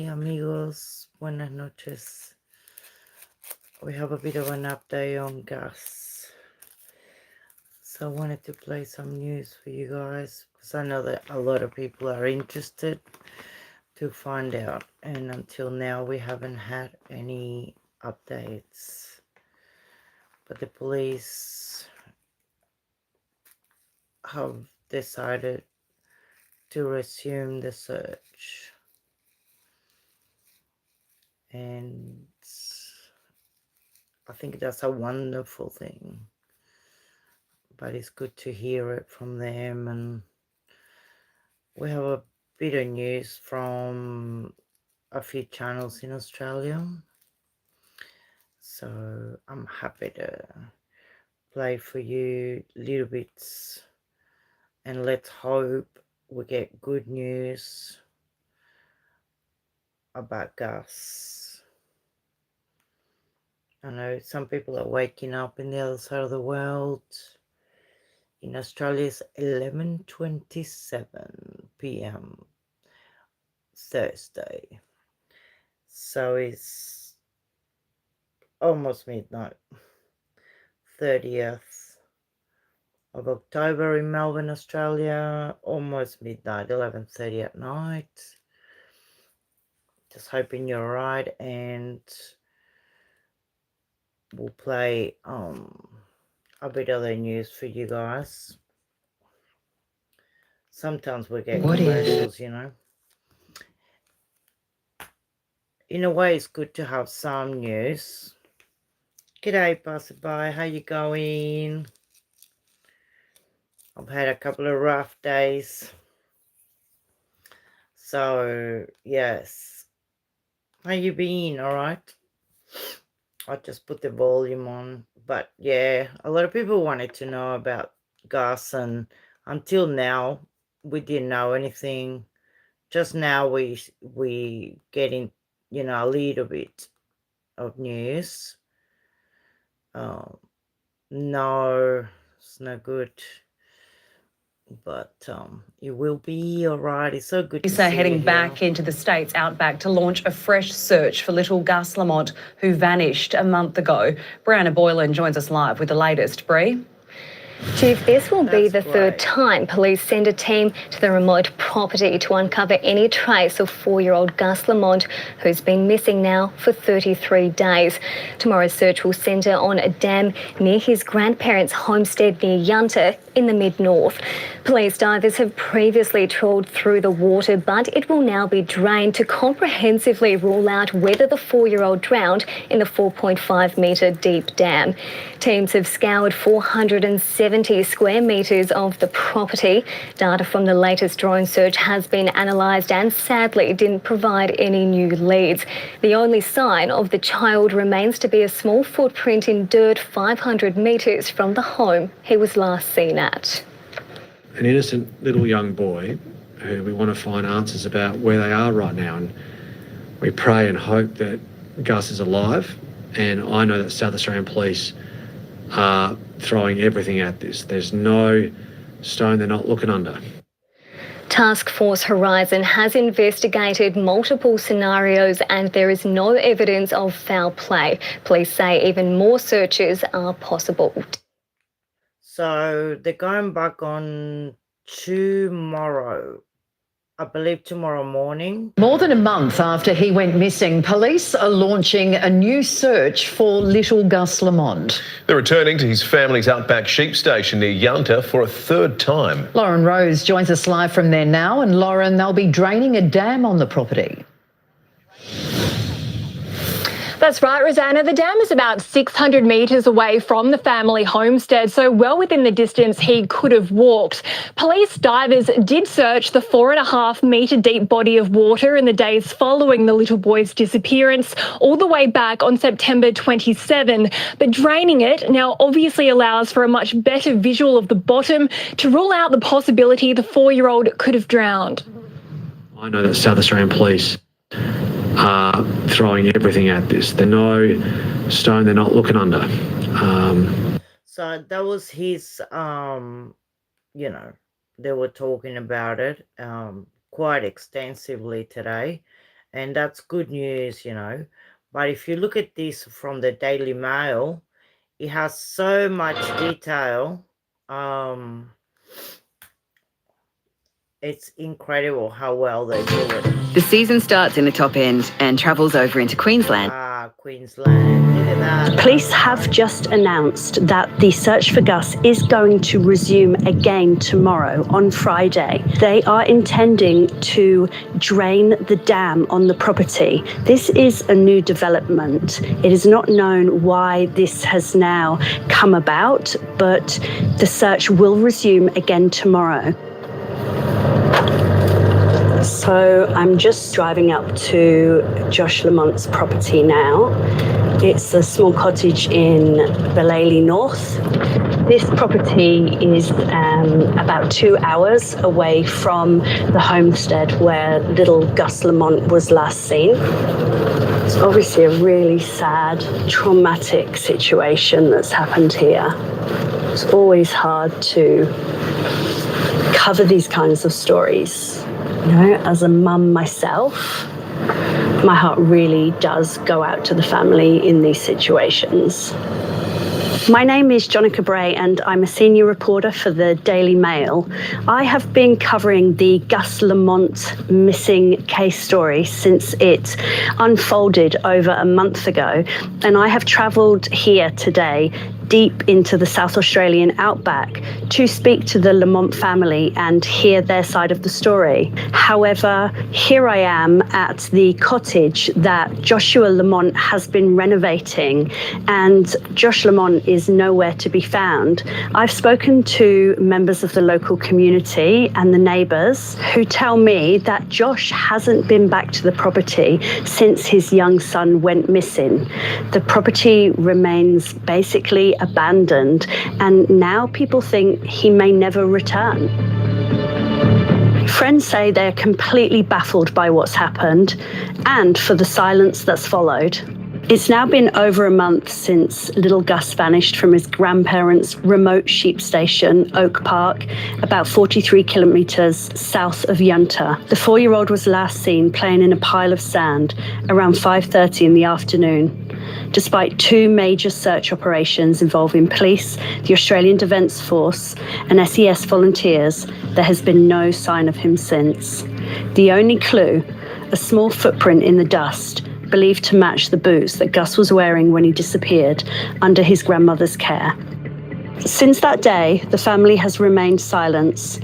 amigos, buenas noches. We have a bit of an update on Gus. So I wanted to play some news for you guys because I know that a lot of people are interested to find out, and until now we haven't had any updates. But the police have decided to resume the search, and I think that's a wonderful thing, but it's good to hear it from them. And we have a bit of news from a few channels in Australia, so I'm happy to play for you little bits, and let's hope we get good news about Gus. I know some people are waking up in the other side of the world. In Australia, it's 11:27 p.m. Thursday. So it's almost midnight. 30th of October in Melbourne, Australia. Almost midnight, 11:30 at night. Just hoping you're alright, and we'll play a bit of the news for you guys. Sometimes we get commercials, you know. In a way, it's good to have some news. G'day, passerby. How you going? I've had a couple of rough days. So, yes. How you been? All right? I just put the volume on. But, yeah, a lot of people wanted to know about Gus, and until now, we didn't know anything. Just now we getting, you know, a little bit of news. No, it's no good, but it will be all right. It's so good to see you heading here. back into the state's outback to launch a fresh search for little Gus Lamont, who vanished a month ago. Brianna Boylan joins us live with the latest. Bree? Chief, this will be the third time police send a team to the remote property to uncover any trace of 4-year-old Gus Lamont, who's been missing now for 33 days. Tomorrow's search will centre on a dam near his grandparents' homestead near Yunta in the mid-north. Police divers have previously trawled through the water, but it will now be drained to comprehensively rule out whether the 4-year-old drowned in the 4.5-metre deep dam. Teams have scoured 470 square metres of the property. Data from the latest drone search has been analysed and sadly didn't provide any new leads. The only sign of the child remains to be a small footprint in dirt 500 metres from the home he was last seen at. An innocent little young boy who we want to find answers about where they are right now, and we pray and hope that Gus is alive. And I know that South Australian Police are throwing everything at this. There's no stone they're not looking under. Task Force Horizon has investigated multiple scenarios and there is no evidence of foul play. Police say even more searches are possible. So they're going back on tomorrow. I believe tomorrow morning. More than a month after he went missing, police are launching a new search for little Gus Lamont. They're returning to his family's outback sheep station near Yunta for a third time. Lauren Rose joins us live from there now. And Lauren, they'll be draining a dam on the property. That's right, Rosanna. The dam is about 600 metres away from the family homestead, so well within the distance he could have walked. Police divers did search the 4.5-metre deep body of water in the days following the little boy's disappearance, all the way back on September 27. But draining it now obviously allows for a much better visual of the bottom to rule out the possibility the 4-year-old could have drowned. I know that South Australian Police are throwing everything at this. There's no stone they're not looking under. So that was his, you know, they were talking about it quite extensively today. And that's good news, you know. But if you look at this from the Daily Mail, it has so much detail. It's incredible how well they do it. The season starts in the top end and travels over into Queensland. Queensland. Look at that. Police have just announced that the search for Gus is going to resume again tomorrow, on Friday. They are intending to drain the dam on the property. This is a new development. It is not known why this has now come about, but the search will resume again tomorrow. So I'm just driving up to Gus Lamont's property now. It's a small cottage in Belleley North. This property is about 2 hours away from the homestead where little Gus Lamont was last seen. It's obviously a really sad, traumatic situation that's happened here. It's always hard to cover these kinds of stories. You know, as a mum myself, my heart really does go out to the family in these situations. My name is Jonica Bray and I'm a senior reporter for the Daily Mail. I have been covering the Gus Lamont missing case story since it unfolded over a month ago, and I have travelled here today deep into the South Australian outback to speak to the Lamont family and hear their side of the story. However, here I am at the cottage that Joshua Lamont has been renovating, and Josh Lamont is nowhere to be found. I've spoken to members of the local community and the neighbours who tell me that Josh hasn't been back to the property since his young son went missing. The property remains basically abandoned, and now people think he may never return. Friends say they're completely baffled by what's happened and for the silence that's followed. It's now been over a month since little Gus vanished from his grandparents' remote sheep station, Oak Park, about 43 kilometres south of Yunta. The 4-year-old was last seen playing in a pile of sand around 5:30 in the afternoon. Despite 2 major search operations involving police, the Australian Defence Force and SES volunteers, there has been no sign of him since. The only clue, a small footprint in the dust, believed to match the boots that Gus was wearing when he disappeared under his grandmother's care. Since that day, the family has remained silent.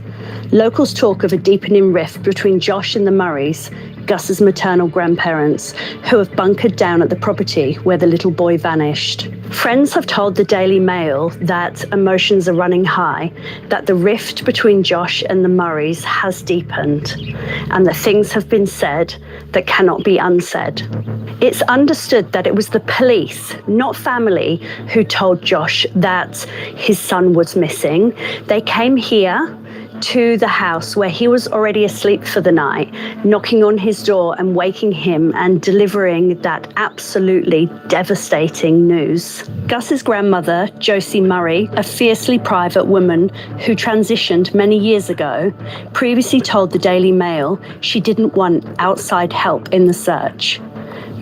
Locals talk of a deepening rift between Josh and the Murrays, Gus's maternal grandparents, who have bunkered down at the property where the little boy vanished. Friends have told the Daily Mail that emotions are running high, that the rift between Josh and the Murrays has deepened, and that things have been said that cannot be unsaid. It's understood that it was the police, not family, who told Josh that his son was missing. They came here to the house where he was already asleep for the night, knocking on his door and waking him and delivering that absolutely devastating news. Gus's grandmother, Josie Murray, a fiercely private woman who transitioned many years ago, previously told the Daily Mail she didn't want outside help in the search.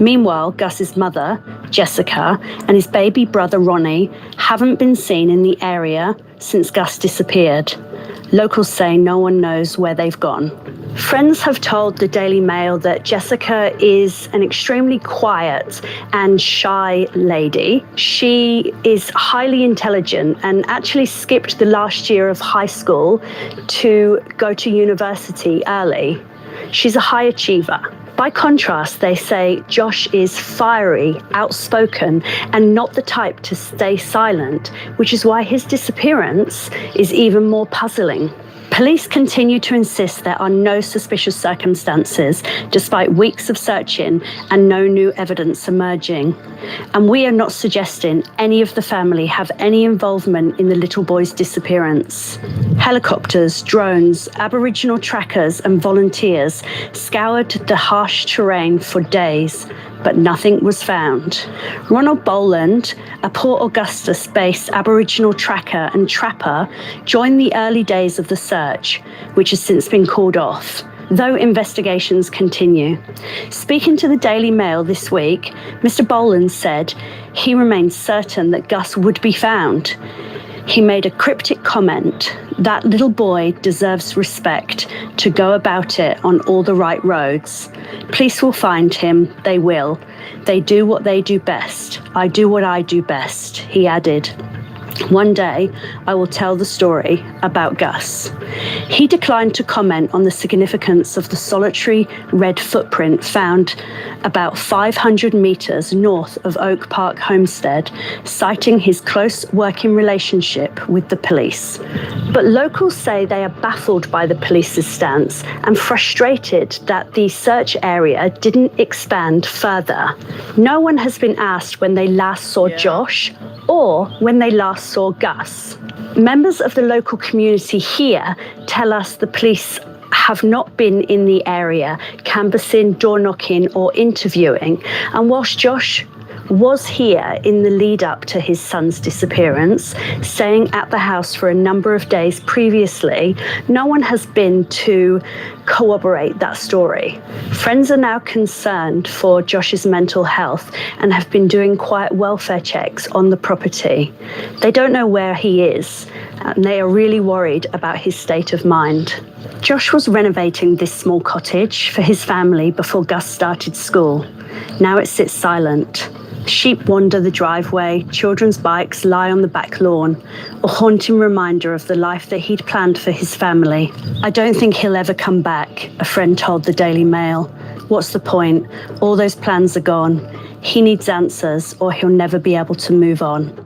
Meanwhile, Gus's mother, Jessica, and his baby brother Ronnie haven't been seen in the area since Gus disappeared. Locals say no one knows where they've gone. Friends have told the Daily Mail that Jessica is an extremely quiet and shy lady. She is highly intelligent and actually skipped the last year of high school to go to university early. She's a high achiever. By contrast, they say Josh is fiery, outspoken, and not the type to stay silent, which is why his disappearance is even more puzzling. Police continue to insist there are no suspicious circumstances, despite weeks of searching and no new evidence emerging. And we are not suggesting any of the family have any involvement in the little boy's disappearance. Helicopters, drones, Aboriginal trackers and volunteers scoured the harsh terrain for days, but nothing was found. Ronald Boland, a Port Augusta-based Aboriginal tracker and trapper, joined the early days of the search, which has since been called off. though investigations continue. Speaking to the Daily Mail this week, Mr. Boland said he remains certain that Gus would be found. He made a cryptic comment: that little boy deserves respect to go about it on all the right roads. Police will find him, they will. They do what they do best. I do what I do best, he added. One day, I will tell the story about Gus. He declined to comment on the significance of the solitary red footprint found about 500 metres north of Oak Park Homestead, citing his close working relationship with the police. But locals say they are baffled by the police's stance and frustrated that the search area didn't expand further. No one has been asked when they last saw Josh or when they last saw Gus. Members of the local community here tell us the police have not been in the area canvassing, door knocking or interviewing. And whilst Josh was here in the lead up to his son's disappearance, staying at the house for a number of days previously, no one has been to corroborate that story. Friends are now concerned for Josh's mental health and have been doing quiet welfare checks on the property. They don't know where he is, and they are really worried about his state of mind. Josh was renovating this small cottage for his family before Gus started school. Now it sits silent. Sheep wander the driveway, children's bikes lie on the back lawn, a haunting reminder of the life that he'd planned for his family. I don't think he'll ever come back, a friend told the Daily Mail. What's the point? All those plans are gone. He needs answers or he'll never be able to move on.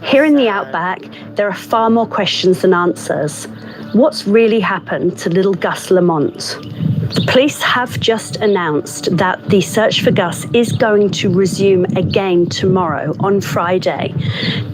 Here in the outback, there are far more questions than answers. What's really happened to little Gus Lamont? The police have just announced that the search for Gus is going to resume again tomorrow, on Friday.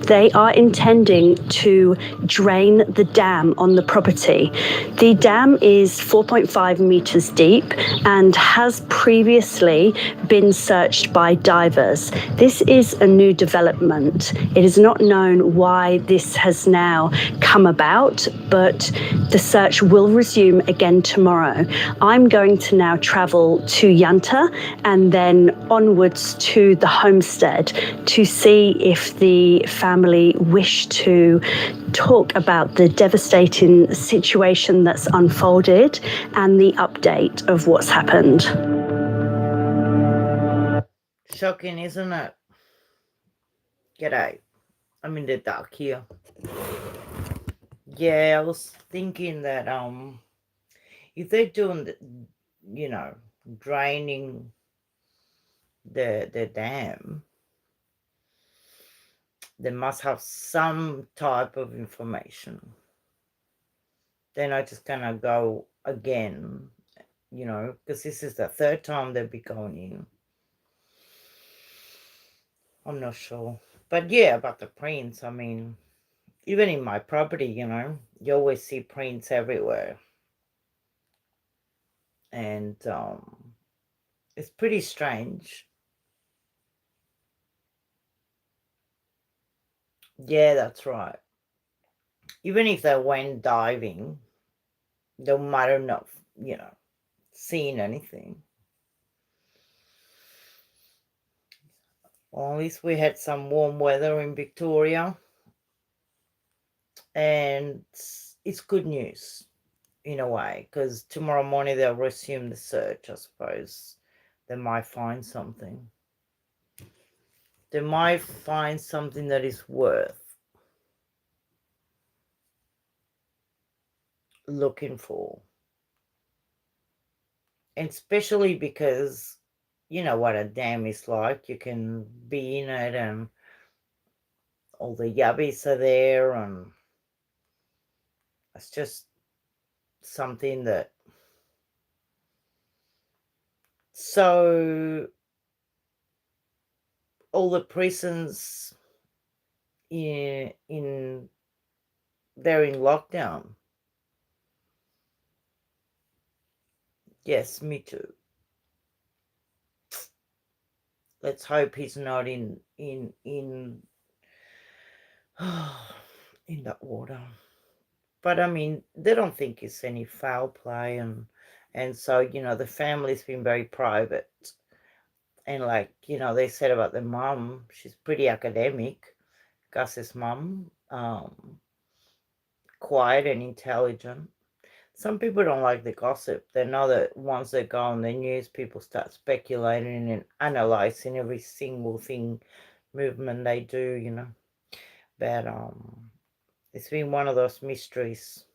They are intending to drain the dam on the property. The dam is 4.5 metres deep and has previously been searched by divers. This is a new development. It is not known why this has now come about, but the search will resume again tomorrow. I'm going to now travel to Yunta and then onwards to the homestead to see if the family wish to talk about the devastating situation that's unfolded and the update of what's happened. Shocking, isn't it? G'day. I'm in the dark here. Yeah, I was thinking that if they're doing the, draining the dam, they must have some type of information. They're not just gonna go again, because this is the third time they'll be going in. I'm not sure. But yeah, about the prints, I mean, even in my property, you always see prints everywhere. And it's pretty strange. Yeah, that's right. Even if they went diving, they might have not, seen anything. Well, at least we had some warm weather in Victoria. And it's good news in a way, because tomorrow morning they'll resume the search, I suppose. They might find something. They might find something that is worth looking for. And especially because you know what a dam is like. You can be in it and all the yabbies are there, and it's just something that... So all the prisons they're in lockdown. Yes, me too. Let's hope he's not in that water. But I mean, they don't think it's any foul play and And so, you know, the family's been very private. And like, you know, they said about the mum, she's pretty academic, Gus's mum, quiet and intelligent. Some people don't like the gossip. They know that once they go on the news, people start speculating and analysing every single movement they do, you know. But it's been one of those mysteries.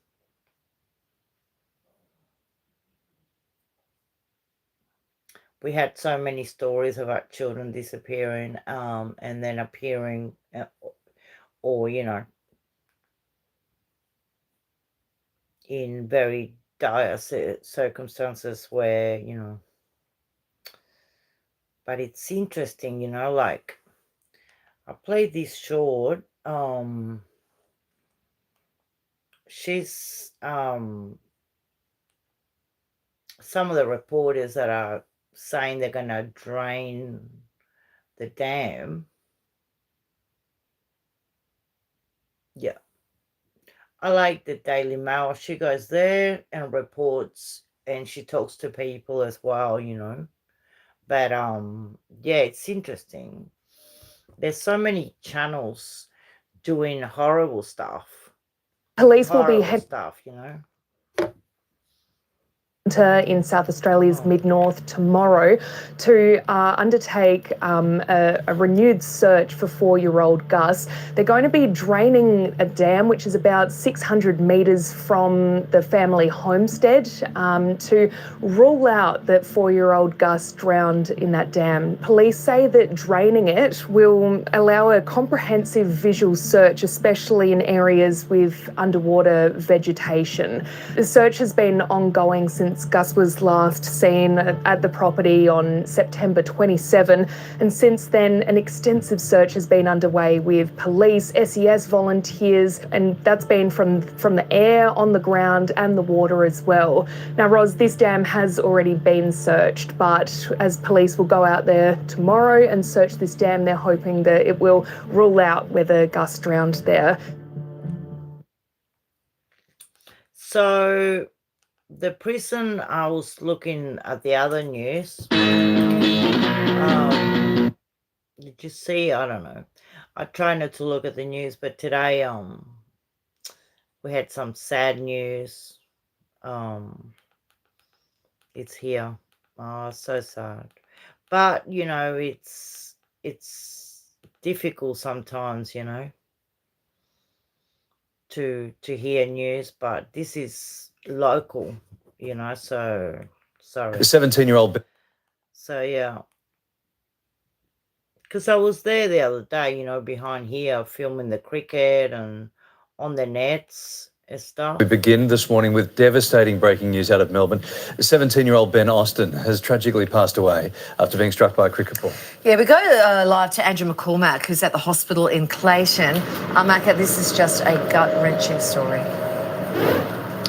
We had so many stories about children disappearing and then appearing or, you know, in very dire circumstances where, you know, but it's interesting, you know, like I played this short. She's some of the reporters that are saying they're going to drain the dam. Yeah. I like the Daily Mail. She goes there and reports and she talks to people as well, you know. But yeah, it's interesting. There's so many channels doing horrible stuff. Police will be stuff, you know. In South Australia's mid-north tomorrow to undertake a renewed search for 4-year-old Gus. They're going to be draining a dam which is about 600 metres from the family homestead to rule out that 4-year-old Gus drowned in that dam. Police say that draining it will allow a comprehensive visual search, especially in areas with underwater vegetation. The search has been ongoing since Gus was last seen at the property on September 27, and since then an extensive search has been underway with police, SES volunteers, and that's been from the air, on the ground and the water as well. Now, Ros, this dam has already been searched, but as police will go out there tomorrow and search this dam, they're hoping that it will rule out whether Gus drowned there. So the prison, I was looking at the other news. Did you see? I don't know. I try not to look at the news, but today we had some sad news. It's here. Oh, so sad. But, you know, it's difficult sometimes, you know, to hear news, but this is local, you know, so sorry. 17-year-old. So yeah, because I was there the other day, you know, behind here filming the cricket and on the nets and stuff. We begin this morning with devastating breaking news out of Melbourne. 17-year-old Ben Austin has tragically passed away after being struck by a cricket ball. Yeah, we go live to Andrew McCormack, who's at the hospital in Clayton. Maka, this is just a gut-wrenching story.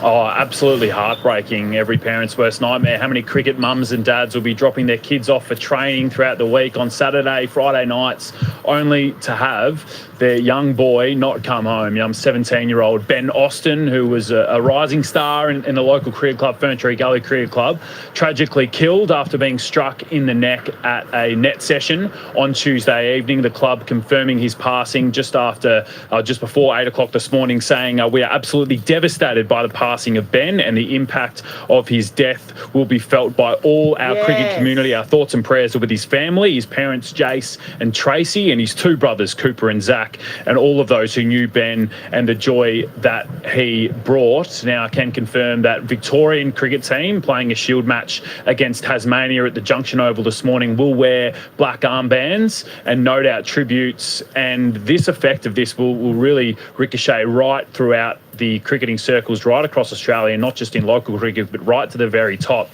Oh, absolutely heartbreaking. Every parent's worst nightmare. How many cricket mums and dads will be dropping their kids off for training throughout the week on Saturday, Friday nights, only to have their young boy not come home. Young 17-year-old Ben Austin, who was a rising star in the local cricket club, Ferntree Gully Cricket Club, tragically killed after being struck in the neck at a net session on Tuesday evening. The club confirming his passing just before 8 o'clock this morning, saying we are absolutely devastated by the passing of Ben, and the impact of his death will be felt by all our cricket community. Our thoughts and prayers are with his family, his parents Jace and Tracy, and his two brothers Cooper and Zach, and all of those who knew Ben and the joy that he brought. Now I can confirm that Victorian cricket team playing a shield match against Tasmania at the Junction Oval this morning will wear black armbands and note out tributes, and this effect of this will really ricochet right throughout the cricketing circles right across Australia, not just in local cricket, but right to the very top.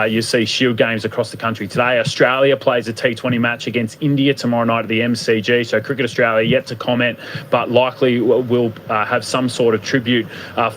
You see shield games across the country today. Australia plays a T20 match against India tomorrow night at the MCG. So Cricket Australia yet to comment, but likely will have some sort of tribute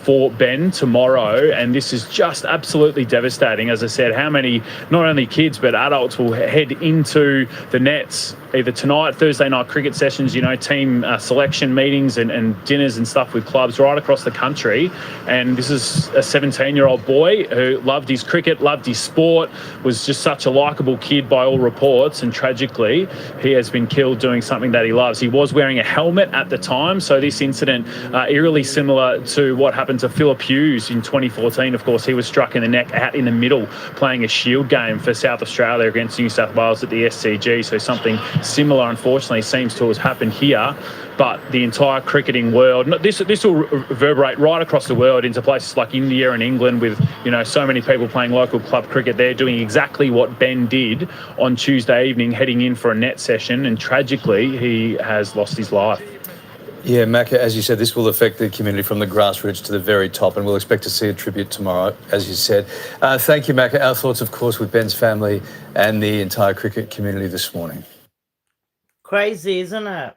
for Ben tomorrow. And this is just absolutely devastating. As I said, how many, not only kids, but adults will head into the nets either tonight, Thursday night cricket sessions, you know, team selection meetings and dinners and stuff with clubs right across the country. And this is a 17-year-old boy who loved his cricket, loved his sport, was just such a likeable kid by all reports, and tragically he has been killed doing something that he loves. He was wearing a helmet at the time, so this incident eerily similar to what happened to Phillip Hughes in 2014. Of course, he was struck in the neck out in the middle playing a Shield game for South Australia against New South Wales at the SCG, so something similar unfortunately seems to have happened here. But the entire cricketing world, this will reverberate right across the world into places like India and England with, you know, so many people playing local club cricket. They're doing exactly what Ben did on Tuesday evening, heading in for a net session, and tragically he has lost his life. Yeah, Macca, as you said, this will affect the community from the grassroots to the very top, and we'll expect to see a tribute tomorrow, as you said. Thank you, Macca. Our thoughts, of course, with Ben's family and the entire cricket community this morning. Crazy, isn't it?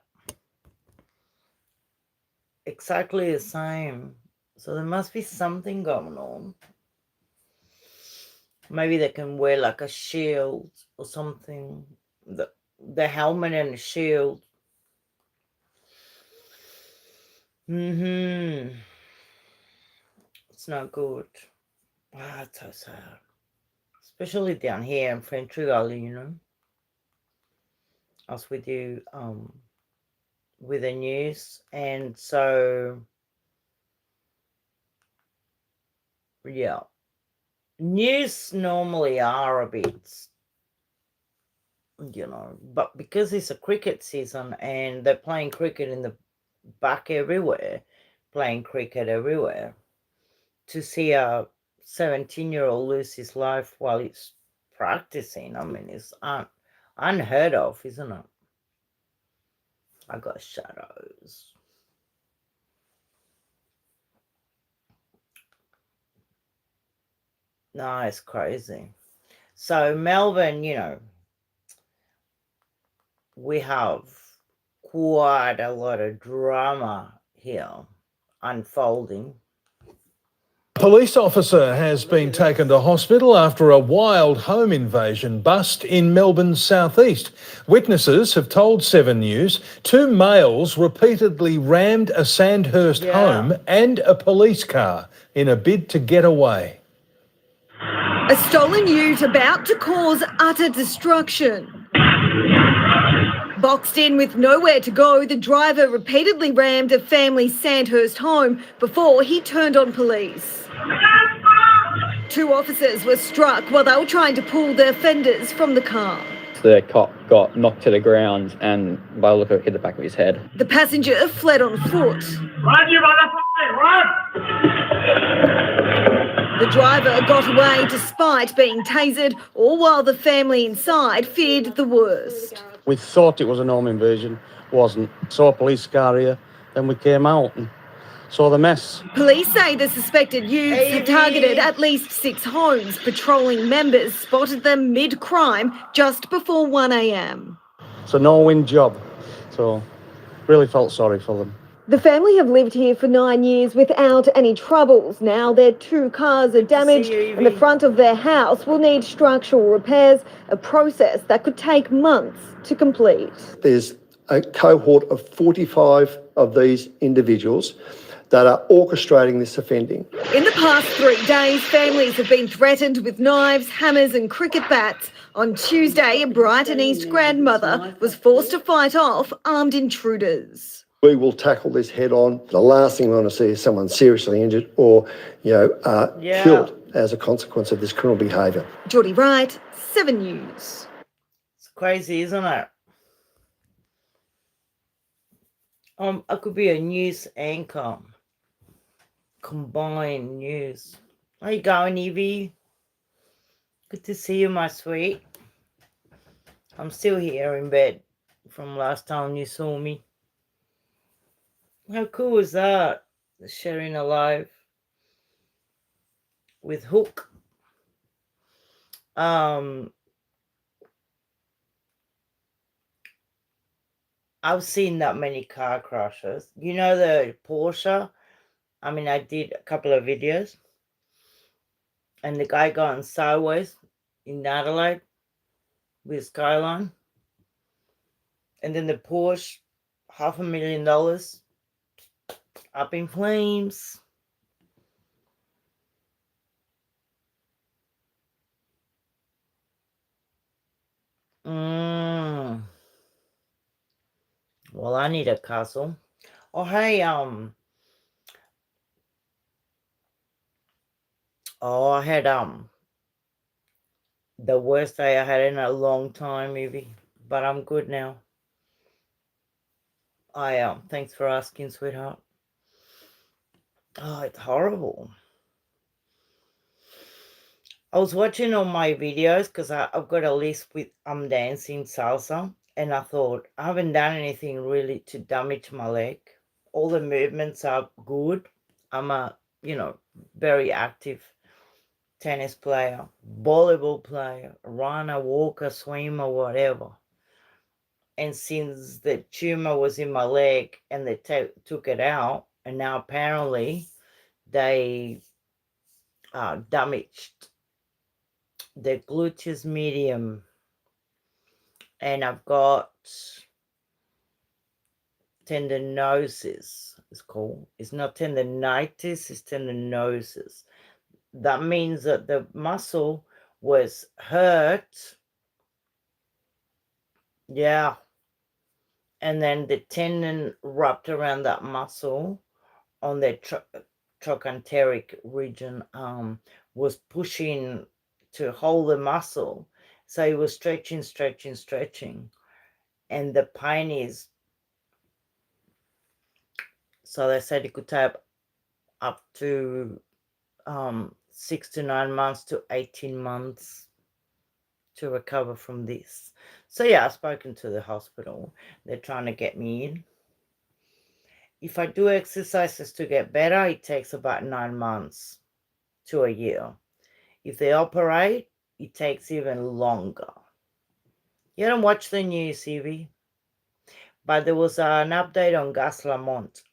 Exactly the same. So there must be something going on. Maybe they can wear like a shield or something. The helmet and the shield. It's not good. It's so sad. Especially down here in French Gully, you know. I was with you with the news, and so yeah. News normally are a bit, you know, but because it's a cricket season and they're playing cricket in the back everywhere, to see a 17-year-old lose his life while he's practicing, I mean, it's unheard of, isn't it? I got shadows. No, it's crazy. So Melbourne, you know, we have quite a lot of drama here unfolding. A police officer has been taken to hospital after a wild home invasion bust in Melbourne's southeast. Witnesses have told 7 News 2 males repeatedly rammed a Sandhurst home and a police car in a bid to get away. A stolen ute about to cause utter destruction. Boxed in with nowhere to go, the driver repeatedly rammed a family's Sandhurst home before he turned on police. 2 officers were struck while they were trying to pull their offenders from the car. The cop got knocked to the ground and by the look of it hit the back of his head. The passenger fled on foot. Run, you motherfucker, run! The driver got away despite being tasered, all while the family inside feared the worst. We thought it was a home invasion, wasn't. Saw a police car here, then we came out and saw the mess. Police say the suspected youths had targeted at least 6 homes. Patrolling members spotted them mid-crime just before 1 a.m. It's a no-win job, so really felt sorry for them. The family have lived here for 9 years without any troubles. Now their 2 cars are damaged and the front of their house will need structural repairs, a process that could take months to complete. There's a cohort of 45 of these individuals that are orchestrating this offending. In the past 3 days, families have been threatened with knives, hammers and cricket bats. On Tuesday, a Brighton East grandmother was forced to fight off armed intruders. We will tackle this head on. The last thing we want to see is someone seriously injured or, killed as a consequence of this criminal behaviour. Geordie Wright, 7 News. It's crazy, isn't it? I could be a news anchor. Combined news. How you going, Evie? Good to see you, my sweet. I'm still here in bed from last time you saw me. How cool is that? Sharing a live with Hook. I've seen that many car crashes. You know the Porsche? I mean, I did a couple of videos. And the guy going sideways in Adelaide with Skyline. And then the Porsche, $500,000 up in flames. Well, I need a castle. Oh, hey, oh, I had, the worst day I had in a long time, Evie. But I'm good now. Thanks for asking, sweetheart. Oh, it's horrible. I was watching all my videos because I've got a list with dancing salsa, and I thought I haven't done anything really to damage my leg. All the movements are good. I'm a, very active tennis player, volleyball player, runner, walker, swimmer, whatever. And since the tumor was in my leg and they took it out, and now apparently they damaged the gluteus medium, and I've got tendinosis. It's called. It's not tendinitis, it's tendinosis. That means that the muscle was hurt. Yeah. And then the tendon wrapped around that muscle on the trochanteric region was pushing to hold the muscle. So it was stretching. And the pain is, so they said it could take up to 6 to 9 months to 18 months to recover from this. So yeah, I've spoken to the hospital. They're trying to get me in. If I do exercises to get better, it takes about 9 months to a year. If they operate, it takes even longer. You don't watch the news, Evie. But there was an update on Gus Lamont.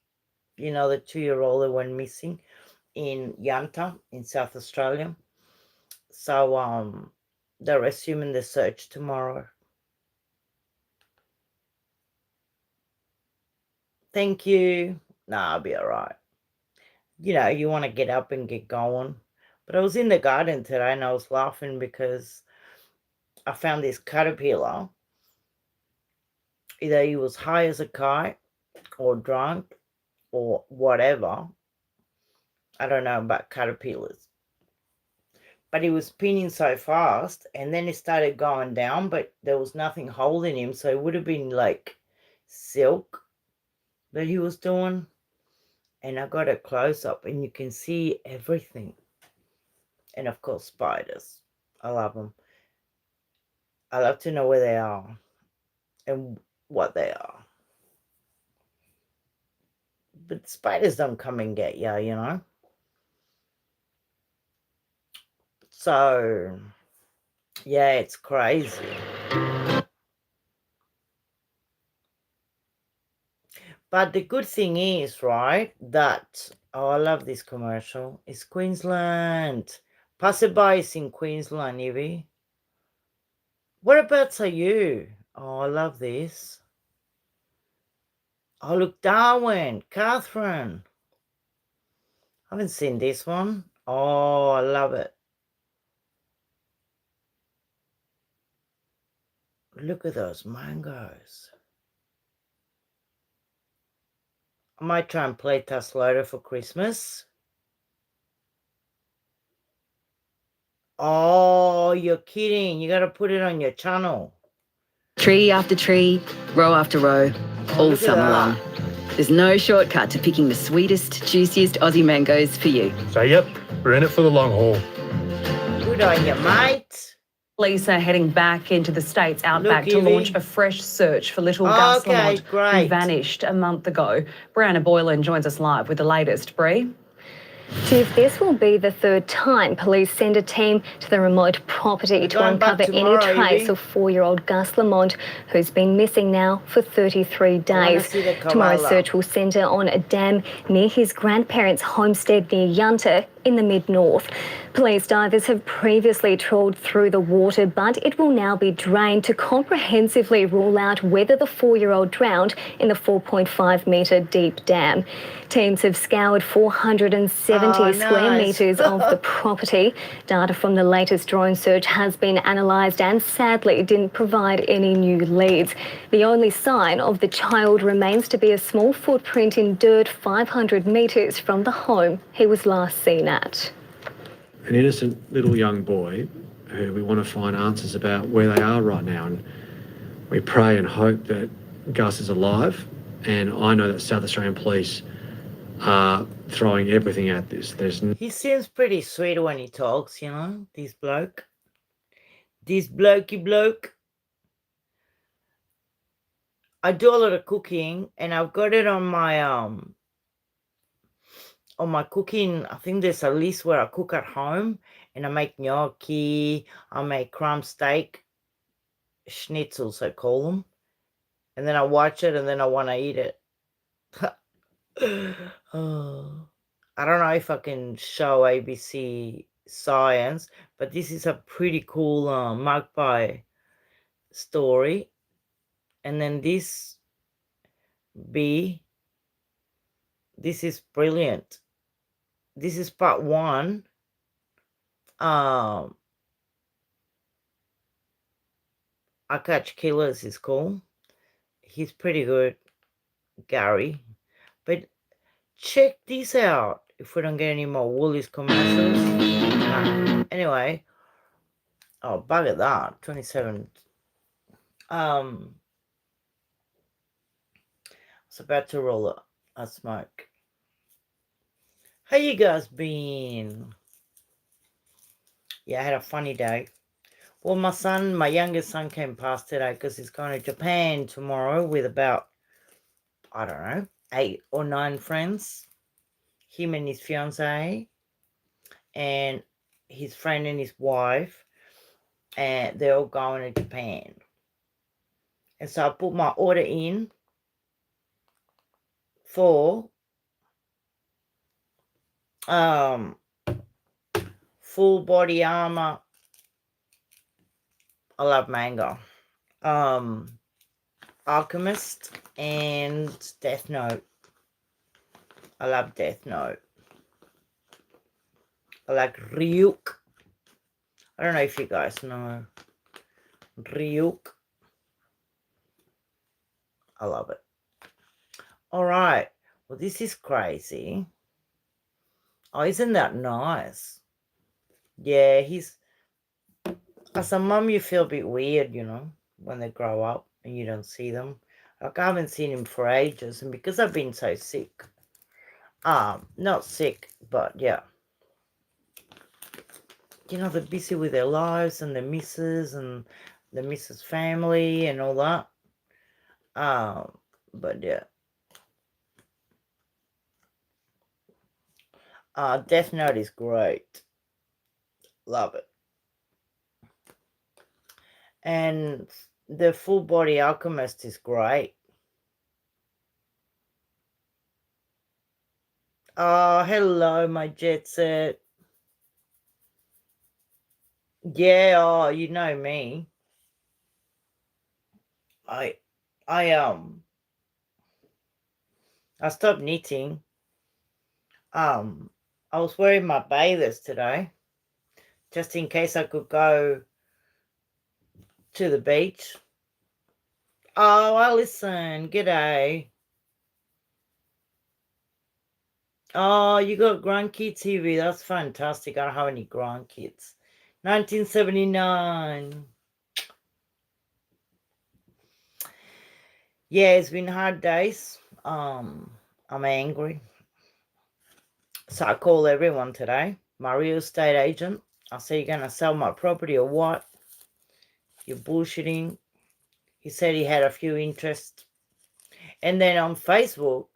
The 2-year-old that went missing in Yanta in South Australia. So they're resuming the search tomorrow. Thank you. Nah, I'll be all right. You want to get up and get going. But I was in the garden today and I was laughing because I found this caterpillar. Either he was high as a kite or drunk or whatever. I don't know about caterpillars. But he was spinning so fast and then he started going down, but there was nothing holding him. So it would have been like silk that he was doing. And I got a close up and you can see everything. And of course, spiders. I love them. I love to know where they are and what they are. But spiders don't come and get you, So, yeah, it's crazy. But the good thing is, right, that, I love this commercial. It's Queensland. Passerby is in Queensland, Evie. Whereabouts are you? Oh, I love this. Oh, look, Darwin, Catherine. I haven't seen this one. Oh, I love it. Look at those mangoes. I might try and play Tasloda for Christmas. Oh, you're kidding. You got to put it on your channel. Tree after tree, row after row, all summer long. There's no shortcut to picking the sweetest, juiciest Aussie mangoes for you. So, yep, we're in it for the long haul. Good on you, mate. Police are heading back into the state's outback to launch a fresh search for little Gus Lamont, who vanished a month ago. Brianna Boylan joins us live with the latest. Bree? Chief, this will be the third time police send a team to the remote property to uncover any trace of 4-year-old Gus Lamont, who's been missing now for 33 days. Tomorrow's search will centre on a dam near his grandparents' homestead near Yunta in the mid-north. Police divers have previously trawled through the water, but it will now be drained to comprehensively rule out whether the 4-year-old drowned in the 4.5-metre deep dam. Teams have scoured 470 square metres of the property. Data from the latest drone search has been analysed and sadly didn't provide any new leads. The only sign of the child remains to be a small footprint in dirt 500 metres from the home he was last seen at. An innocent little young boy who we want to find answers about where they are right now, and we pray and hope that Gus is alive. And I know that South Australian Police are throwing everything at this. He seems pretty sweet when he talks, you know, this bloke. This blokey bloke. I do a lot of cooking, and I've got it on my cooking. I think there's a list where I cook at home, and I make gnocchi, I make crumb steak, schnitzels I call them, and then I watch it and then I want to eat it. Oh, I don't know if I can show ABC Science, but this is a pretty cool magpie story. And then this is brilliant. This is part 1. I Catch Killers is cool. He's pretty good, Gary. But check this out. If we don't get any more Woolies commercials. Anyway. Oh, bugger that. 27. I was about to roll a smoke. How you guys been? Yeah, I had a funny day. Well, my youngest son came past today because he's going to Japan tomorrow with about, I don't know, 8 or 9 friends. Him and his fiancée and his friend and his wife. And they're all going to Japan. And so I put my order in for full body armor. I love manga. Alchemist and Death Note. I love Death Note. I like Ryuk. I don't know if you guys know Ryuk. I love it. All right. Well, this is crazy. Oh, isn't that nice? Yeah, as a mum, you feel a bit weird, you know, when they grow up and you don't see them. Like, I haven't seen him for ages, and because I've been so sick. Not sick, but yeah. You know, they're busy with their lives and their missus and the missus family and all that. But yeah. Death Note is great. Love it. And the Full Body Alchemist is great. Oh, hello, my jet set. Yeah, oh, you know me. I stopped knitting. I was wearing my bathers today, just in case I could go to the beach. Oh, Alison, g'day. Oh, you got grandkids, TV. That's fantastic. I don't have any grandkids. 1979. Yeah, it's been hard days. I'm angry. So I call everyone today. My real estate agent. I say, you're going to sell my property or what? You're bullshitting. He said he had a few interests. And then on Facebook,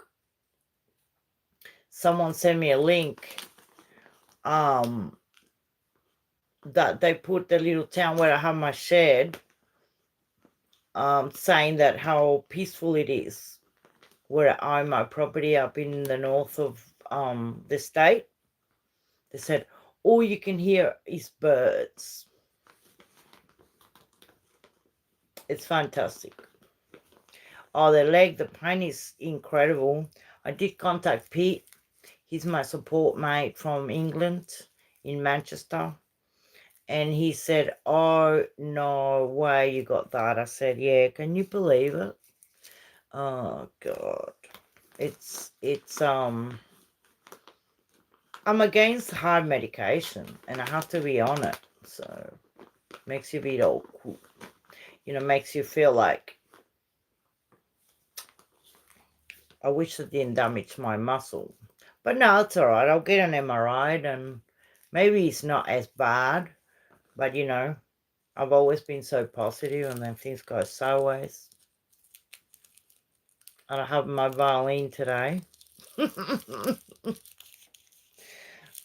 someone sent me a link that they put the little town where I have my shed, saying that how peaceful it is where I own my property up in the north of the state, They said, all you can hear is birds. It's fantastic. Oh, the pain is incredible. I did contact Pete. He's my support mate from England in Manchester. And he said, oh, no way you got that. I said, yeah, can you believe it? Oh, God. I'm against hard medication, and I have to be on it. So, makes you a bit awkward. You know, makes you feel like, I wish it didn't damage my muscle. But no, it's all right. I'll get an MRI, and maybe it's not as bad. But, you know, I've always been so positive, and then things go sideways. I don't have my violin today.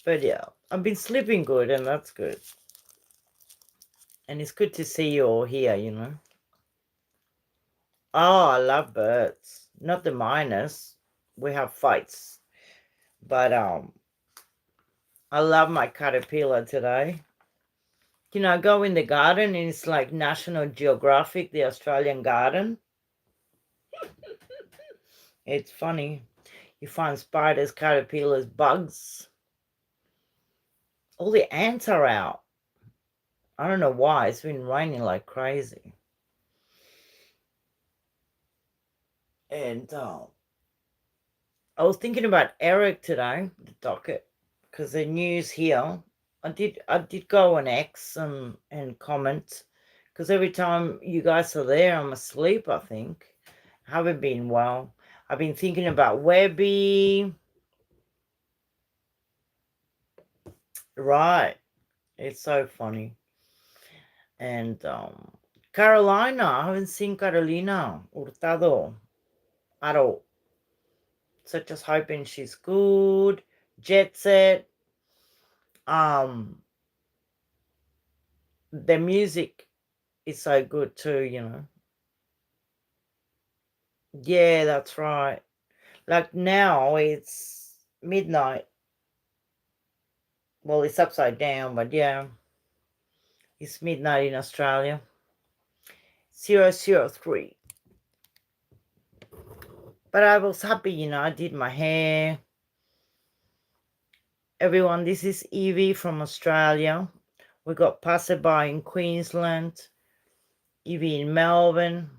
But, yeah, I've been sleeping good, and that's good. And it's good to see you all here, you know. Oh, I love birds. Not the miners. We have fights. But, I love my caterpillar today. You know, I go in the garden and it's like National Geographic, the Australian garden. It's funny. You find spiders, caterpillars, bugs. All the ants are out. I don't know why. It's been raining like crazy. And I was thinking about Eric today, the docket, because the news here. I did go on X and comment, because every time you guys are there, I'm asleep, I think. I haven't been well. I've been thinking about Webby. Right. It's so funny. And Carolina, I haven't seen Carolina Hurtado at all. So just hoping she's good. Jet Set. The music is so good too, you know. Yeah, that's right. Like now it's midnight. Well, it's upside down, but yeah. It's midnight in Australia. 003. But I was happy, you know, I did my hair. Everyone, this is Evie from Australia. We got Passerby in Queensland. Evie in Melbourne.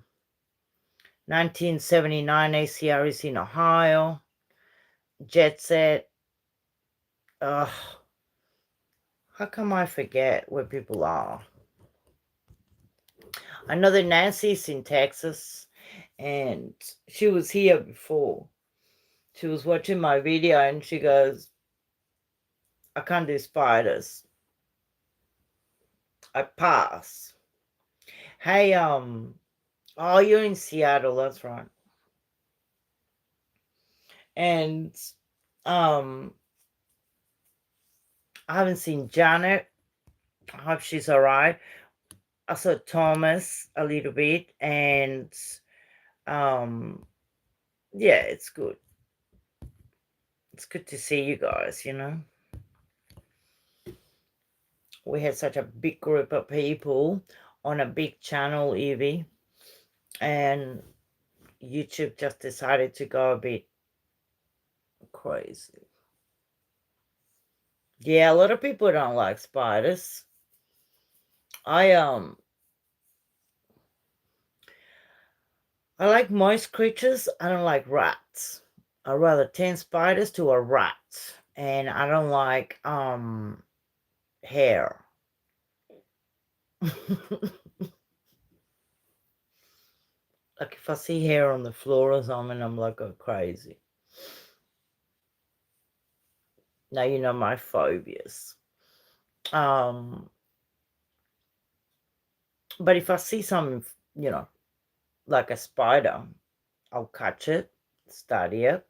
1979 ACR is in Ohio. Jet Set. Ugh. How come I forget where people are? I know that Nancy's in Texas, and she was here before. She was watching my video, and she goes, I can't do spiders. I pass. Hey, oh, you're in Seattle, that's right. And, I haven't seen Janet. I hope she's all right. I saw Thomas a little bit, and, yeah, it's good. It's good to see you guys, you know. We had such a big group of people on a big channel, Evie, and YouTube just decided to go a bit crazy. Yeah, a lot of people don't like spiders. I like most creatures. I don't like rats. I'd rather 10 spiders to a rat. And I don't like hair. Like if I see hair on the floor or something, I'm like, go crazy. Now you know my phobias. But if I see something, you know, like a spider, I'll catch it, study it,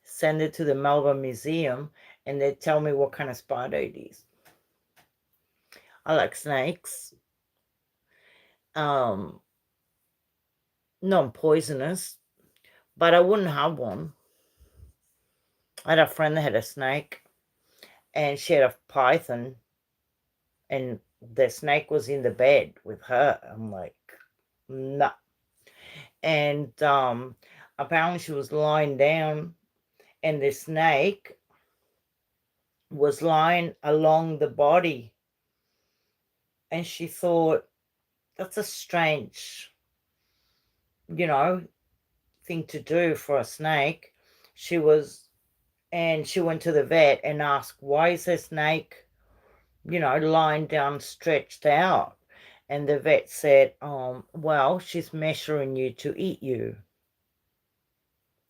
send it to the Melbourne Museum, and they tell me what kind of spider it is. I like snakes. Non-poisonous, but I wouldn't have one. I had a friend that had a snake, and she had a python, and the snake was in the bed with her. I'm like, no. And apparently she was lying down, and the snake was lying along the body, and she thought, that's a strange, thing to do for a snake. She went to the vet and asked, why is the snake, lying down stretched out? And the vet said, well, she's measuring you to eat you.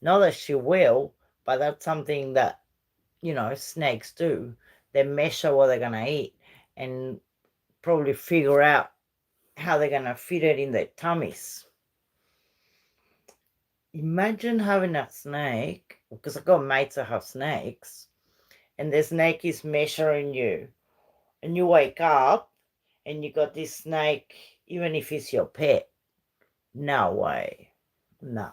Not that she will, but that's something that, snakes do. They measure what they're going to eat and probably figure out how they're going to fit it in their tummies. Imagine having a snake, because I've got mates that have snakes, and the snake is measuring you, and you wake up and you got this snake, even if it's your pet. No way. No.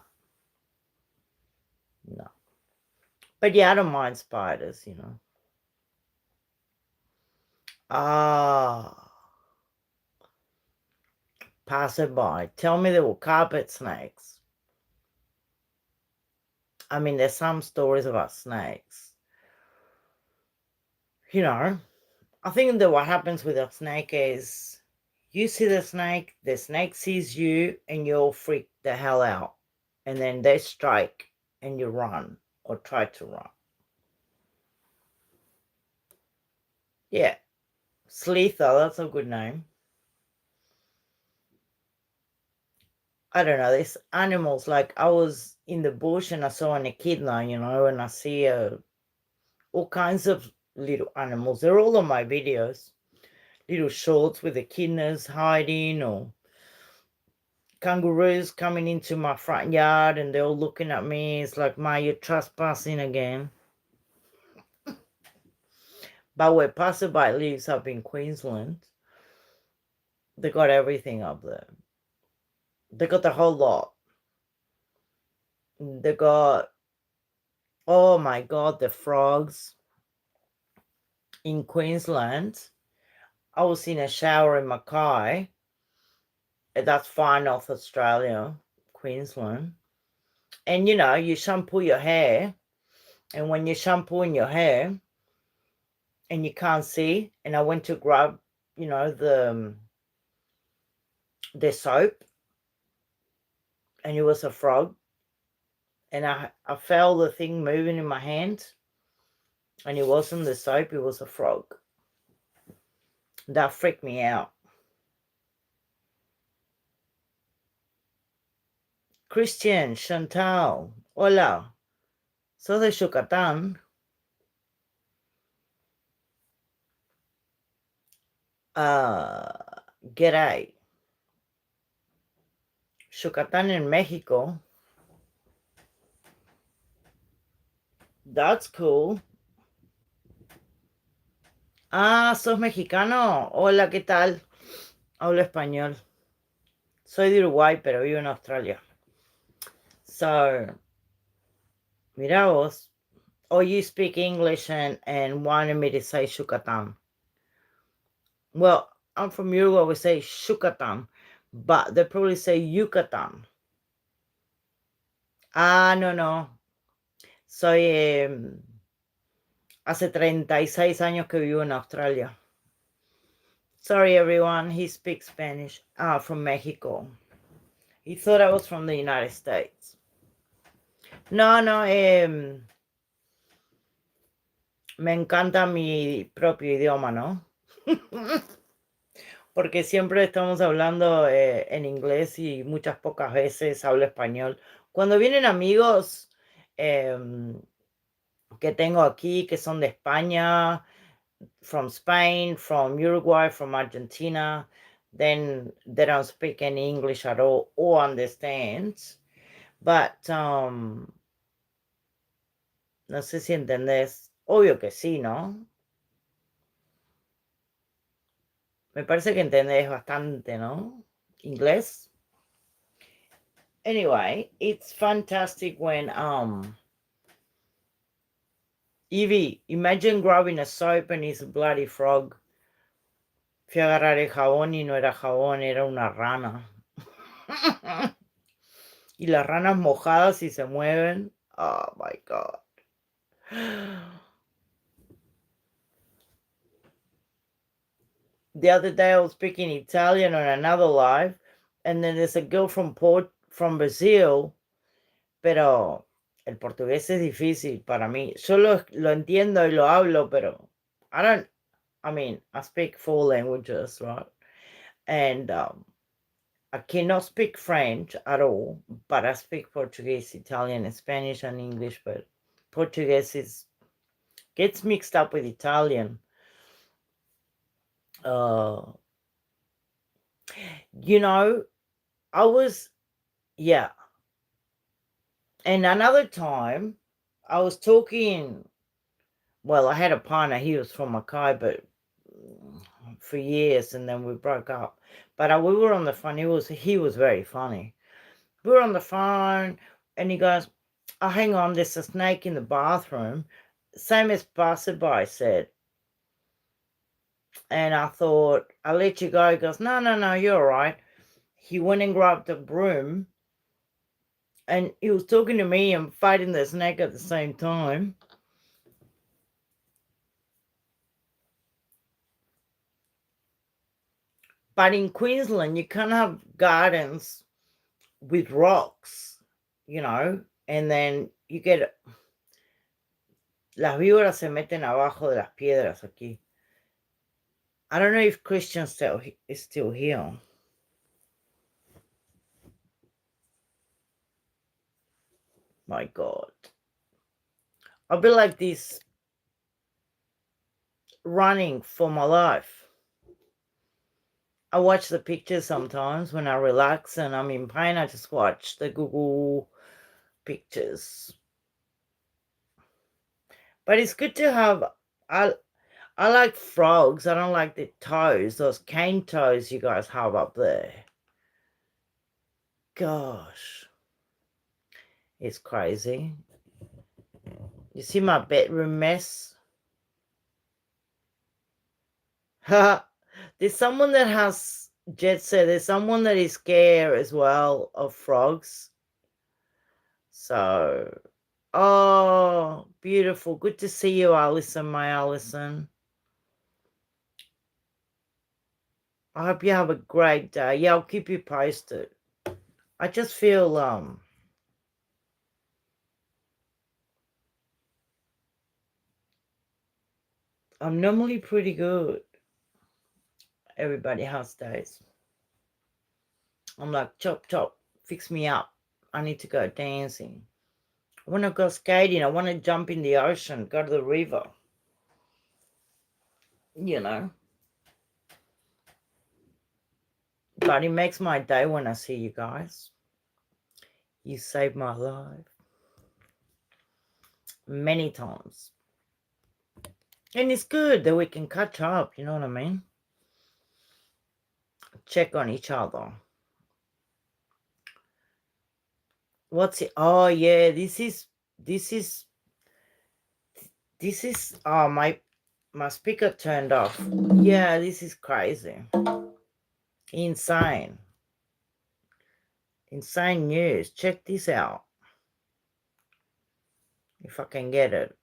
But yeah, I don't mind spiders, Passerby, tell me they were carpet snakes. I mean, there's some stories about snakes. I think that what happens with a snake is you see the snake sees you, and you'll freak the hell out. And then they strike and you run or try to run. Yeah. Slither, that's a good name. I don't know, there's animals, like I was in the bush and I saw an echidna, and I see all kinds of little animals. They're all on my videos. Little shorts with echidnas hiding, or kangaroos coming into my front yard and they're all looking at me. It's like, Ma, you're trespassing again. But where Passerby lives up in Queensland, they got everything up there. They got the whole lot. They got, oh my God, the frogs. In Queensland, I was in a shower in Mackay. That's far north Australia, Queensland. And, you shampoo your hair. And when you're shampooing your hair and you can't see, and I went to grab, the soap, and it was a frog. And I felt the thing moving in my hand, and it wasn't the soap, it was a frog. That freaked me out. Christian, Chantal, hola. Soy de Yucatán. G'day. Yucatán in Mexico. That's cool. Sos mexicano. Hola, ¿qué tal? Hablo español. Soy de Uruguay, pero vivo en Australia. So, mira vos. Or you speak English and wanted me to say Yucatán. Well, I'm from Uruguay, we say Yucatán, but they probably say Yucatán. No. Soy, hace 36 años que vivo en Australia. Sorry, everyone, he speaks Spanish. From Mexico. He thought I was from the United States. No, me encanta mi propio idioma, ¿no? Porque siempre estamos hablando en inglés y muchas pocas veces hablo español. Cuando vienen amigos que tengo aquí, que son de España, from Spain, from Uruguay, from Argentina, then they don't speak any English at all or understand. But, no sé si entendés. Obvio que sí, ¿no? Me parece que entendés bastante, ¿no? Inglés. Anyway, it's fantastic when Evie, imagine grabbing a soap and it's a bloody frog. Fui a agarrar el jabón y no era jabón, era una rana. Y las ranas mojadas y se mueven. Oh my God. The other day I was speaking Italian on another live, and then there's a girl from Brazil, pero el portugués es difícil para mí. Yo lo entiendo y lo hablo, pero I speak 4 languages, right? And I cannot speak French at all, but I speak Portuguese, Italian, and Spanish and English, but Portuguese gets mixed up with Italian. You know, and another time I was talking, well, I had a partner, he was from Mackay, but for years, and then we broke up. But we were on the phone, he was very funny. We were on the phone, and he goes, oh, hang on, there's a snake in the bathroom, same as passerby said. And I thought, I'll let you go. He goes, no, you're all right. He went and grabbed a broom, and he was talking to me and fighting the snake at the same time. But in Queensland, you can't have gardens with rocks, you know, and then you get... Las víboras se meten abajo de las piedras aquí. I don't know if Christian is still here. My God. I'll be like this, running for my life. I watch the pictures sometimes when I relax and I'm in pain. I just watch the Google pictures. But it's good to have... I like frogs. I don't like the toes, those cane toes you guys have up there. Gosh. It's crazy. You see my bedroom mess? There's someone that has, Jet said, there's someone that is scared as well of frogs. So, oh, beautiful. Good to see you, Alison, my Alison. I hope you have a great day. Yeah, I'll keep you posted. I just feel, I'm normally pretty good. Everybody has days. I'm like, chop, chop, fix me up. I need to go dancing. I want to go skating. I want to jump in the ocean, go to the river. You know. But it makes my day when I see you guys. You saved my life. Many times. And it's good that we can catch up, you know what I mean? Check on each other. What's it? Oh yeah, this is oh, my speaker turned off. Yeah, this is crazy. Insane news. Check this out, if I can get it.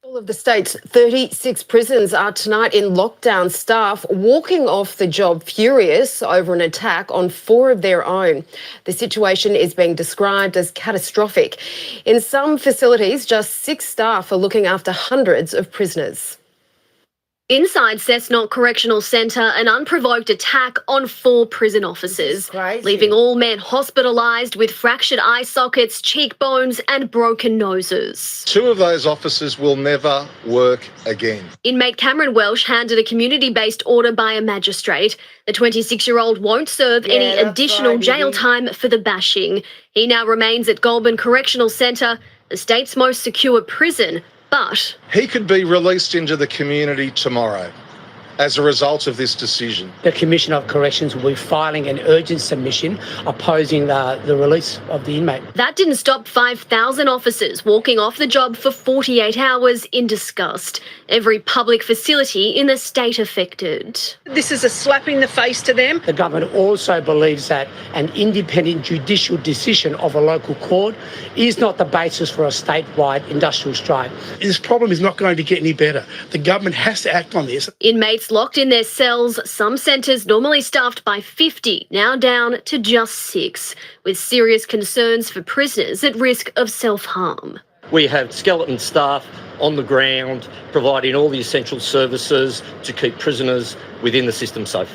All of the state's 36 prisons are tonight in lockdown. Staff walking off the job furious over an attack on 4 of their own. The situation is being described as catastrophic. In some facilities, just 6 staff are looking after hundreds of prisoners. Inside Cessnock Correctional Centre, an unprovoked attack on 4 prison officers, leaving all men hospitalised with fractured eye sockets, cheekbones and broken noses. 2 of those officers will never work again. Inmate Cameron Welsh handed a community-based order by a magistrate. The 26-year-old won't serve any additional jail time for the bashing. He now remains at Goulburn Correctional Centre, the state's most secure prison. But he could be released into the community tomorrow. as a result of this decision. The Commissioner of Corrections will be filing an urgent submission opposing the release of the inmate. That didn't stop 5,000 officers walking off the job for 48 hours in disgust. Every public facility in the state affected. This is a slap in the face to them. The government also believes that an independent judicial decision of a local court is not the basis for a statewide industrial strike. This problem is not going to get any better. The government has to act on this. Inmates locked in their cells, some centres normally staffed by 50, now down to just 6, with serious concerns for prisoners at risk of self-harm. We have skeleton staff on the ground providing all the essential services to keep prisoners within the system safe.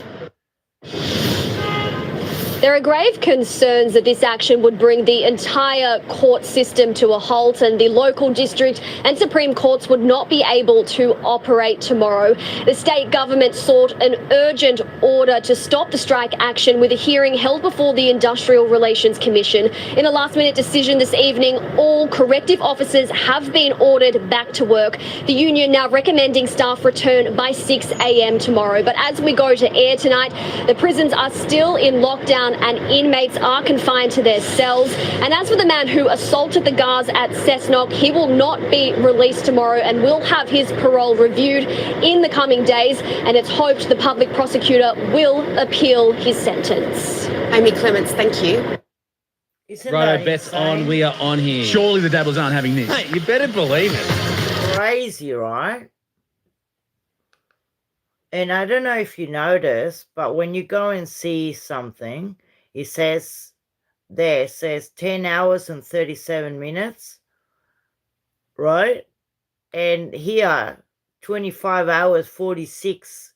There are grave concerns that this action would bring the entire court system to a halt, and the local district and Supreme Courts would not be able to operate tomorrow. The state government sought an urgent order to stop the strike action with a hearing held before the Industrial Relations Commission. In a last-minute decision this evening, all corrective officers have been ordered back to work. The union now recommending staff return by 6 a.m. tomorrow. But as we go to air tonight, the prisons are still in lockdown and inmates are confined to their cells. And as for the man who assaulted the guards at Cessnock, he will not be released tomorrow and will have his parole reviewed in the coming days. And it's hoped the public prosecutor will appeal his sentence. Amy Clements, thank you. Righto, Beth's on. We are on here. Surely the Dabblers aren't having this. Hey, you better believe it. Crazy, right? And I don't know if you notice, but when you go and see something, it says 10 hours and 37 minutes, right? And here, 25 hours, 46.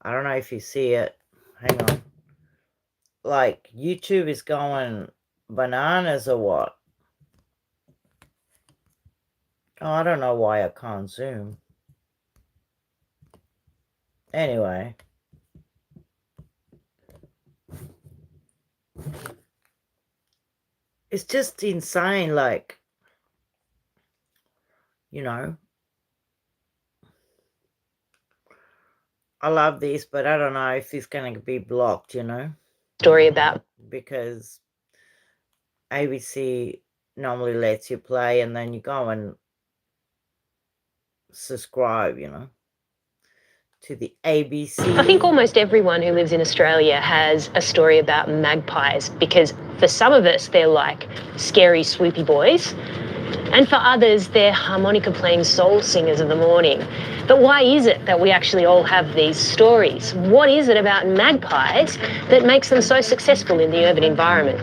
I don't know if you see it. Hang on. Like, YouTube is going bananas or what? Oh, I don't know why I can't zoom. Anyway. It's just insane, like, you know. I love this, but I don't know if it's going to be blocked, you know. Story about. Because ABC normally lets you play and then you go and subscribe, you know, to the ABC. I think almost everyone who lives in Australia has a story about magpies, because for some of us they're like scary swoopy boys, and for others they're harmonica playing soul singers of the morning. But why is it that we actually all have these stories? What is it about magpies that makes them so successful in the urban environment?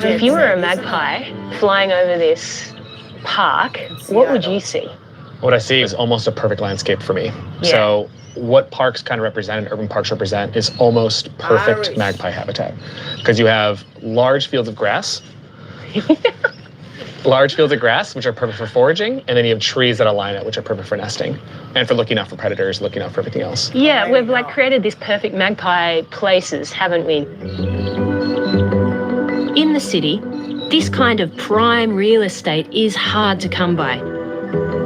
If you were a magpie flying over this park, what would you see? What I see is almost a perfect landscape for me. Yeah. So what parks kind of represent, and urban parks represent, is almost perfect magpie habitat. Because you have large fields of grass, which are perfect for foraging, and then you have trees that align it, which are perfect for nesting, and for looking out for predators, looking out for everything else. Yeah, we've like created this perfect magpie places, haven't we? In the city, this kind of prime real estate is hard to come by.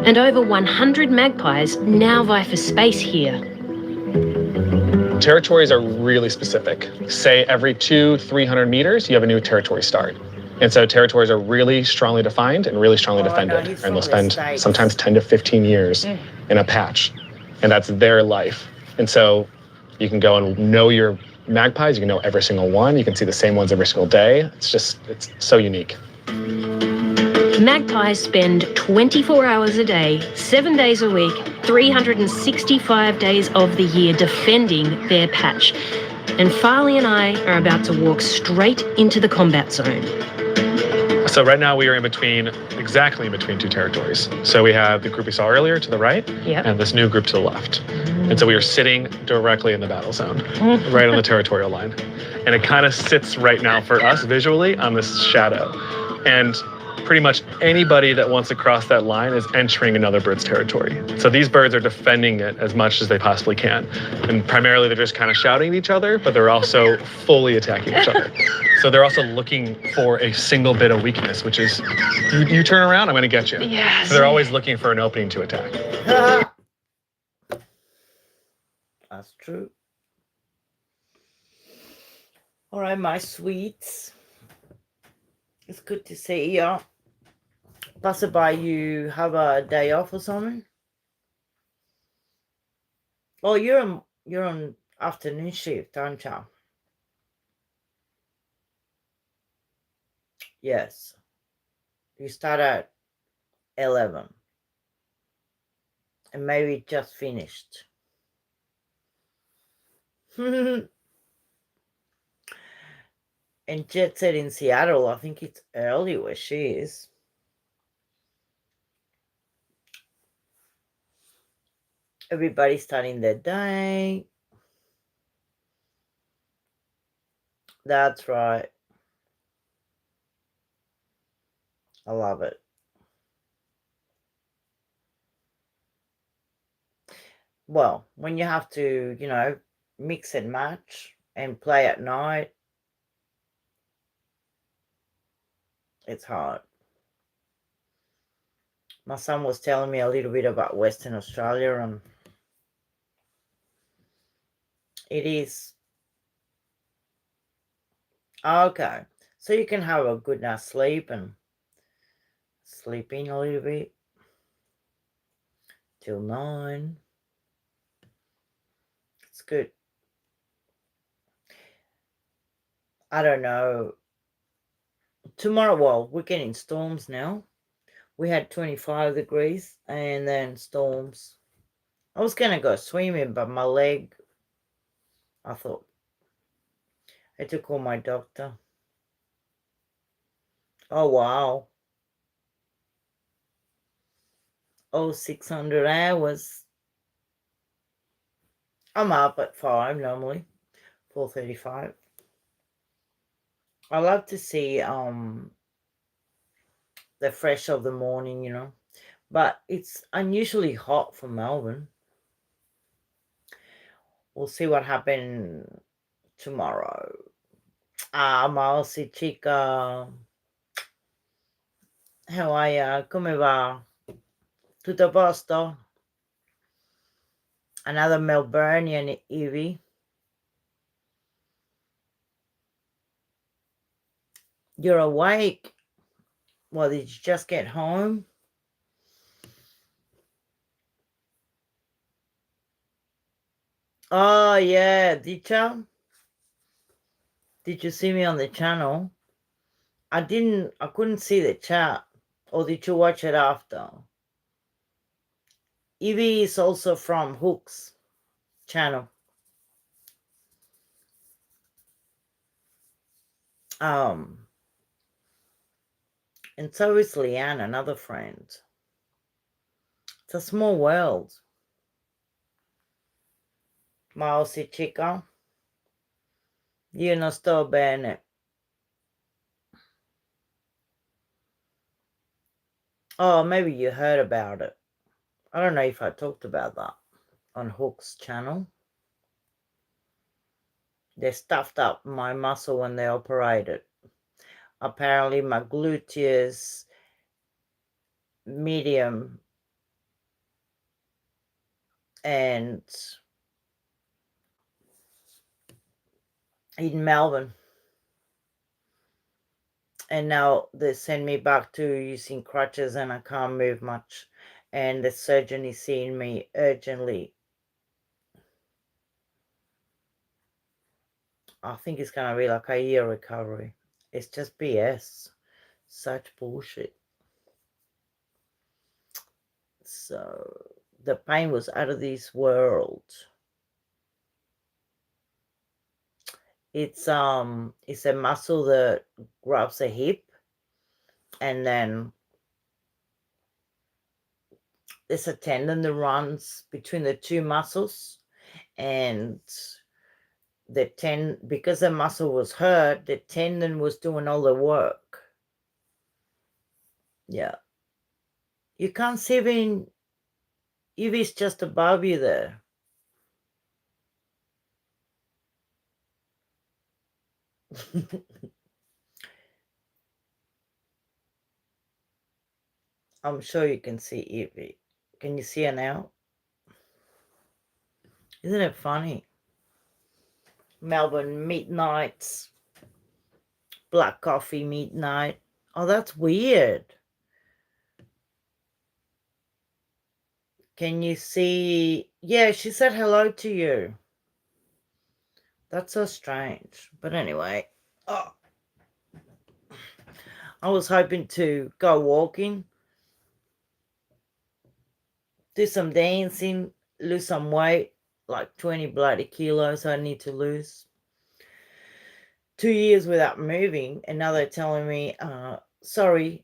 And over 100 magpies now vie for space here. Territories are really specific. Say every 200-300 meters, you have a new territory start. And so territories are really strongly defined and really strongly defended. And they'll spend sometimes 10 to 15 years in a patch. And that's their life. And so you can go and know your magpies, you can know every single one, you can see the same ones every single day. It's so unique. Magpies spend 24 hours a day, 7 days a week, 365 days of the year defending their patch. And Farley and I are about to walk straight into the combat zone. So right now we are exactly in between two territories. So we have the group we saw earlier to the right, and this new group to the left. And so we are sitting directly in the battle zone, right on the territorial line. And it kind of sits right now for us visually on this shadow. And pretty much anybody that wants to cross that line is entering another bird's territory. So these birds are defending it as much as they possibly can. And primarily they're just kind of shouting at each other, but they're also fully attacking each other. So they're also looking for a single bit of weakness, which is, you turn around, I'm going to get you. Yes. So they're always looking for an opening to attack. That's true. All right, my sweets. It's good to see you. Passerby, you have a day off or something? Oh, you're on afternoon shift, aren't you? Yes. You start at 11. And maybe just finished. And Jet said in Seattle, I think it's early where she is. Everybody's starting their day. That's right. I love it. Well, when you have to, you know, mix and match and play at night, it's hard. My son was telling me a little bit about Western Australia, and it is. Okay. So you can have a good night's sleep and sleep in a little bit till 9. It's good. I don't know. Tomorrow, well, we're getting storms now. We had 25 degrees and then storms. I was going to go swimming, but my leg, I thought, I had to call my doctor. Oh, wow. Oh, 600 hours. I'm up at 5 normally, 4:35. I love to see the fresh of the morning, you know. But it's unusually hot for Melbourne. We'll see what happens tomorrow. Aussie chica. How are ya? Come va? Tutto a posto? Another Melburnian, Evie. You're awake. Well, did you just get home? Oh, yeah. Did you? Did you see me on the channel? I couldn't see the chat. Or did you watch it after? Evie is also from Hook's channel. And so is Leanne, another friend. It's a small world. Ma Aussie chica. Io non sto bene. Oh, maybe you heard about it. I don't know if I talked about that on Hook's channel. They stuffed up my muscle when they operated. Apparently my gluteus medium and in Melbourne. And now they send me back to using crutches and I can't move much. And the surgeon is seeing me urgently. I think it's going to be like a year recovery. It's just BS. Such bullshit. So the pain was out of this world. It's a muscle that grabs the hip, and then there's a tendon that runs between the two muscles, and because the muscle was hurt, the tendon was doing all the work. Yeah. You can't see even if it's just above you there. I'm sure you can see Evie. Can you see her now? Isn't it funny? Melbourne midnights. Black coffee midnight. Oh, that's weird. Can you see? Yeah, she said hello to you. That's so strange. But anyway, oh, I was hoping to go walking, do some dancing, lose some weight, like 20 bloody kilos I need to lose. 2 years without moving, and now they're telling me, sorry,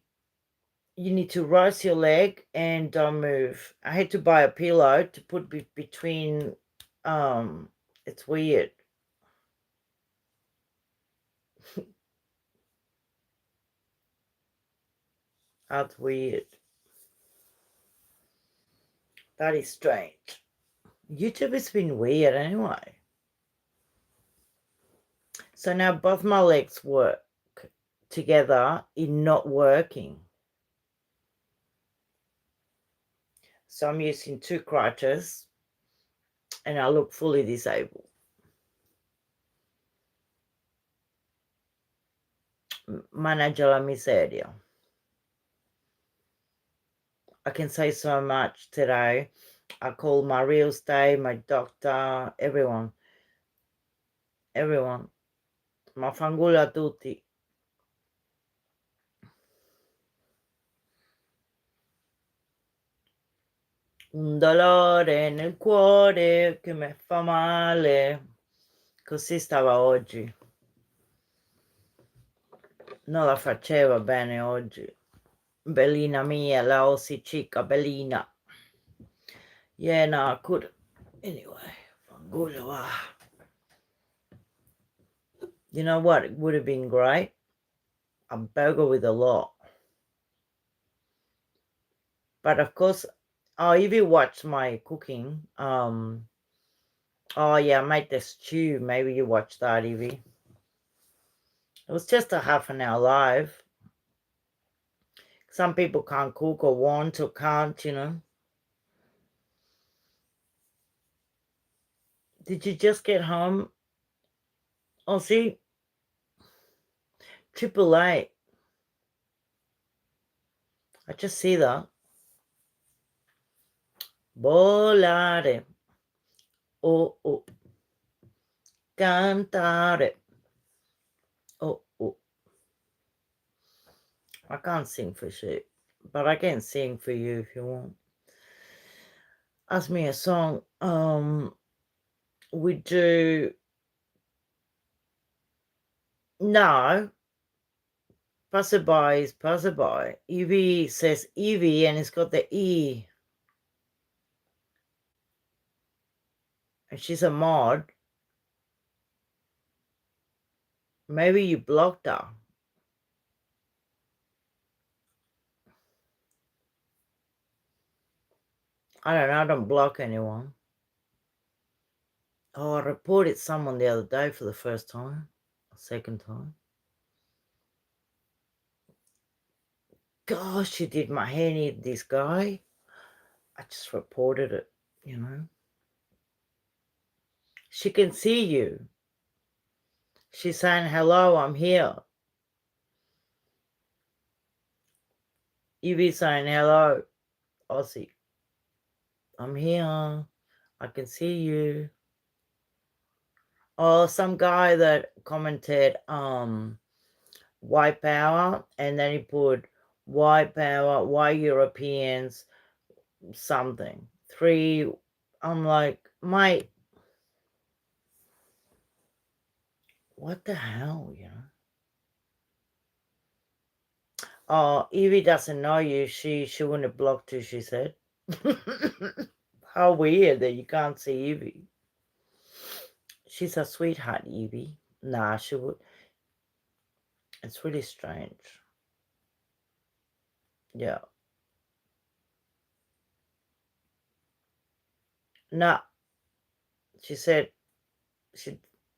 you need to raise your leg and don't move. I had to buy a pillow to put between, it's weird. That's weird. That is strange. YouTube has been weird anyway. So now both my legs work together in not working. So I'm using 2 crutches and I look fully disabled. Manager la miseria. I can say so much today. I called my real estate, my doctor, everyone. Everyone. Ma fanculo a tutti. Un dolore nel cuore che mi fa male. Così stava oggi. Non la faceva bene oggi. Bellina mia, la ossicicca, bellina. Yeah, no, I could. Anyway, fanculo va. You know what? It would have been great. A burger with a lot. But of course, if you watch my cooking, oh yeah, I made the stew. Maybe you watched that, Evie. It was just a half an hour live. Some people can't cook or want or can't, you know. Did you just get home? Oh, see, 888. I just see that. Volare. Oh, oh. Cantare. Oh, oh. I can't sing for shit, but I can sing for you if you want. Ask me a song. We do. No. Passerby is passerby. Evie says Evie and it's got the E. And she's a mod. Maybe you blocked her. I don't know. I don't block anyone. Oh, I reported someone the other day for the first time. Second time. Gosh, she did my hair near this guy. I just reported it, you know. She can see you. She's saying, hello, I'm here. You be saying, hello, Aussie. I'm here. I can see you. Oh, some guy that commented, white power, and then he put white power, why Europeans, something. 3, I'm like, mate, what the hell, you know? Oh, Evie doesn't know you. She wouldn't have blocked you, she said. How weird that you can't see Evie. She's a sweetheart, Evie. Nah, she would. It's really strange. Yeah. No, she said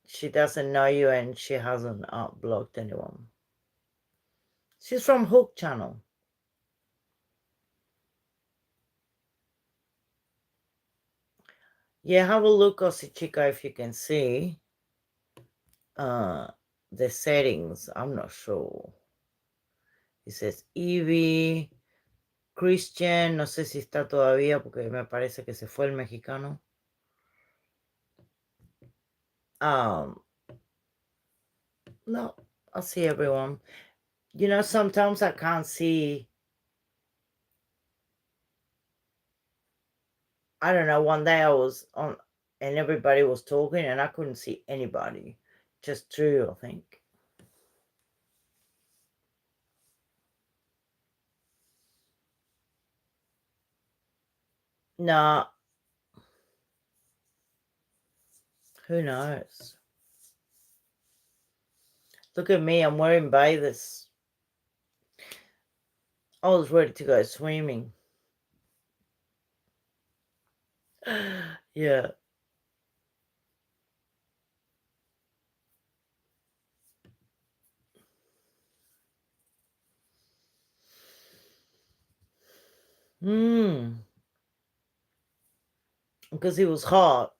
she doesn't know you and she hasn't blocked anyone. She's from Hook Channel. Yeah, have a look, Aussie Chico, if you can see the settings. I'm not sure. It says Evie, Christian, no sé si está todavía porque me parece que se fue el mexicano. No, I see everyone. You know, sometimes I can't see. I don't know, one day I was on and everybody was talking and I couldn't see anybody. Just two, I think. Nah. Who knows? Look at me, I'm wearing bathers. I was ready to go swimming. Yeah. Because it was hot.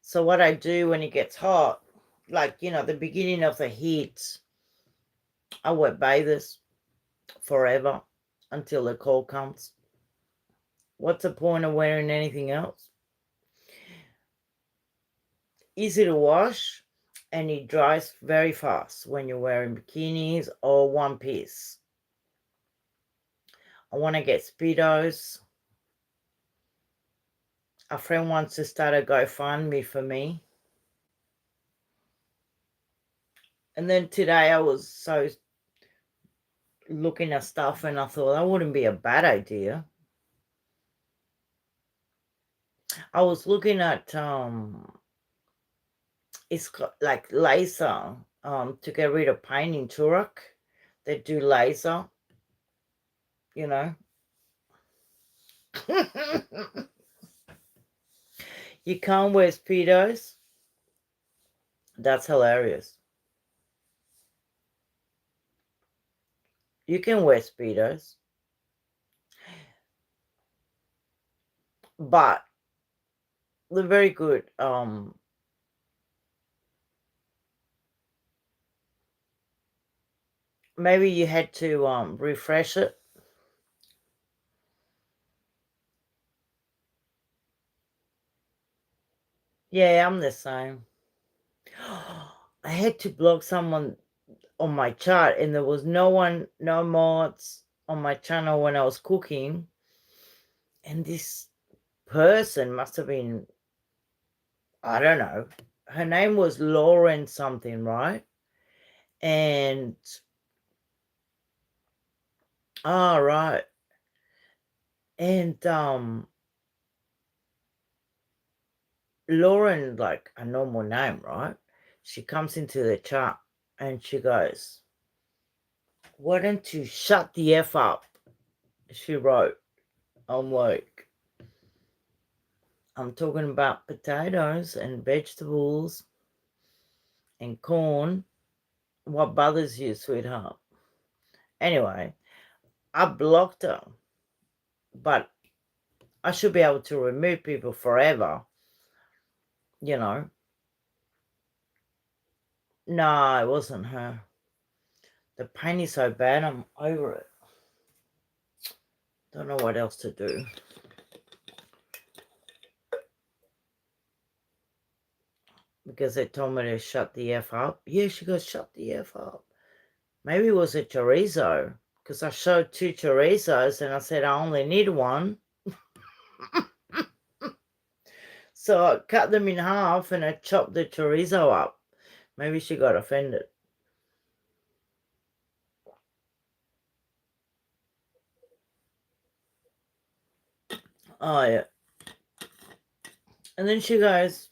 So what I do when it gets hot, like, you know, the beginning of the heat, I wear bathers forever until the cold comes. What's the point of wearing anything else? Easy to wash and it dries very fast when you're wearing bikinis or one piece. I want to get Speedos. A friend wants to start a GoFundMe for me. And then today I was so looking at stuff and I thought that wouldn't be a bad idea. I was looking at it's like laser to get rid of pain in Turok. They do laser, you know. You can't wear Speedos. That's hilarious. You can wear Speedos. But they're very good. Maybe you had to refresh it. Yeah, I'm the same. I had to block someone on my chat and there was no one, no mods on my channel when I was cooking. And this person must have been, I don't know, her name was Lauren something, right? And, right. And, Lauren, like a normal name, right? She comes into the chat and she goes, why don't you shut the F up? She wrote. I'm like, I'm talking about potatoes and vegetables and corn. What bothers you, sweetheart? Anyway, I blocked her. But I should be able to remove people forever. You know. No, it wasn't her. The pain is so bad, I'm over it. Don't know what else to do. Because they told me to shut the F up. Yeah, she goes, shut the F up. Maybe it was a chorizo. Because I showed 2 chorizos and I said I only need one. So I cut them in half and I chopped the chorizo up. Maybe she got offended. Oh, yeah. And then she goes,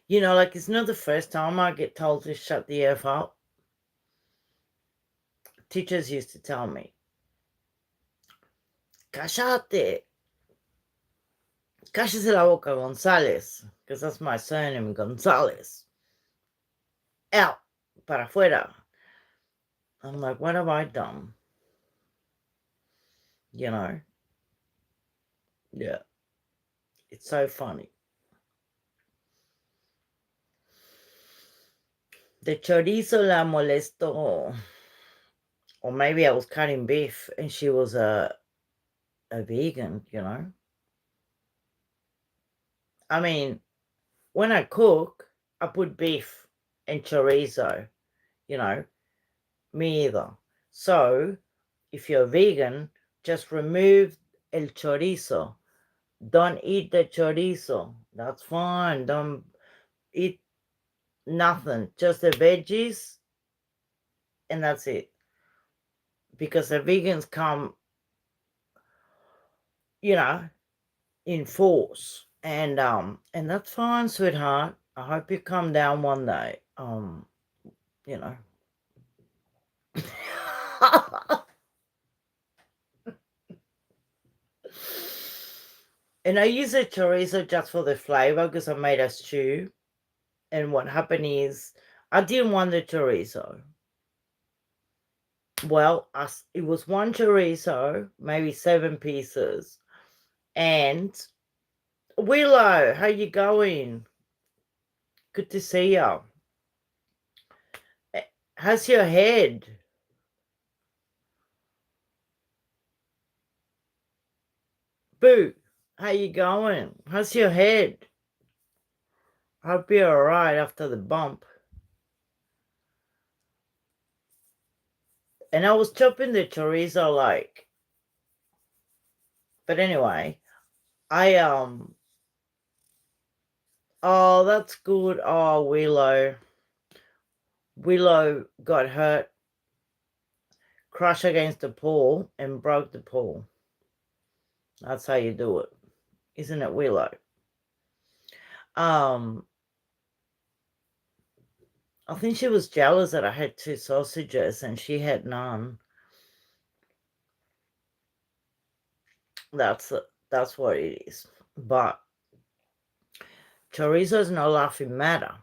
you know, like it's not the first time I get told to shut the F up. teachers used to tell me, cállate, cállese la boca, González, because that's my surname, González. Out, para afuera. I'm like, what have I done? You know? Yeah. It's so funny. The chorizo la molestó. Or maybe I was cutting beef and she was a vegan, you know? I mean, when I cook, I put beef and chorizo, you know? Me either. So, if you're vegan, just remove el chorizo. Don't eat the chorizo. That's fine. Don't eat nothing. Just the veggies, and that's it. Because the vegans come, you know, in force. And that's fine, sweetheart. I hope you come down one day. You know. And I use the chorizo just for the flavor because I made a stew. And what happened is I didn't want the chorizo. Well, it was one chorizo, maybe 7 pieces. And Willow, how you going? Good to see you. How's your head? Boo, how you going? How's your head? Hope you're alright after the bump. And I was chopping the chorizo like. But anyway, oh, that's good. Oh, Willow got hurt, crushed against the pole and broke the pole. That's how you do it, isn't it, Willow? I think she was jealous that I had 2 sausages and she had none. That's what it is. But chorizo is no laughing matter.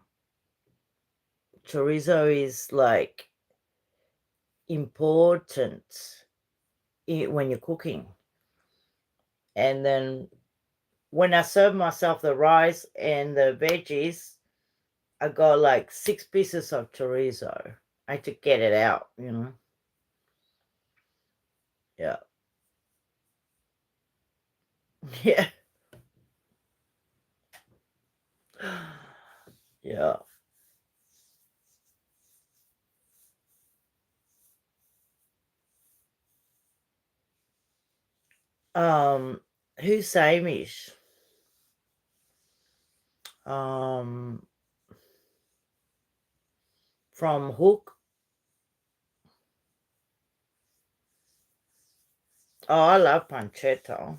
Chorizo is like important when you're cooking. And then when I serve myself the rice and the veggies, I got like 6 pieces of chorizo. I had to get it out, you know. Yeah. Yeah. Yeah. Who's Samish? From Hook. Oh, I love pancetta.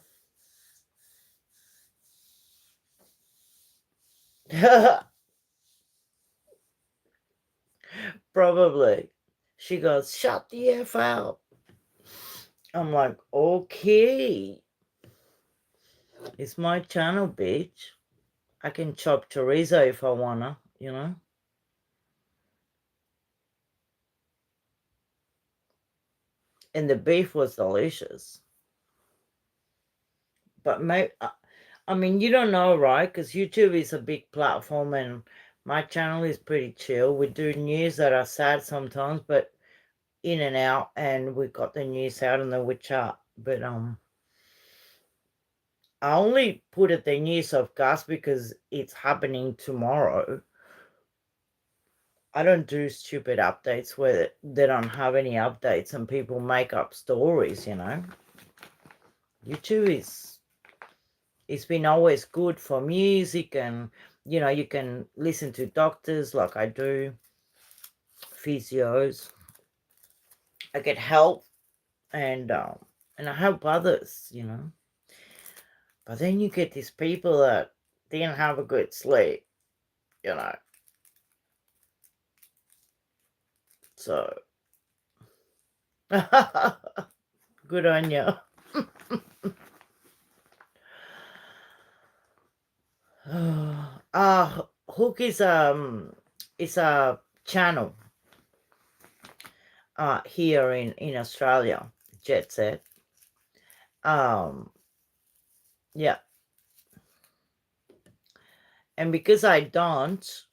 Probably. She goes, shut the F out. I'm like, okay. It's my channel, bitch. I can chop chorizo if I wanna, you know. And the beef was delicious. But I mean, you don't know, right? Because YouTube is a big platform and my channel is pretty chill. We do news that are sad sometimes, but in and out, and we got the news out and then we chat. But I only put it the news of Gus because it's happening tomorrow. I don't do stupid updates where they don't have any updates and people make up stories, you know. YouTube it's been always good for music and, you know, you can listen to doctors like I do, physios. I get help and I help others, you know. But then you get these people that didn't have a good sleep, you know. So, Good on you. Hook is a channel here in Australia, Jet Set. Yeah. And because I don't,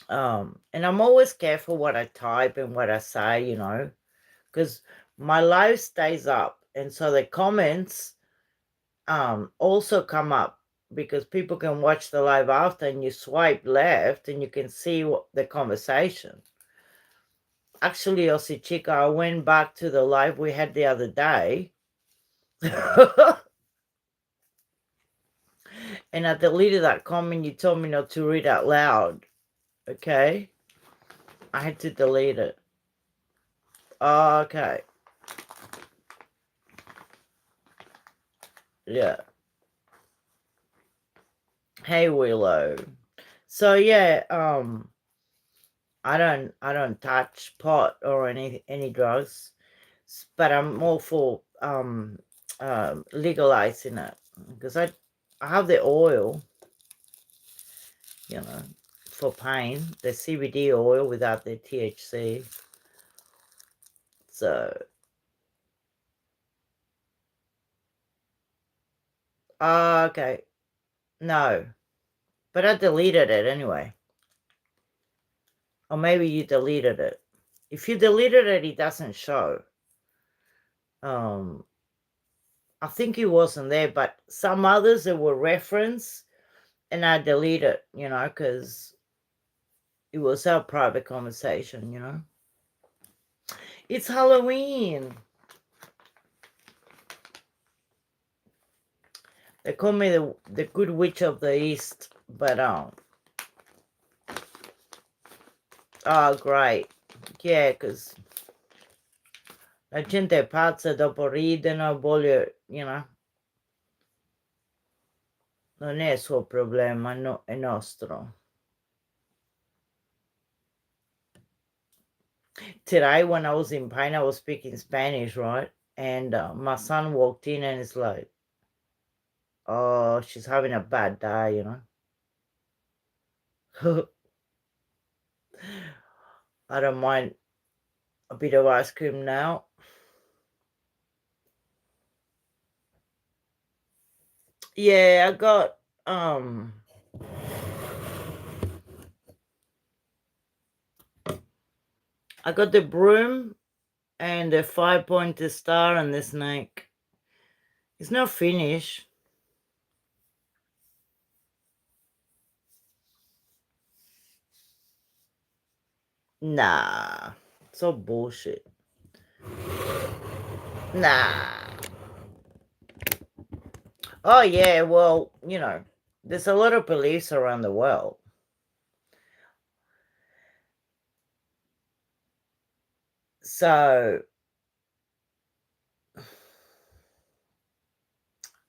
and I'm always careful what I type and what I say, you know, because my live stays up, and so the comments also come up because people can watch the live after, and you swipe left and you can see the conversation. Actually, Aussie Chica, I went back to the live we had the other day and I deleted that comment you told me not to read out loud. Okay? I had to delete it. Okay. Yeah. Hey, Willow. So yeah, I don't touch pot or any drugs, but I'm all for legalizing it because I have the oil, you know, for pain, the CBD oil without the THC. So okay, no, but I deleted it anyway. Or maybe you deleted it. If you deleted it, it doesn't show. I think it wasn't there, but some others that were referenced, and I deleted, you know, because it was our private conversation, you know. It's Halloween. They call me the good witch of the East, but oh great. Yeah, because la gente è pazza, dopo ridono, voglio, you know. Non è il suo problema, no, è nostro. Today, when I was in pain, I was speaking Spanish, right? And my son walked in and it's like, oh, she's having a bad day, you know. I don't mind a bit of ice cream now. Yeah, I got the broom and the 5-pointed star and the snake. It's not finished. Nah, it's all bullshit. Nah. Oh yeah, well, you know, there's a lot of police around the world. So,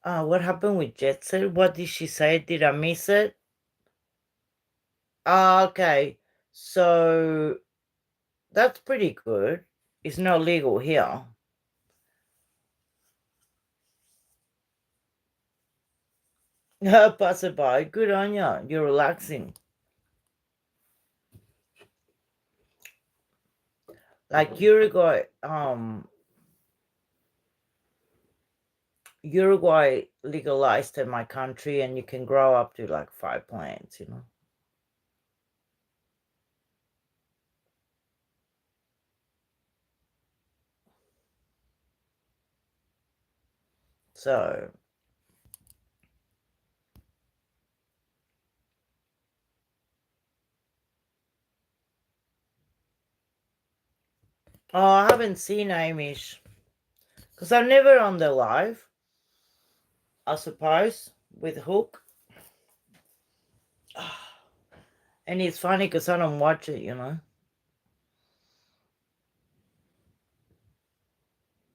what happened with Jetson? What did she say? Did I miss it? Okay. So, that's pretty good. It's not legal here. Passerby, good on you. You're relaxing. Like Uruguay legalized in my country, and you can grow up to like 5 plants, you know. So I haven't seen Amish because I'm never on the live, I suppose, with Hook. And it's funny because I don't watch it, you know.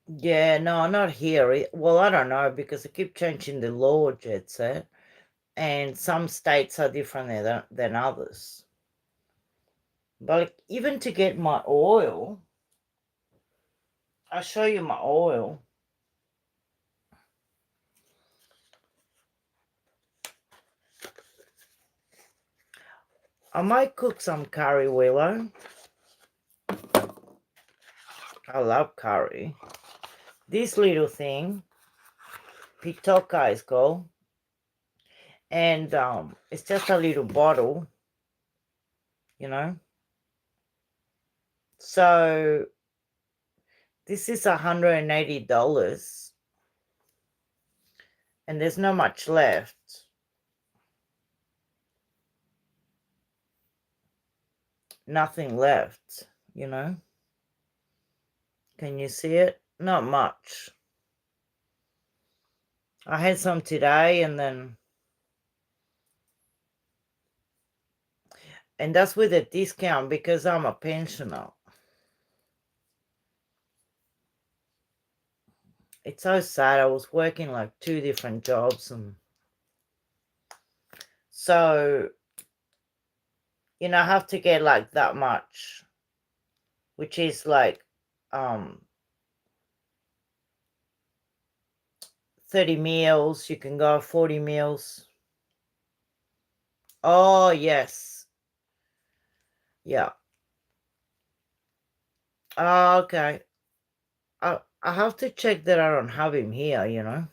Yeah, no, not here. Well, I don't know because I keep changing the law, Jet Set, and some states are different than others. But like, even to get my oil, I'll show you my oil. I might cook some curry, Willow. I love curry. This little thing, pitoka is called. And it's just a little bottle, you know. So this is $180. And there's not much left. Nothing left, you know. Can you see it? Not much. I had some today and that's with a discount because I'm a pensioner. It's so sad. I was working like 2 different jobs, and so, you know, I have to get like that much, which is like 30 meals. You can go 40 meals. Oh, yes. Yeah. Okay. I have to check that I don't have him here, you know.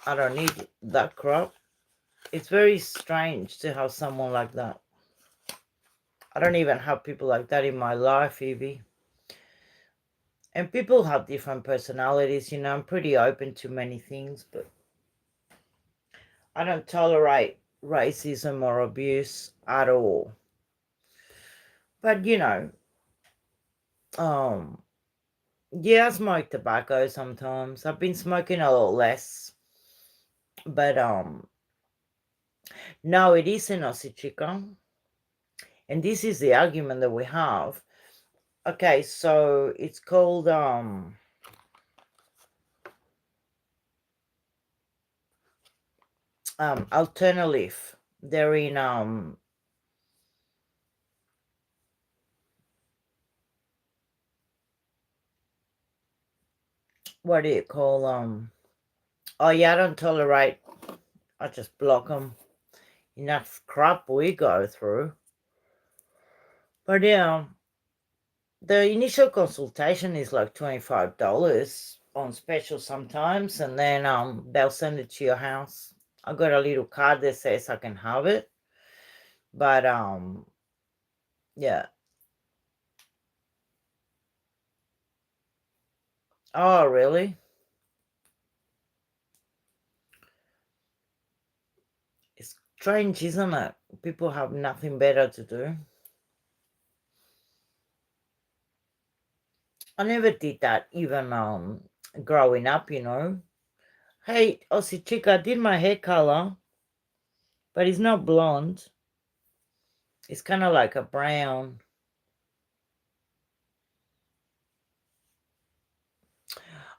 I don't need that crap. It's very strange to have someone like that. I don't even have people like that in my life, Evie. And people have different personalities, you know. I'm pretty open to many things, but I don't tolerate racism or abuse at all. But, you know, yeah, I smoke tobacco sometimes. I've been smoking a lot less. But, no, it is an Aussie chicken. And this is the argument that we have. Okay, so it's called, Alternative. They're in, what do you call, oh yeah, I don't tolerate, I just block them. Enough crap we go through. But yeah, the initial consultation is like $25 on special sometimes, and then they'll send it to your house. I got a little card that says I can have it. But yeah. Oh, really? It's strange, isn't it? People have nothing better to do. I never did that even growing up, you know. Hey, Aussie chick, I did my hair color, but it's not blonde. It's kind of like a brown.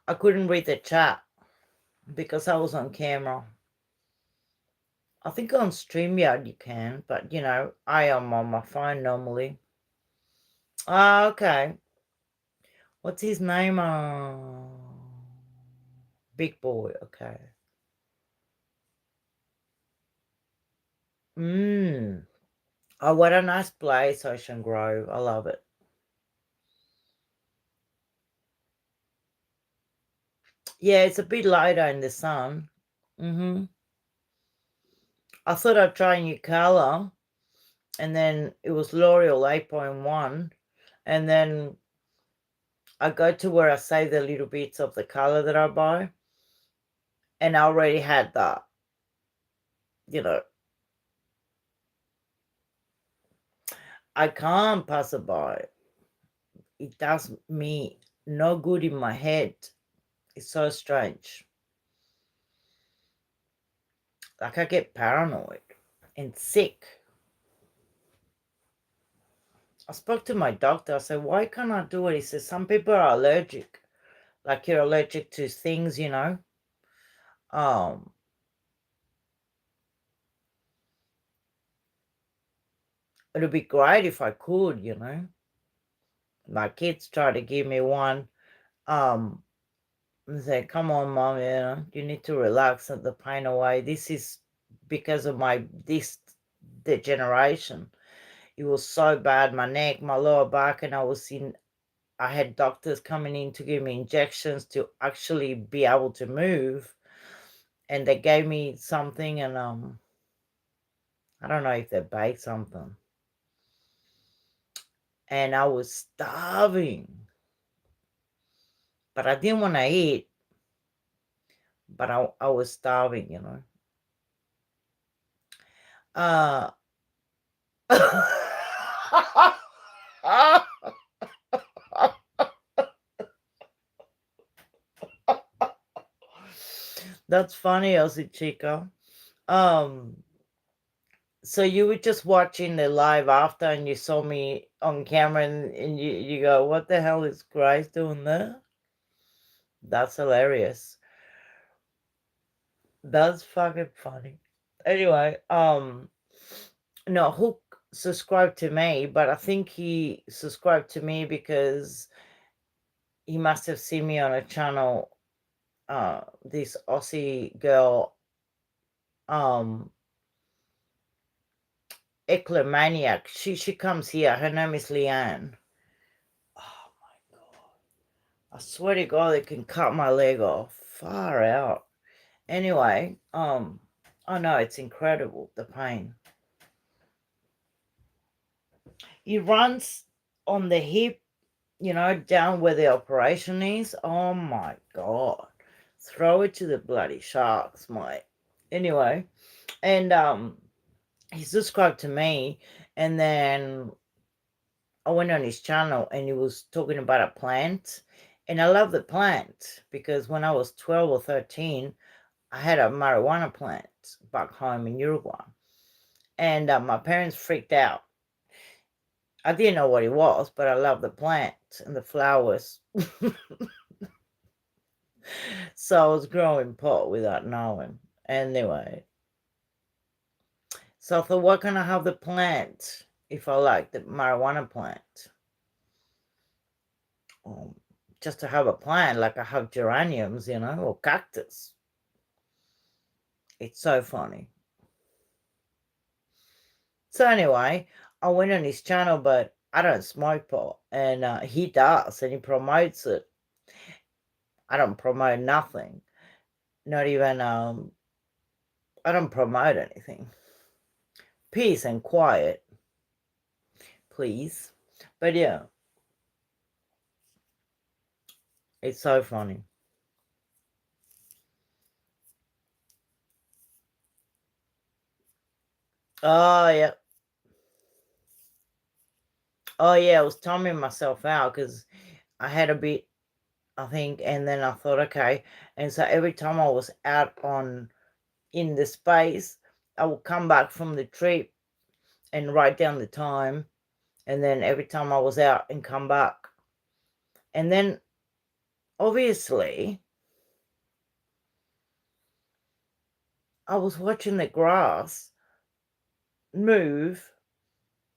I couldn't read the chat because I was on camera. I think on StreamYard you can, but, you know, I am on my phone normally. Ah, okay. What's his name? Big Boy, okay. Oh, what a nice place, Ocean Grove. I love it. Yeah, it's a bit lighter in the sun. I thought I'd try a new color, and then it was L'Oreal 8.1, and then I go to where I save the little bits of the color that I buy, and I already had that, you know. I can't pass it by. It does me no good in my head. It's so strange. Like I get paranoid and sick. I spoke to my doctor. I said, why can't I do it? He says, some people are allergic. Like you're allergic to things, you know. It would be great if I could, you know. My kids try to give me one. And say, come on, Mom, you know, you need to relax and the pain away. This is because of this degeneration. It was so bad, my neck, my lower back, and I had doctors coming in to give me injections to actually be able to move. And they gave me something, and I don't know if they baked something. And I was starving. But I didn't want to eat. But I was starving, you know. That's funny, Aussie Chica. So you were just watching the live after and you saw me on camera and you go, what the hell is Grace doing there? That's hilarious. That's fucking funny. Anyway, no, Hook subscribed to me, but I think he subscribed to me because he must have seen me on a channel, this Aussie girl, Eclomaniac. She comes here. Her name is Leanne. Oh my God. I swear to God, they can cut my leg off. Far out. Anyway, oh no, it's incredible, the pain. He runs on the hip, you know, down where the operation is. Oh my God. Throw it to the bloody sharks, mate. Anyway, and he subscribed to me, and then I went on his channel and he was talking about a plant. And I love the plant because when I was 12 or 13, I had a marijuana plant back home in Uruguay. And my parents freaked out. I didn't know what it was, but I love the plant and the flowers. So I was growing pot without knowing. Anyway. So I thought, what can I have the plant if I like the marijuana plant? Just to have a plant like I have geraniums, you know, or cactus. It's so funny. So anyway, I went on his channel, but I don't smoke pot. And he does, and he promotes it. I don't promote nothing. Not even, I don't promote anything. Peace and quiet, please. But yeah. It's so funny. Oh, yeah. Oh, yeah, I was timing myself out because I had a bit, I think, and then I thought, okay. And so every time I was out in the space, I would come back from the trip and write down the time. And then every time I was out and come back. And then, obviously, I was watching the grass move.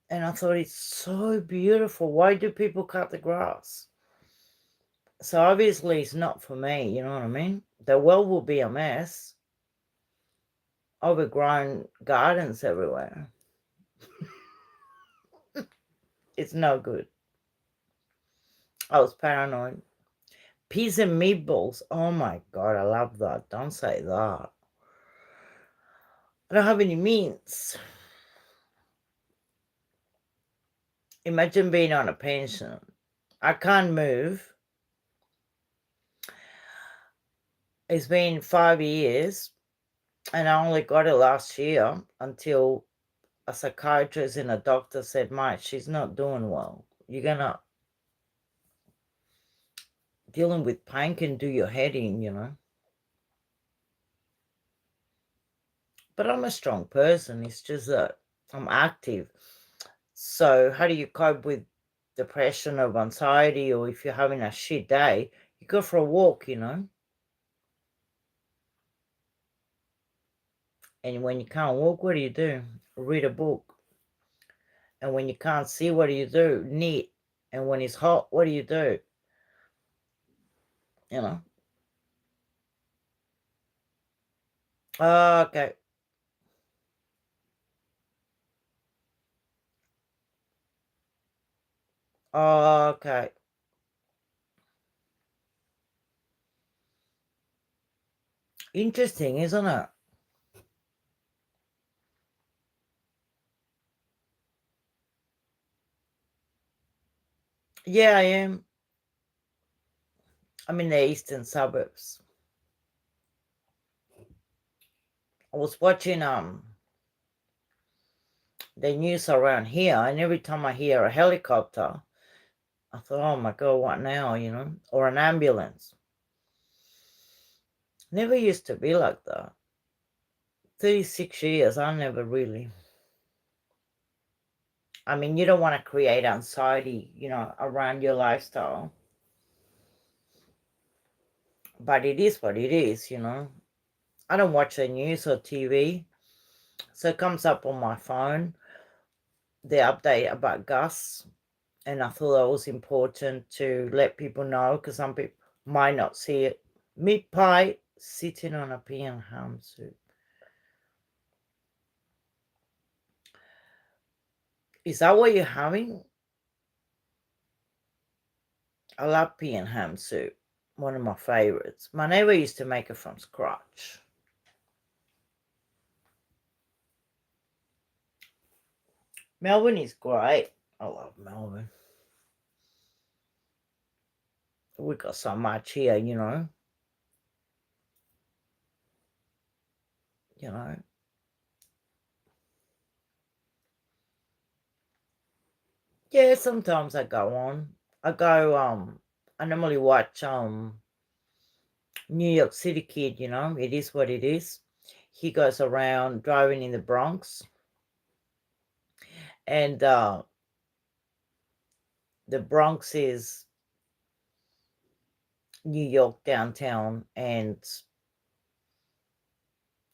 And I thought, it's so beautiful. Why do people cut the grass? So obviously it's not for me, you know what I mean? The world will be a mess. Overgrown gardens everywhere. It's no good. I was paranoid. Peas and meatballs. Oh my God, I love that. Don't say that. I don't have any means. Imagine being on a pension. I can't move. It's been 5 years and I only got it last year until a psychiatrist and a doctor said, mate, she's not doing well. You're gonna, dealing with pain can do your head in, you know. But I'm a strong person. It's just that I'm active. So how do you cope with depression or anxiety, or if you're having a shit day, you go for a walk, you know. And when you can't walk, what do? Read a book. And when you can't see, what do? Knit And when it's hot, what do? You know? Okay. Okay. Interesting, isn't it? Yeah, I am. I'm in the eastern suburbs. I was watching the news around here, and every time I hear a helicopter, I thought, oh my God, what now, you know? Or an ambulance. Never used to be like that. 36 years, I never really. I mean, you don't want to create anxiety, you know, around your lifestyle. But it is what it is, you know. I don't watch the news or TV. So it comes up on my phone, the update about Gus. And I thought that was important to let people know because some people might not see it. Meat pie sitting on a pea and ham soup. Is that what you're having? I love pea and ham soup. One of my favorites. My neighbor used to make it from scratch. Melbourne is great. I love Melbourne. We got so much here, you know. You know. Yeah, sometimes I go on. I normally watch New York City Kid, you know. It is what it is. He goes around driving in the Bronx. And the Bronx is New York downtown, and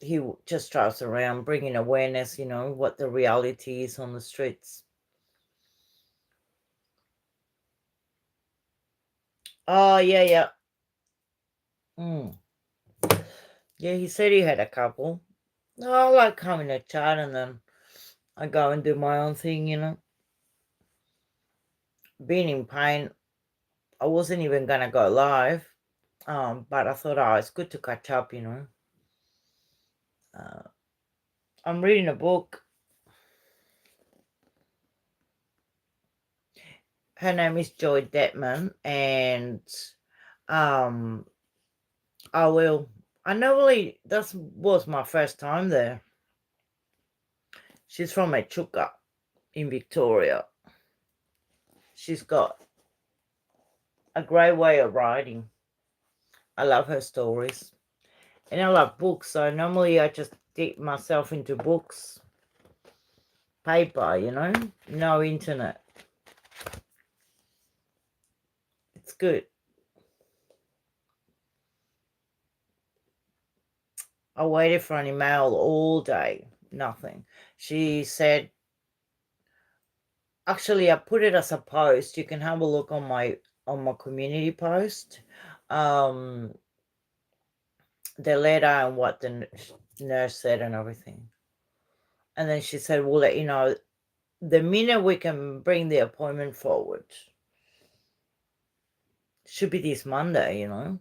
he just drives around bringing awareness, you know, what the reality is on the streets. Oh, yeah, yeah. Yeah, he said he had a couple. No, I like coming to chat and then I go and do my own thing, you know. Being in pain, I wasn't even going to go live, but I thought, oh, it's good to catch up, you know. I'm reading a book. Her name is Joy Detman, and that was my first time there. She's from Echuca in Victoria. She's got a great way of writing. I love her stories. And I love books, so normally I just dip myself into books. Paper, you know, no internet. It's good. I waited for an email all day. Nothing. She said, actually, I put it as a post. You can have a look on my community post. The letter and what the nurse said and everything. And then she said, we'll let you know the minute we can bring the appointment forward. Should be this Monday, you know.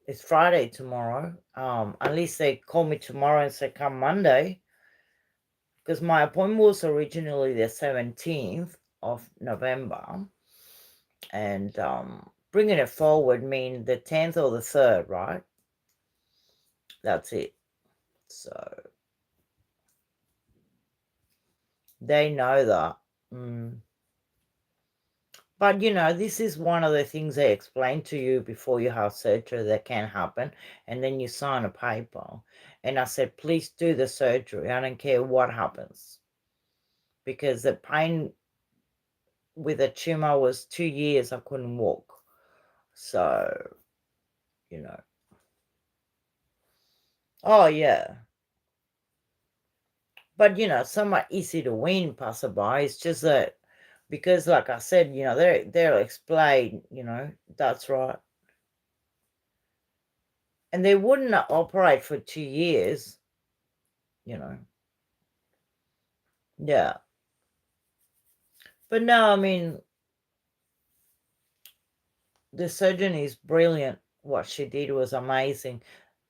It's Friday tomorrow. At least they call me tomorrow and say come Monday. Because my appointment was originally the 17th of November. And bringing it forward means the 10th or the 3rd, right? That's it. So they know that. But, you know, this is one of the things they explain to you before you have surgery that can happen. And then you sign a paper. And I said, please do the surgery. I don't care what happens. Because the pain with a tumor was 2 years I couldn't walk. So, you know. Oh, yeah. But, you know, somewhat easy to win, passerby. It's just that Because like I said, you know, they'll explain, you know, that's right. And they wouldn't operate for 2 years, you know. Yeah. But no, I mean, the surgeon is brilliant. What she did was amazing.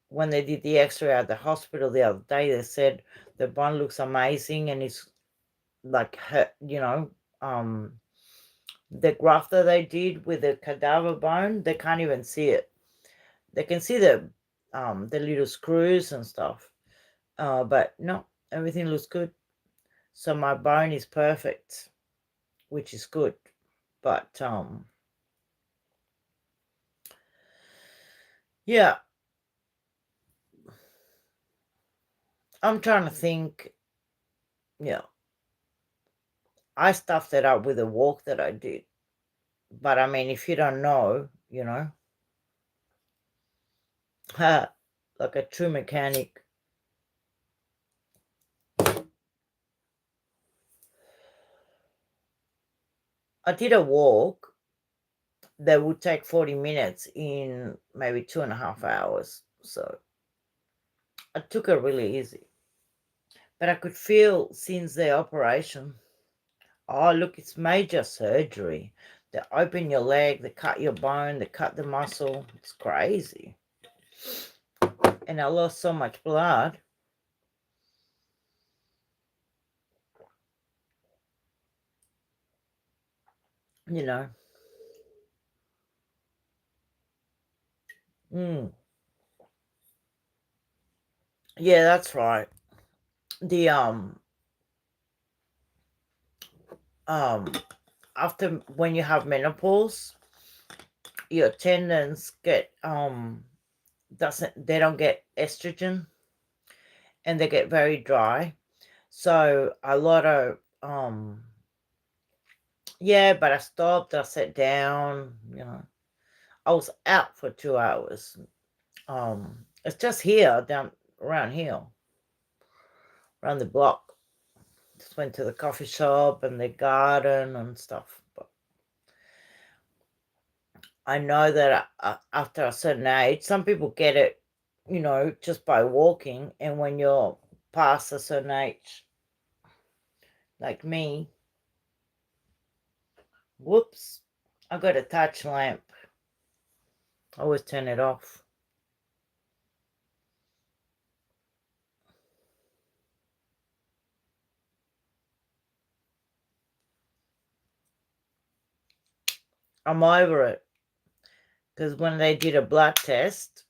When they did the x-ray at the hospital the other day, they said the bone looks amazing and it's like, you know, the graft that they did with the cadaver bone, they can't even see it. They can see the little screws and stuff. But no, everything looks good. So my bone is perfect, which is good. But yeah. I'm trying to think. Yeah. I stuffed it up with a walk that I did. But I mean, if you don't know, you know, like a true mechanic. I did a walk that would take 40 minutes in maybe 2.5 hours. So I took it really easy. But I could feel since the operation, oh, look, it's major surgery. They open your leg, they cut your bone, they cut the muscle. It's crazy. And I lost so much blood. You know. Yeah, that's right. The after when you have menopause, your tendons get they don't get estrogen and they get very dry. So a lot of yeah, but I stopped, I sat down, you know. I was out for 2 hours. It's just here, down around here, around the block. Just went to the coffee shop and the garden and stuff. But I know that after a certain age, some people get it, you know, just by walking. And when you're past a certain age, like me, whoops, I got a touch lamp. I always turn it off. I'm over it. Because when they did a blood test,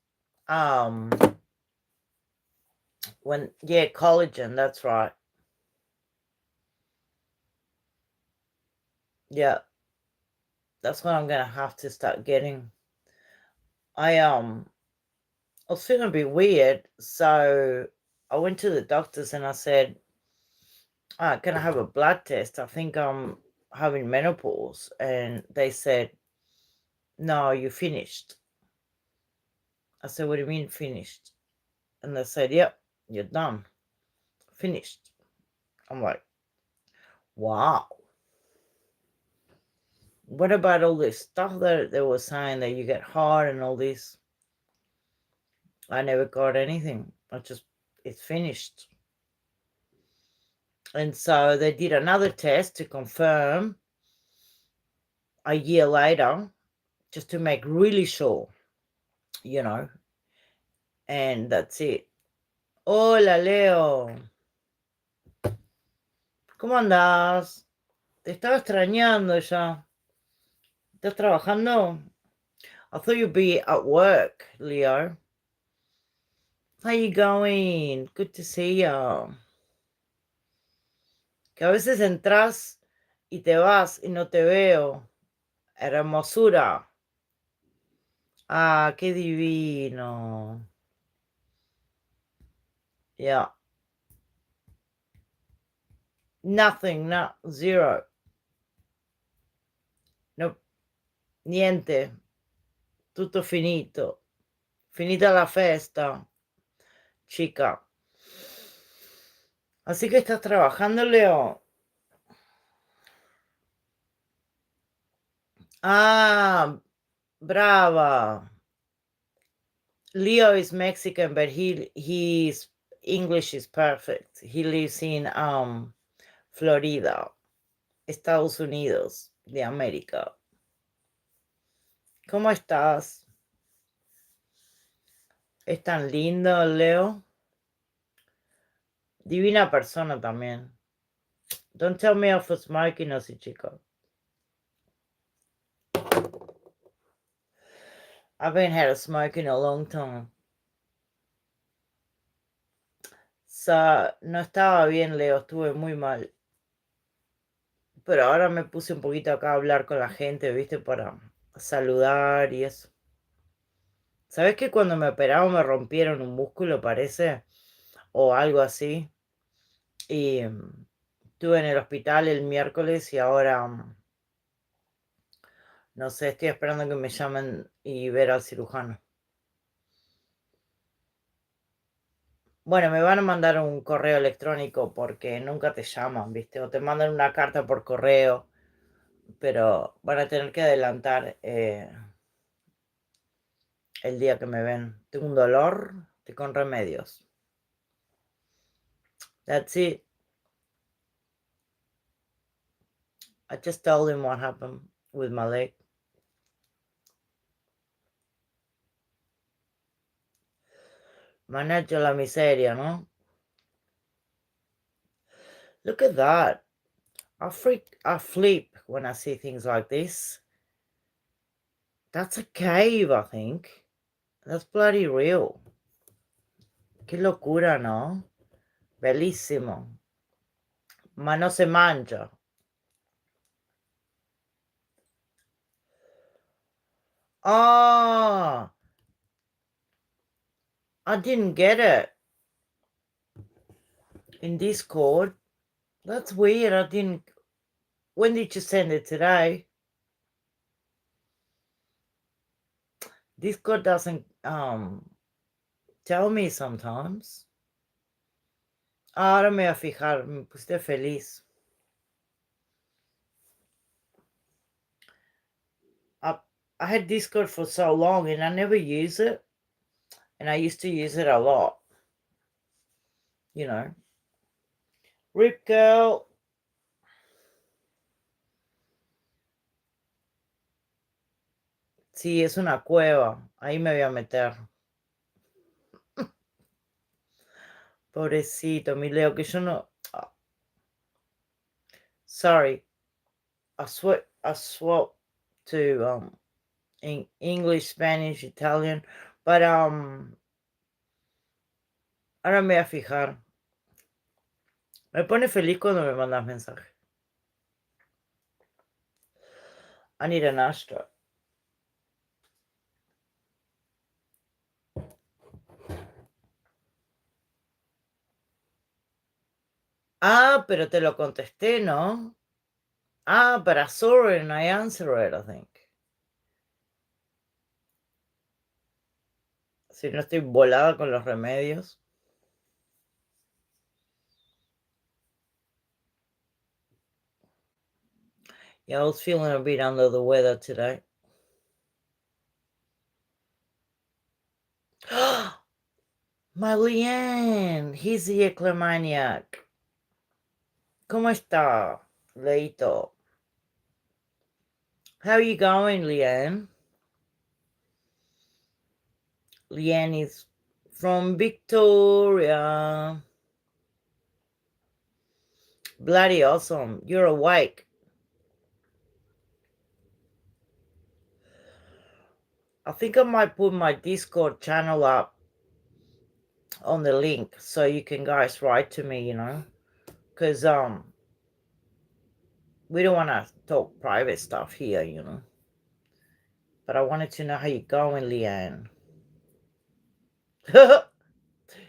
collagen, that's right. Yeah. That's what I'm going to have to start getting. I was feeling a bit weird, so I went to the doctors and I said, can I have a blood test? I think I'm having menopause. And they said, no, you're finished. I said, what do you mean finished? And they said, yep, you're done. Finished. I'm like, wow. What about all this stuff that they were saying that you get hard and all this? I never got anything. It's finished. And so they did another test to confirm a year later, just to make really sure, you know. And that's it. Hola, Leo. ¿Cómo andás? Te estaba extrañando ya. ¿Estás trabajando? I thought you'd be at work, Leo. How you going? Good to see you. Que a veces entras y te vas y no te veo. Hermosura. Ah, qué divino. Yeah. Nothing, zero. No, niente. Tutto finito. Finita la festa, chica. Así que estás trabajando, Leo. Ah, brava. Leo is Mexican, but he's English is perfect. He lives in Florida, Estados Unidos de América. ¿Cómo estás? Es tan lindo, Leo. Divina persona también. Don't tell me off for smoking, así, chico. I haven't had a smoke in a long time. No estaba bien, Leo. Estuve muy mal. Pero ahora me puse un poquito acá a hablar con la gente, ¿viste? Para saludar y eso. ¿Sabes que cuando me operaron me rompieron un músculo, parece? O algo así. Y estuve en el hospital el miércoles y ahora, no sé, estoy esperando que me llamen y ver al cirujano. Bueno, me van a mandar un correo electrónico porque nunca te llaman, ¿viste? O te mandan una carta por correo, pero van a tener que adelantar el día que me ven. Tengo un dolor, estoy con remedios. That's it. I just told him what happened with my leg. Managgio la miseria, no? Look at that. I flip when I see things like this. That's a cave, I think. That's bloody real. Qué locura, ¿no? Bellissimo. Ma no se mangia. Oh, I didn't get it in Discord. That's weird. I didn't. When did you send it today? Discord doesn't tell me sometimes. Ahora me voy a fijar. Me puse feliz. I had Discord for so long and I never use it. And I used to use it a lot. You know. Rip girl. Sí, es una cueva. Ahí me voy a meter. Pobrecito, mi Leo, que yo no... Sorry. I swap to English, Spanish, Italian. But ahora me voy a fijar. Me pone feliz cuando me mandas mensaje. I need an Astra. Ah, pero te lo contesté, ¿no? Ah, but I saw it and I answered it, I think. Si no estoy volada con los remedios. Yeah, I was feeling a bit under the weather today. My Leanne, he's the eclomaniac. ¿Cómo está, Leito? How are you going, Leanne? Leanne is from Victoria. Bloody awesome. You're awake. I think I might put my Discord channel up on the link so you can guys write to me, you know. Because we don't want to talk private stuff here, you know. But I wanted to know how you're going, Leanne.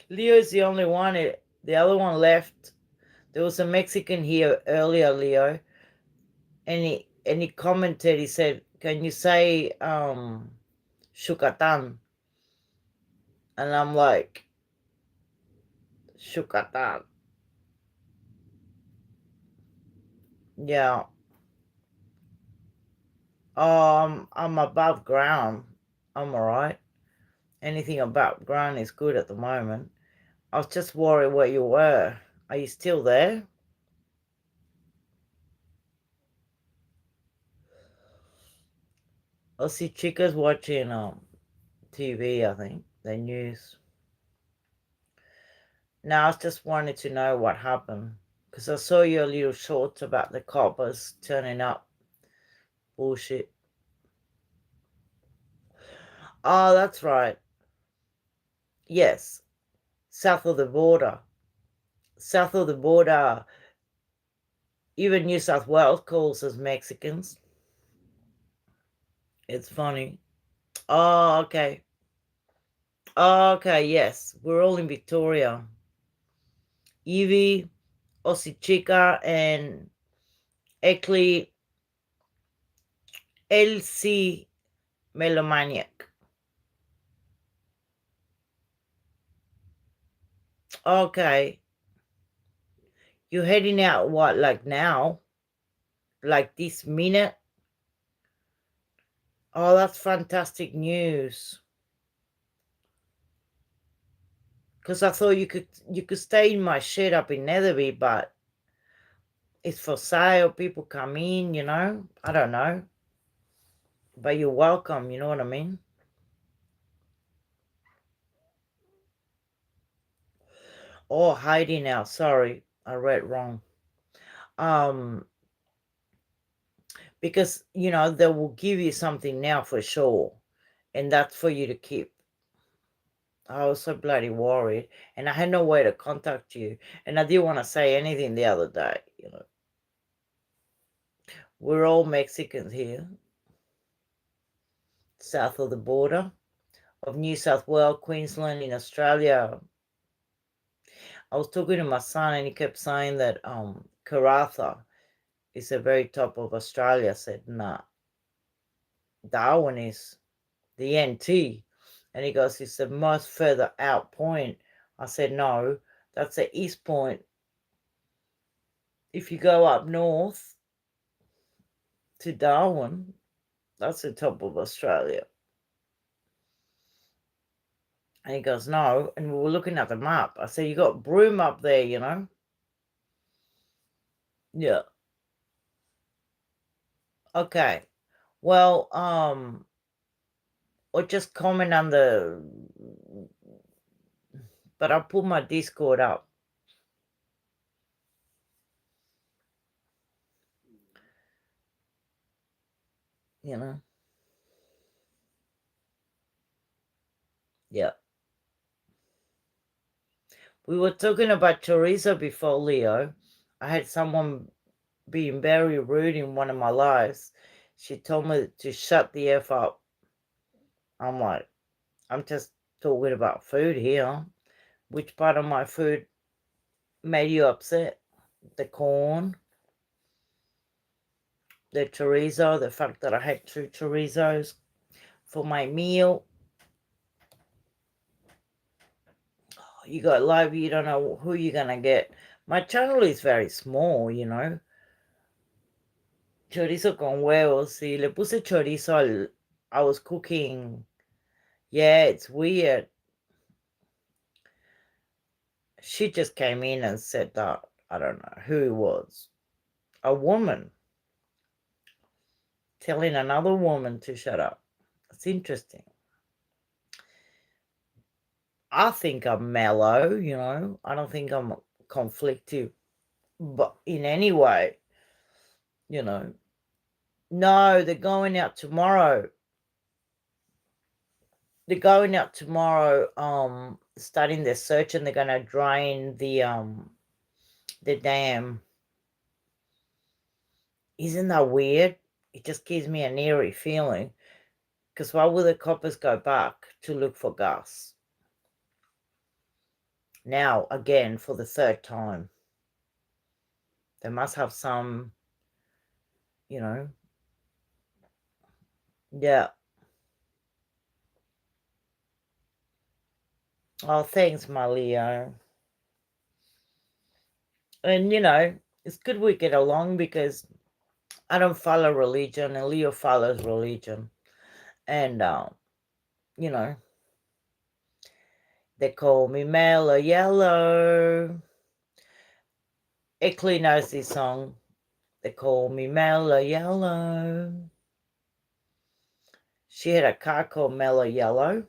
Leo is the only one. The other one left. There was a Mexican here earlier, Leo. And he commented, he said, can you say Yucatan? And I'm like, Yucatan. Yeah. I'm above ground. I'm all right. Anything above ground is good at the moment. I was just worried where you were. Are you still there? I see chicas watching TV, I think, the news. Now I just wanted to know what happened. Because I saw your little shorts about the coppers turning up. Bullshit. Oh, that's right. Yes. South of the border. South of the border. Even New South Wales calls us Mexicans. It's funny. Oh, okay. Oh, okay, yes. We're all in Victoria. Evie, Aussie Chica, and Eckley LC Melomaniac. Okay. You're heading out, what, like now? Like this minute? Oh, that's fantastic news. Because I thought you could stay in my shed up in Netherby, but it's for sale. People come in, you know. I don't know. But you're welcome, you know what I mean? Oh, Heidi now. Sorry, I read wrong. Because, you know, they will give you something now for sure. And that's for you to keep. I was so bloody worried. And I had no way to contact you. And I didn't want to say anything the other day, you know. We're all Mexicans here. South of the border of New South Wales, Queensland, in Australia. I was talking to my son and he kept saying that Karratha is the very top of Australia. I said, nah. Darwin is the NT. And he goes, it's the most further out point. I said, no, that's the east point. If you go up north to Darwin, that's the top of Australia. And he goes, no. And we were looking at the map. I said, you got Broome up there, you know. Yeah. Okay. Well, or just comment on the, but I'll put my Discord up. You know. Yeah. We were talking about chorizo before, Leo. I had someone being very rude in one of my lives. She told me to shut the F up. I'm like, I'm just talking about food here. Which part of my food made you upset? The corn, the chorizo, the fact that I had 2 chorizos for my meal. You got live, you don't know who you're going to get. My channel is very small, you know. Chorizo con huevos. Si le puse chorizo I was cooking. Yeah, it's weird. She just came in and said that. I don't know who it was. A woman telling another woman to shut up. It's interesting. I think I'm mellow, you know. I don't think I'm conflictive, but in any way, you know. No, they're going out tomorrow. They're going out tomorrow, starting their search, and they're gonna drain the dam. Isn't that weird? It just gives me an eerie feeling. Because why will the coppers go back to look for Gus? Now, again, for the 3rd time. They must have some, you know. Yeah. Oh, thanks, my Leo. And, you know, it's good we get along because I don't follow religion, and Leo follows religion. And, you know, they call me Mellow Yellow. Eckley knows this song. They call me Mellow Yellow. She had a car called Mellow Yellow.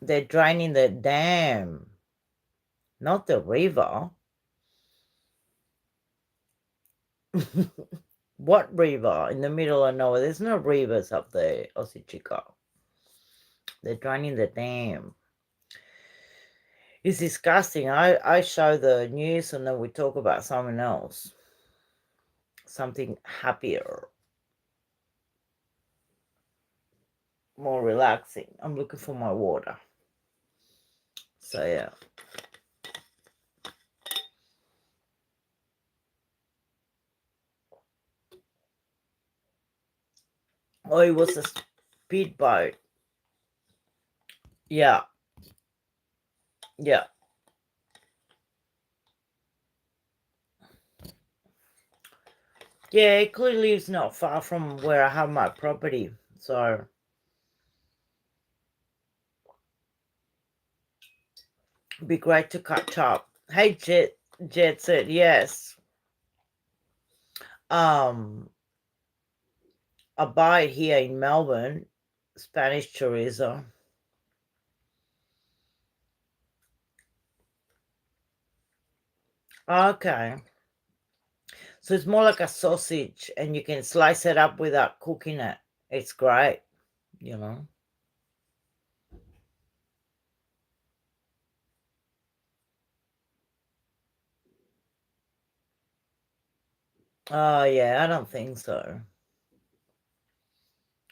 They're draining the dam, not the river. What river? In the middle of nowhere. There's no rivers up there, Aussie Chica. They're draining the dam. It's disgusting. I show the news and then we talk about something else. Something happier. More relaxing. I'm looking for my water. So, yeah. Oh, it was a speedboat. Yeah. Yeah. Yeah, it clearly lives not far from where I have my property. So, it'd be great to catch up. Hey, Jet said yes. I buy it here in Melbourne, Spanish chorizo. Okay. So it's more like a sausage and you can slice it up without cooking it. It's great, you know. Oh, yeah, I don't think so.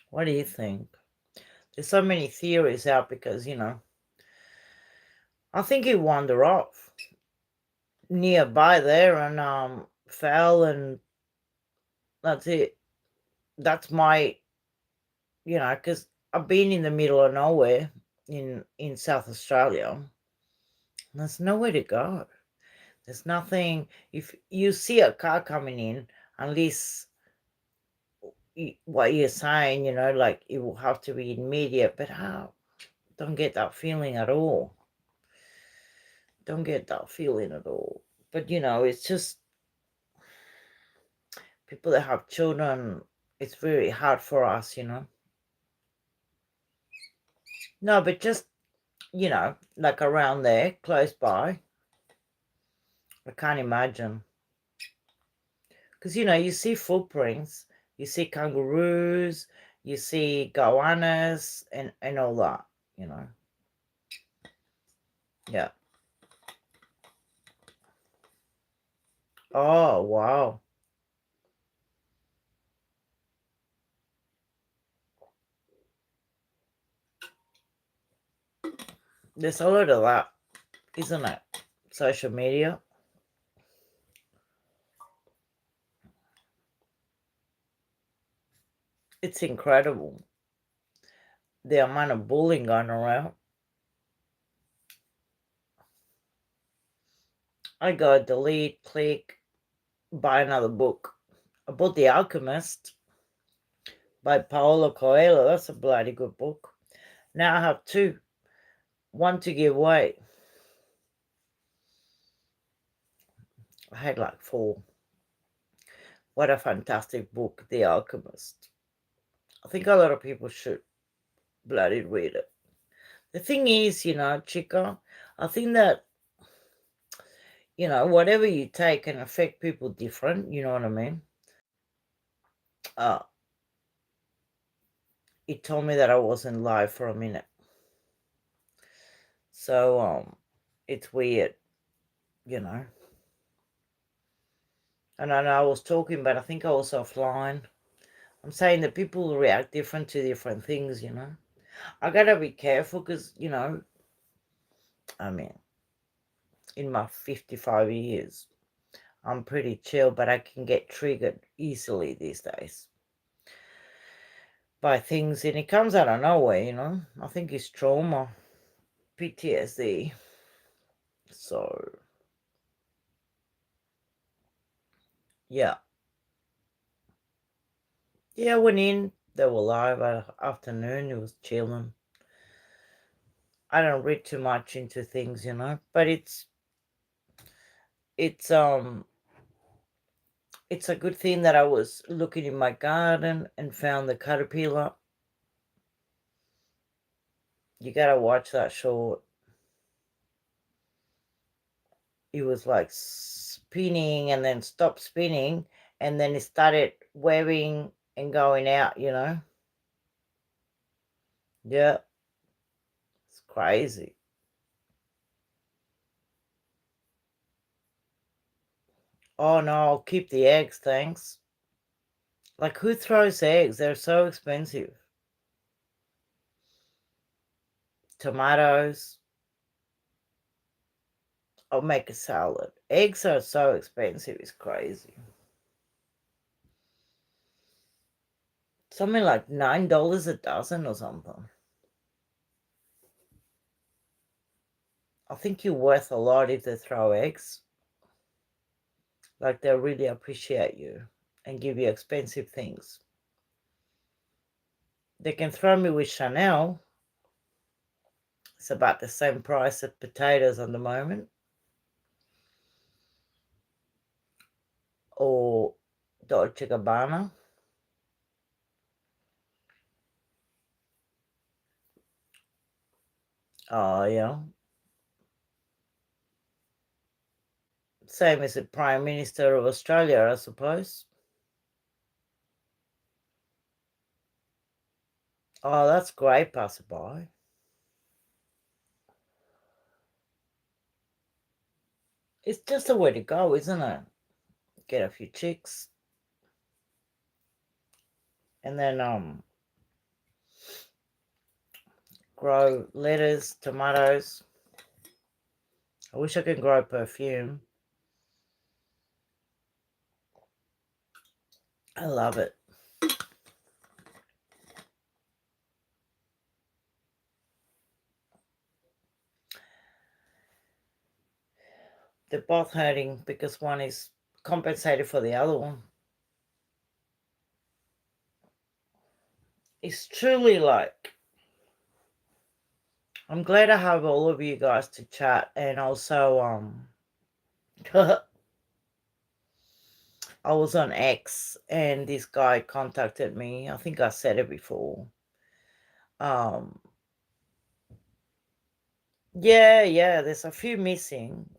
What do you think? There's so many theories out because, you know, I think he wandered off nearby there and fell, and that's it. That's my, you know, because I've been in the middle of nowhere in South Australia. There's nowhere to go. There's nothing. If you see a car coming in, unless what you're saying, you know, like it will have to be immediate, but I don't get that feeling at all. Don't get that feeling at all. But, you know, it's just people that have children, it's very hard for us, you know. No, but just, you know, like around there, close by. I can't imagine. Because, you know, you see footprints, you see kangaroos, you see goannas and all that, you know. Yeah. Oh, wow. There's a lot of that, isn't it? Social media. It's incredible. The amount of bullying going around. I go delete, click, buy another book. I bought The Alchemist by Paulo Coelho. That's a bloody good book. Now I have two. One to give away. I had like 4. What a fantastic book, The Alchemist. I think a lot of people should bloody read it. The thing is, you know, Chica, I think that, you know, whatever you take can affect people different, you know what I mean? It told me that I wasn't live for a minute. So, it's weird, you know. And I know I was talking, but I think I was offline. I'm saying that people react different to different things, you know. I gotta be careful because, you know, I mean, in my 55 years, I'm pretty chill, but I can get triggered easily these days by things, and it comes out of nowhere, you know. I think it's trauma, PTSD. So, Yeah. Yeah, I went in. They were live afternoon. It was chilling. I don't read too much into things, you know, but it's a good thing that I was looking in my garden and found the caterpillar. You gotta watch that short. It was like spinning and then stopped spinning, and then it started webbing and going out, you know. Yeah, it's crazy. Oh no, I'll keep the eggs, thanks. Like, who throws eggs? They're so expensive. Tomatoes. I'll make a salad. Eggs are so expensive, it's crazy. Something like $9 a dozen or something. I think you're worth a lot if they throw eggs. Like, they really appreciate you and give you expensive things. They can throw me with Chanel. It's about the same price as potatoes at the moment. Or Dolce Gabbana. Oh, yeah. Same as the Prime Minister of Australia, I suppose. Oh, that's great, passerby. It's just the way to go, isn't it? Get a few chicks. And then grow lettuce, tomatoes. I wish I could grow perfume. I love it. They're both hurting because one is compensated for the other one. It's truly like, I'm glad I have all of you guys to chat, and also I was on X and this guy contacted me. I think I said it before. Yeah, there's a few missing.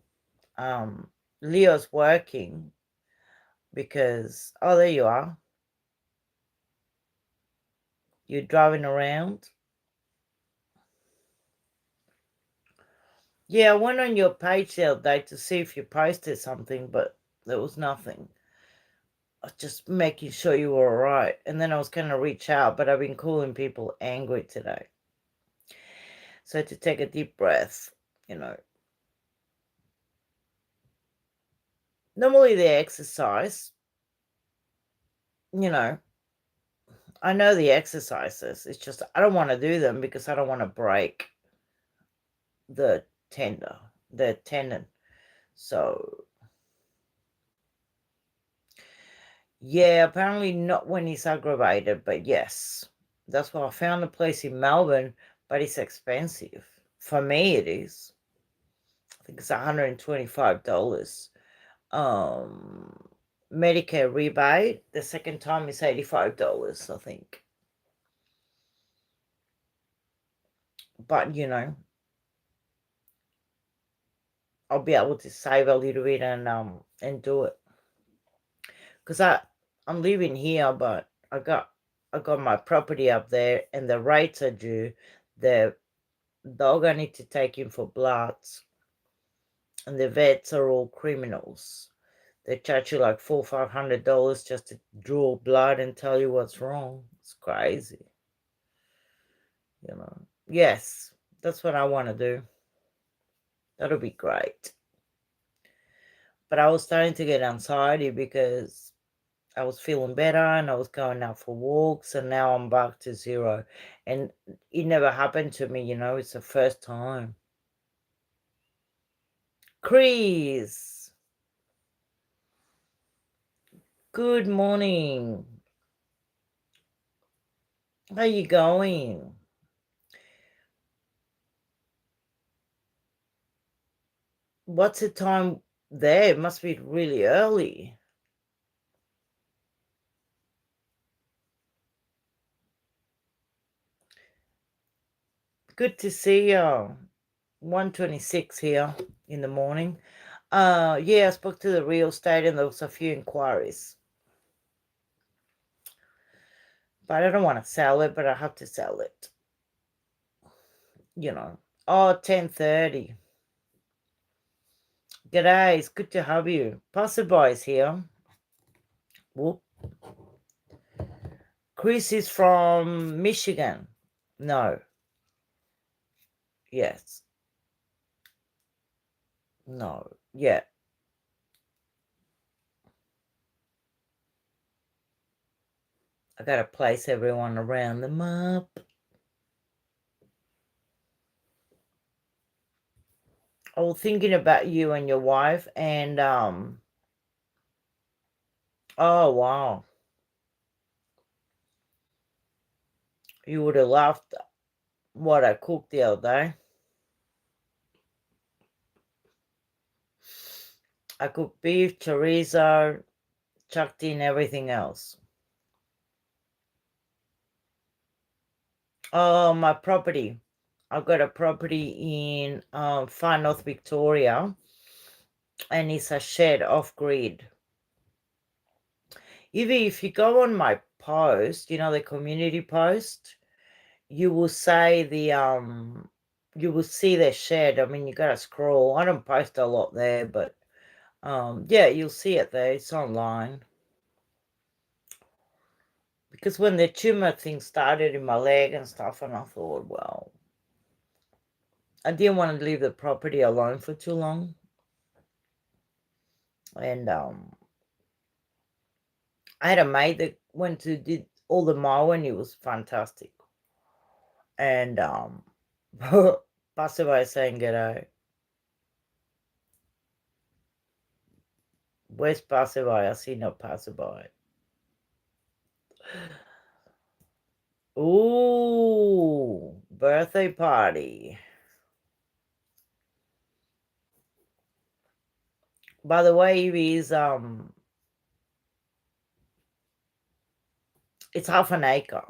Leo's working because, oh, there you are. You're driving around. Yeah, I went on your page the other day to see if you posted something, but there was nothing. I was just making sure you were all right. And then I was going to reach out, but I've been calling people angry today. So to take a deep breath, you know. Normally they exercise, you know. I know the exercises. It's just I don't want to do them because I don't want to break the tendon. So, yeah, apparently not when he's aggravated, but yes. That's why I found a place in Melbourne, but it's expensive. For me, it is. I think it's $125. Medicare rebate, the second time is $85, I think. But, you know, I'll be able to save a little bit and do it. Because I'm living here, but I got my property up there and the rates are due. The dog I need to take him for bloods. And the vets are all criminals. They charge you like $400-500 just to draw blood and tell you what's wrong. It's crazy. You know. Yes, that's what I want to do. That'll be great. But I was starting to get anxiety because I was feeling better and I was going out for walks, and now I'm back to zero. And it never happened to me, you know. It's the first time. Chris. Good morning. How you going? What's the time there? It must be really early. Good to see you. 1:26 here in the morning. Yeah, I spoke to the real estate and there was a few inquiries. But I don't want to sell it, but I have to sell it. You know. Oh, 10:30. G'day, it's good to have you. Passerby's here. Whoop. Chris is from Michigan. No. Yes. No. Yeah. I gotta place everyone around the map. I was thinking about you and your wife and oh wow. You would have laughed what I cooked the other day. I cooked beef, chorizo, chucked in everything else. Oh, my property. I've got a property in Far North Victoria, and it's a shed off-grid. Even if you go on my post, you know, the community post, you will say you will see the shed. I mean, you gotta scroll. I don't post a lot there, but yeah, you'll see it there. It's online. Because when the tumor thing started in my leg and stuff, and I thought, well, I didn't want to leave the property alone for too long. And I had a mate that went to did all the mowing. It was fantastic. And passerby saying g'day. Where's passerby? I see no passerby. Ooh, birthday party. By the way, it's half an acre.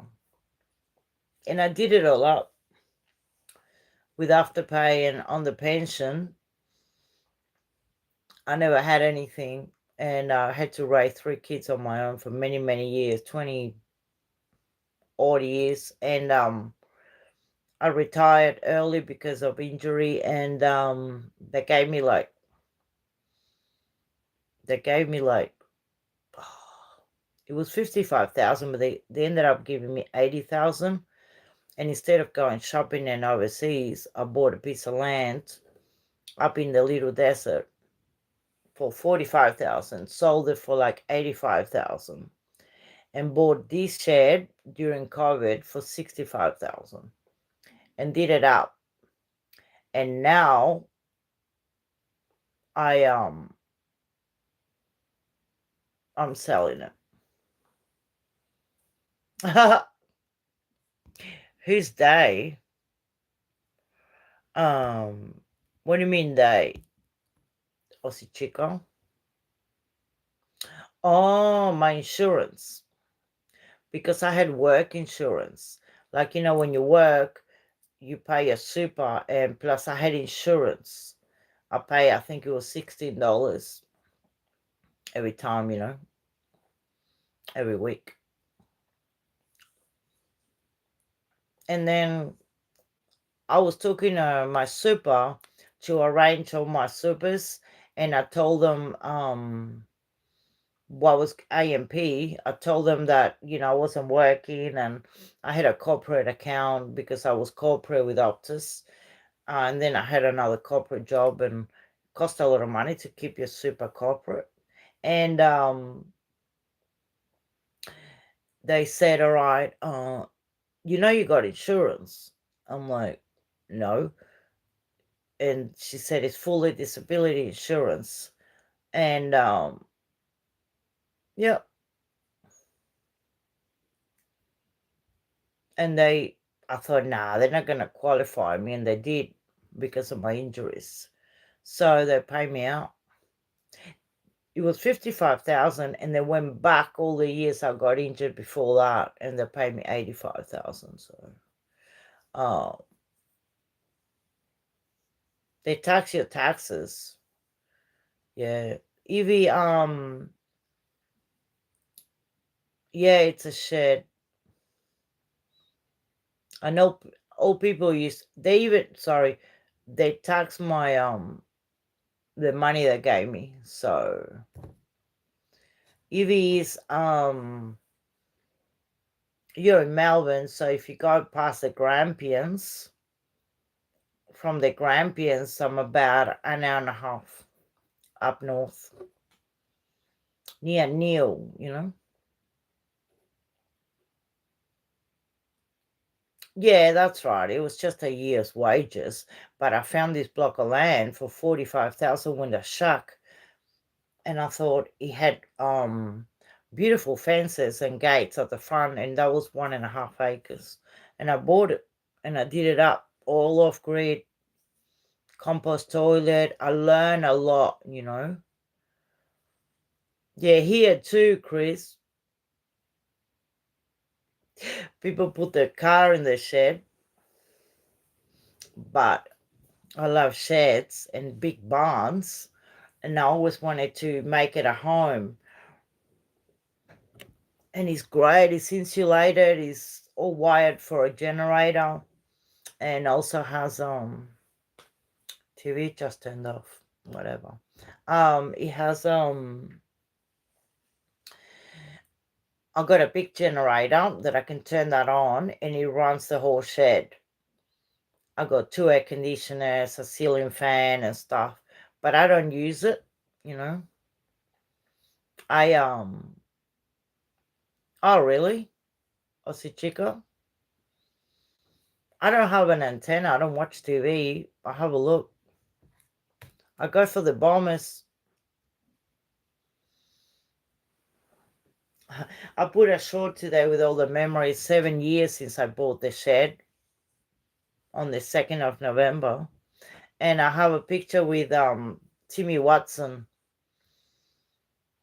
And I did it all up with afterpay and on the pension. I never had anything, and I had to raise 3 kids on my own for many, many years, 20 odd years. And I retired early because of injury, and they gave me like it was 55,000, but they ended up giving me 80,000. And instead of going shopping and overseas, I bought a piece of land up in the Little Desert for 45,000, sold it for like 85,000, and bought this shed during COVID for 65,000, and did it up. And now I'm selling it. Whose day? What do you mean day? Aussie Chico? Oh, my insurance. Because I had work insurance. Like, you know, when you work, you pay a super, and plus I had insurance. I think it was $16 every time, you know, every week. And then I was talking to my super to arrange all my supers, and I told them what was AMP. I told them that, you know, I wasn't working and I had a corporate account because I was corporate with Optus. And then I had another corporate job, and it cost a lot of money to keep your super corporate. And they said, all right, you know you got insurance. I'm like, no. And she said, it's fully disability insurance. And yeah, And I thought, nah, they're not going to qualify me. And they did because of my injuries. So they paid me out. It was 55,000, and they went back all the years I got injured before that, and they paid me 85,000. So, they tax your taxes. Yeah, Evie. Yeah, it's a shed. I know old people they tax my the money they gave me. So Evie is you're in Melbourne, so if you go past the Grampians, from the Grampians, I'm about an hour and a half up north, near Neil, you know. Yeah, that's right. It was just a year's wages, but I found this block of land for 45,000 with a shack, and I thought he had beautiful fences and gates at the front, and that was 1.5 acres, and I bought it, and I did it up all off grid, compost toilet. I learned a lot, you know. Yeah, here too, Chris. People put their car in the shed, but I love sheds and big barns, and I always wanted to make it a home. And it's great. It's insulated. It's all wired for a generator, and also has TV just turned off. Whatever. It has I've got a big generator that I can turn that on, and it runs the whole shed. I got 2 air conditioners, a ceiling fan and stuff, but I don't use it, you know. Oh really? Aussie Chico? I don't have an antenna. I don't watch TV. I have a look. I go for the Bombers. I put a short today with all the memories. 7 years since I bought the shed on the 2nd of November. And I have a picture with Timmy Watson,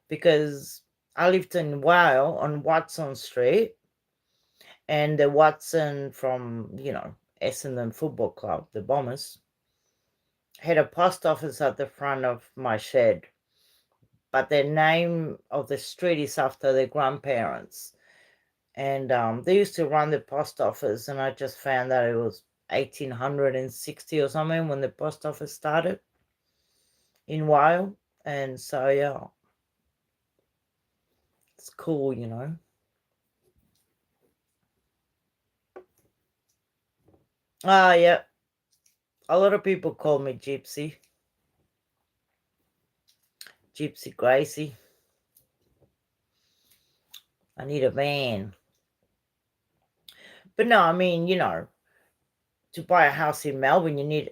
because I lived in Wales on Watson Street, and the Watson from, you know, Essendon Football Club, the Bombers, had a post office at the front of my shed. But the name of the street is after their grandparents. And they used to run the post office, and I just found that it was 1860 or something when the post office started in Wales. And so, yeah, it's cool, you know. Yeah. A lot of people call me Gypsy. Gypsy Gracie. I need a van. But no, I mean, you know, to buy a house in Melbourne, you need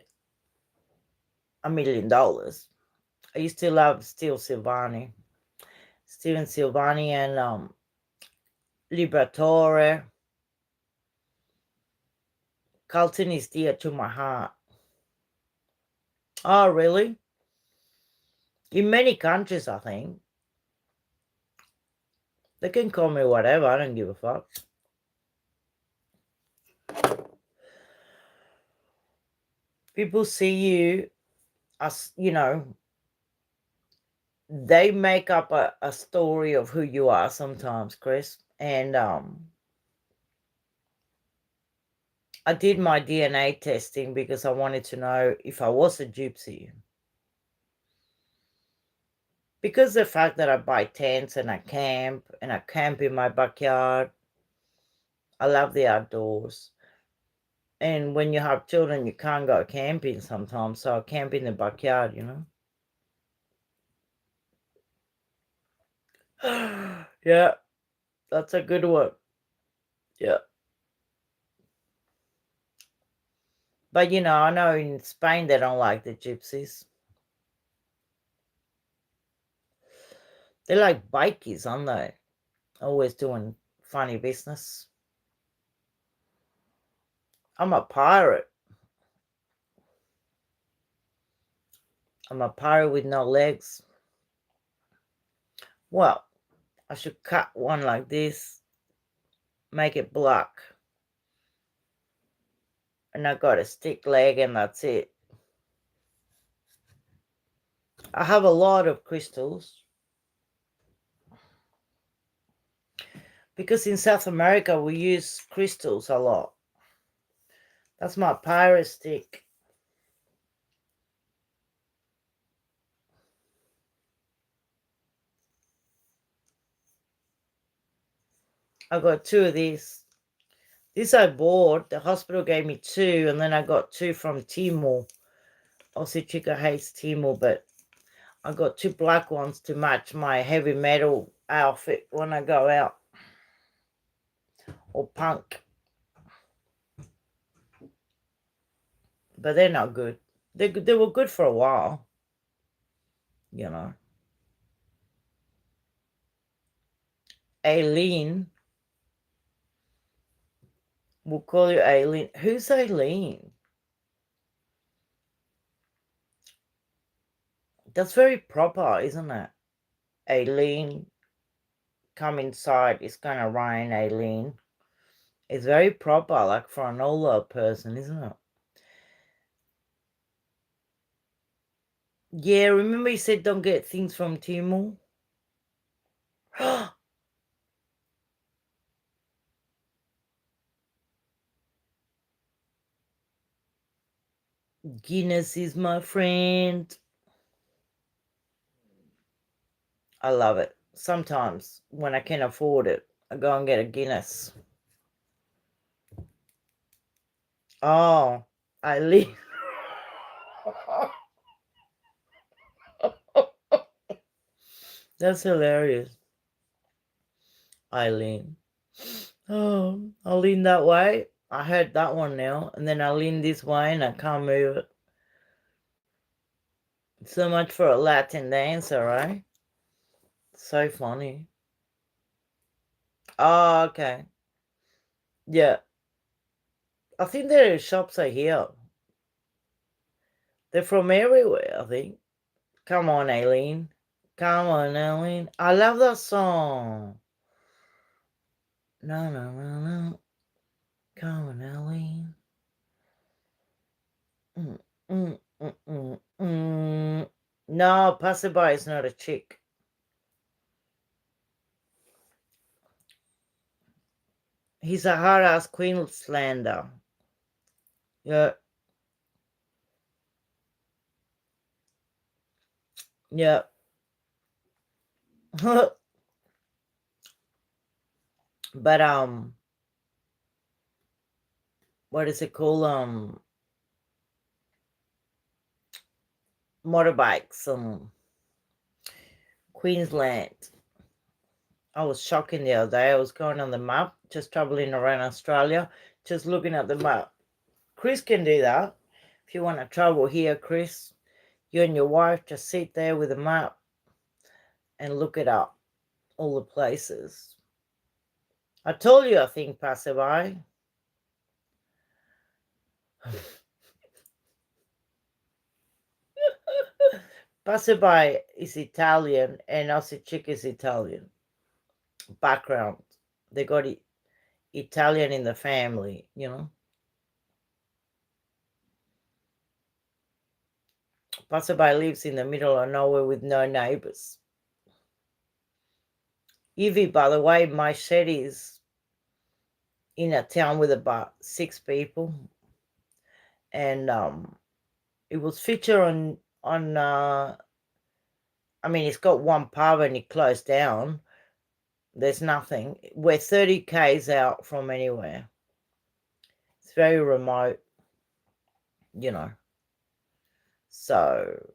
$1 million. I used to love Steven Silvani and Liberatore. Carlton is dear to my heart. Oh, really? In many countries, I think. They can call me whatever. I don't give a fuck. People see you as, you know, they make up a story of who you are sometimes, Chris. And I did my DNA testing because I wanted to know if I was a gypsy. Because the fact that I buy tents and I camp in my backyard. I love the outdoors. And when you have children, you can't go camping sometimes. So I camp in the backyard, you know. Yeah, that's a good one. Yeah. But, you know, I know in Spain they don't like the gypsies. They're like bikies, aren't they? Always doing funny business. I'm a pirate. I'm a pirate with no legs. Well, I should cut one like this, make it black. And I got a stick leg and that's it. I have a lot of crystals. Because in South America, we use crystals a lot. That's my pirate stick. I got 2 of these. This I bought. The hospital gave me 2, and then I got 2 from Timor. Aussie Chica hates Timor, but I got 2 black ones to match my heavy metal outfit when I go out. Or punk. But they're not good. They were good for a while. You know. Aileen. We'll call you Aileen. Who's Aileen? That's very proper, isn't it? Aileen, come inside. It's going to rain, Aileen. It's very proper, like for an older person, isn't it? Yeah, remember you said don't get things from Timor? Guinness is my friend. I love it. Sometimes when I can afford it, I go and get a Guinness. Oh, Eileen. That's hilarious. Eileen. Oh, I'll lean that way. I heard that one now. And then I lean this way and I can't move it. So much for a Latin dancer, right? So funny. Oh, okay. Yeah. I think their shops are here. They're from everywhere, I think. Come on, Aileen. Come on, Aileen. I love that song. No, no, no, no. Come on, Aileen. No, passerby is not a chick. He's a hard-ass Queenslander. Yeah. Yeah. But, what is it called? Motorbikes, Queensland. I was shocking the other day. I was going on the map, just traveling around Australia, just looking at the map. Chris can do that. If you want to travel here, Chris, you and your wife just sit there with a map and look it up, all the places. I told you, I think, passerby. Passerby is Italian and Aussie chick is Italian. Background. They got Italian in the family, you know. Passerby lives in the middle of nowhere with no neighbors. Evie, by the way, my shed is in a town with about 6 people. And it was featured on I mean, it's got one pub and it closed down. There's nothing. We're 30 k's out from anywhere. It's very remote, you know. So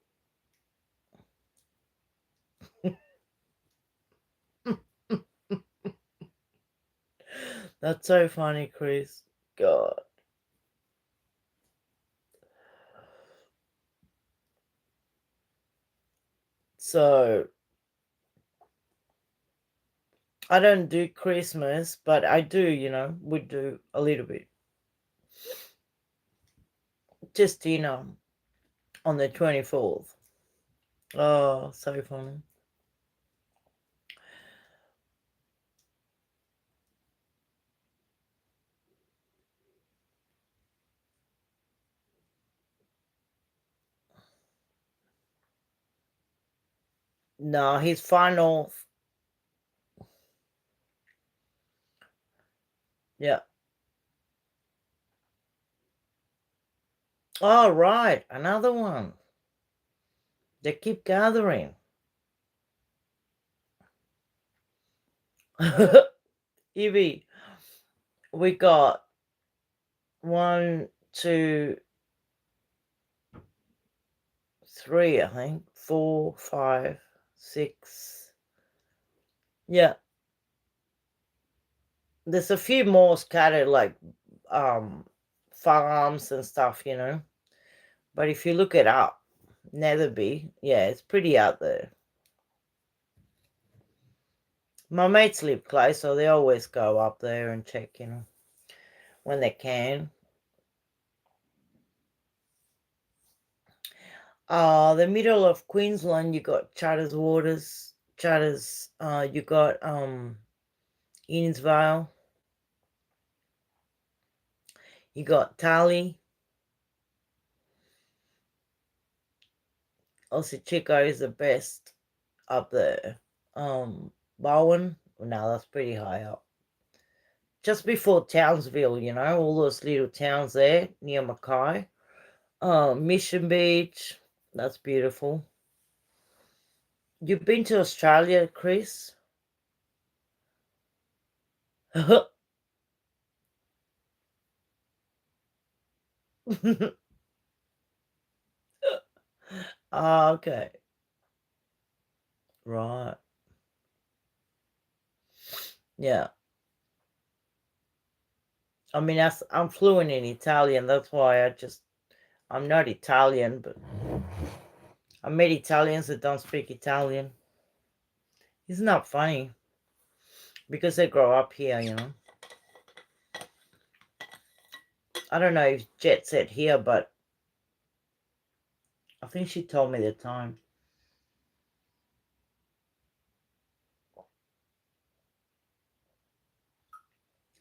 that's so funny, Chris. God. So I don't do Christmas, but I do, you know, we do a little bit. Just, on the 24th. Oh, so funny. No, he's far north. Yeah. Oh, right. Another one. They keep gathering. Evie, we got 1, 2, 3, I think. 4, 5, 6. Yeah. There's a few more scattered, like farms and stuff, But if you look it up, Netherby, yeah, it's pretty out there. My mates live close, so they always go up there and check, when they can. The middle of Queensland, you got Charters Waters, you got Innisvale, you got Tally. Also, Chico is the best up there. Bowen, no, that's pretty high up. Just before Townsville, all those little towns there near Mackay. Mission Beach, that's beautiful. You've been to Australia, Chris? Okay. Right. Yeah. I mean, I'm fluent in Italian. That's why I'm not Italian, but I met Italians that don't speak Italian. Isn't that funny? Because they grow up here, I don't know if Jet said here, but I think she told me the time.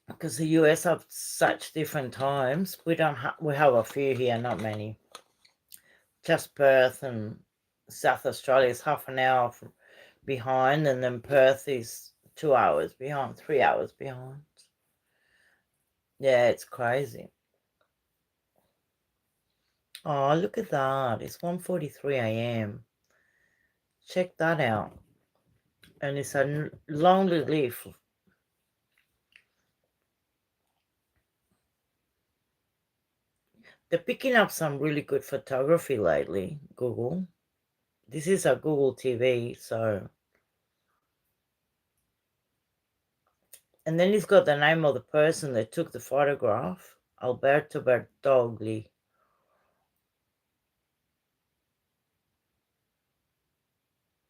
Because the US have such different times. We have a few here, not many. Just Perth and South Australia is half an hour behind, and then Perth is 2 hours behind, 3 hours behind. Yeah, it's crazy. Oh, look at that. It's 1:43 a.m. Check that out. And it's a lonely leaf. They're picking up some really good photography lately, Google. This is a Google TV, so. And then it's got the name of the person that took the photograph, Alberto Bertogli.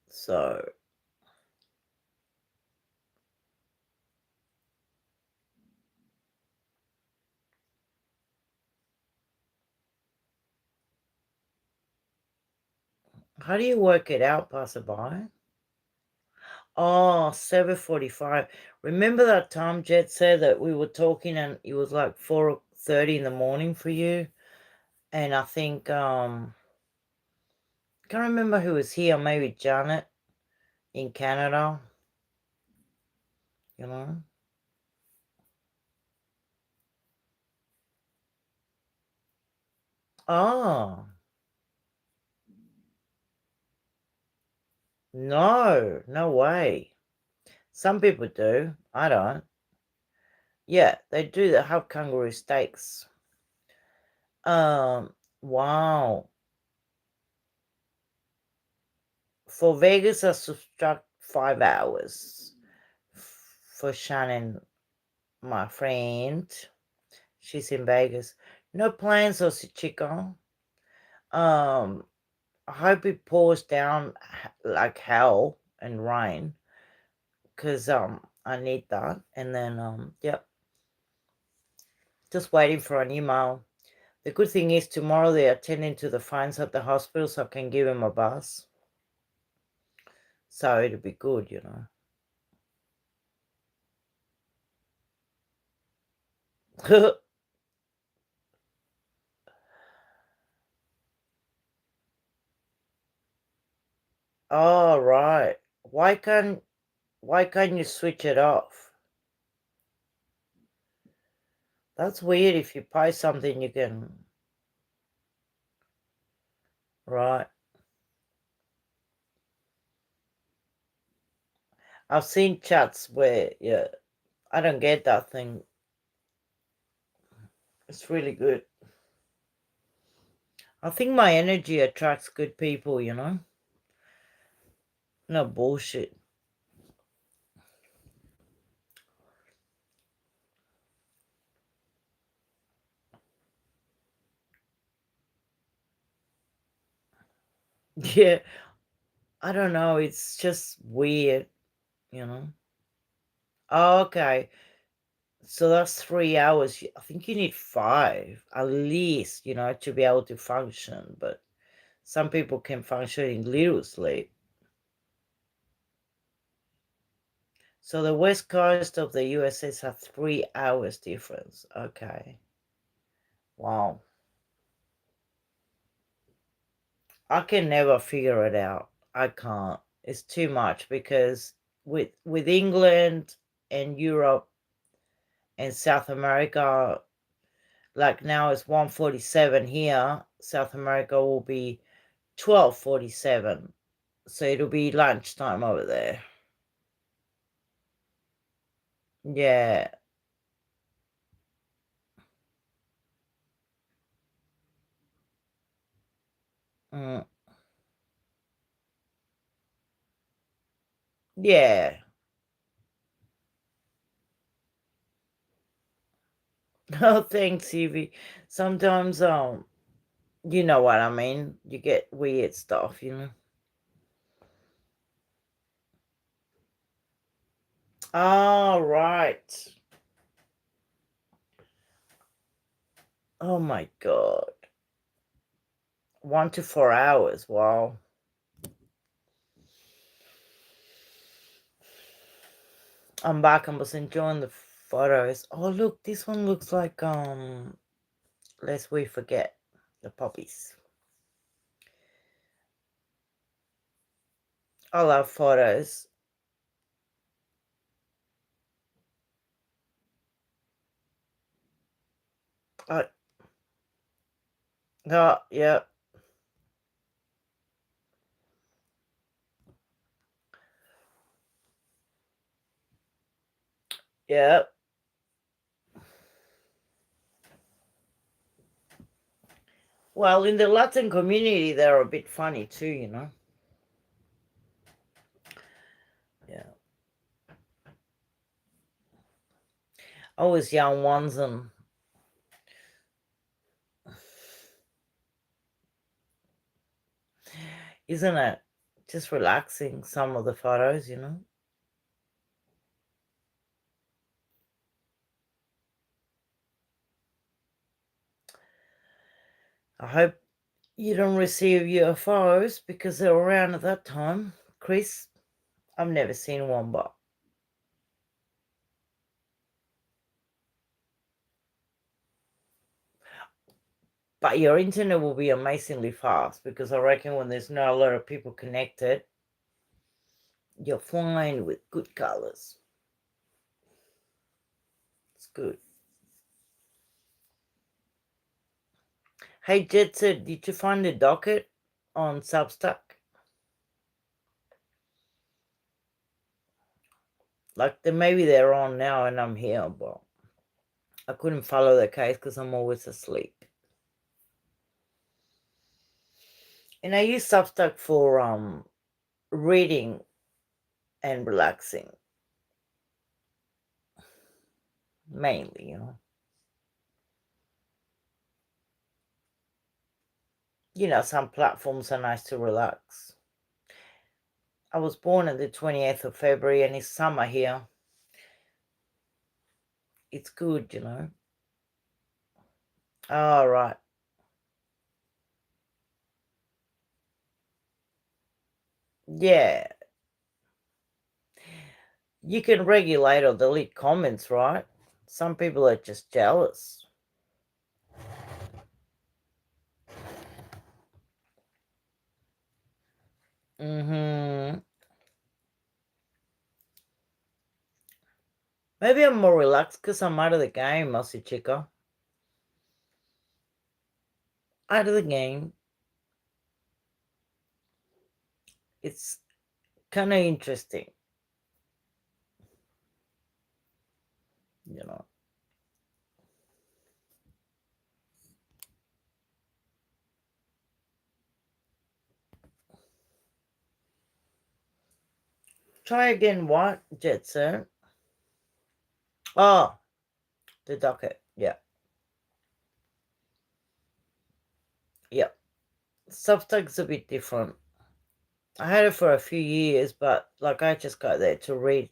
So. How do you work it out, passerby? Oh, 7:45. Remember that time Jet said that we were talking and it was like 4:30 in the morning for you? And I think, can't remember who was here, maybe Janet in Canada, Oh, no way. Some people do. I don't. Yeah, they do. They have kangaroo steaks. Wow. For Vegas, I subtract 5 hours. For Shannon, my friend, she's in Vegas. No plans, Aussie Chico. I hope it pours down like hell and rain, because I need that. And then yep, just waiting for an email. The good thing is tomorrow they're attending to the fines at the hospital, so I can give him a bus. So it'll be good, you know. All right. Why can't you switch it off? That's weird. If you pay something, you can. Right. I've seen chats where, yeah, I don't get that thing. It's really good. I think my energy attracts good people, you know? No bullshit. Yeah, I don't know. It's just weird, you know? Oh, okay. So that's 3 hours. I think you need 5 at least, you know, to be able to function. But some people can function in little sleep. So the west coast of the USA has 3 hours difference. Okay. Wow. I can never figure it out. I can't. It's too much because with England and Europe and South America, like now it's 1:47 here. South America will be 12:47. So it'll be lunchtime over there. Yeah. Mm. Yeah. Oh, thanks, Evie. Sometimes, you know what I mean. You get weird stuff, you know. All right. Oh my God. 1 to 4 hours. Wow. I'm back. I was enjoying the photos. Oh, look, this one looks like lest we forget the puppies. I love photos. Oh, yeah. Yeah. Well, in the Latin community, they're a bit funny too, you know. Yeah. Always young ones and isn't it just relaxing, some of the photos, you know? I hope you don't receive UFOs because they're around at that time. Chris, I've never seen one, but your internet will be amazingly fast because I reckon when there's not a lot of people connected, you're fine with good colors. It's good. Hey, Jetson, did you find the docket on Substack? Like, maybe they're on now and I'm here, but I couldn't follow the case because I'm always asleep. And I use Substack for reading and relaxing. Mainly, you know. You know, some platforms are nice to relax. I was born on the 28th of February and it's summer here. It's good, you know. All right. Yeah. You can regulate or delete comments, right? Some people are just jealous. Mm-hmm. Maybe I'm more relaxed because I'm out of the game, Aussie Chica. Out of the game. It's kind of interesting. You know. Try again what, Jetson? Oh, the docket. Yeah. Yeah. Substag's a bit different. I had it for a few years, but like I just got there to read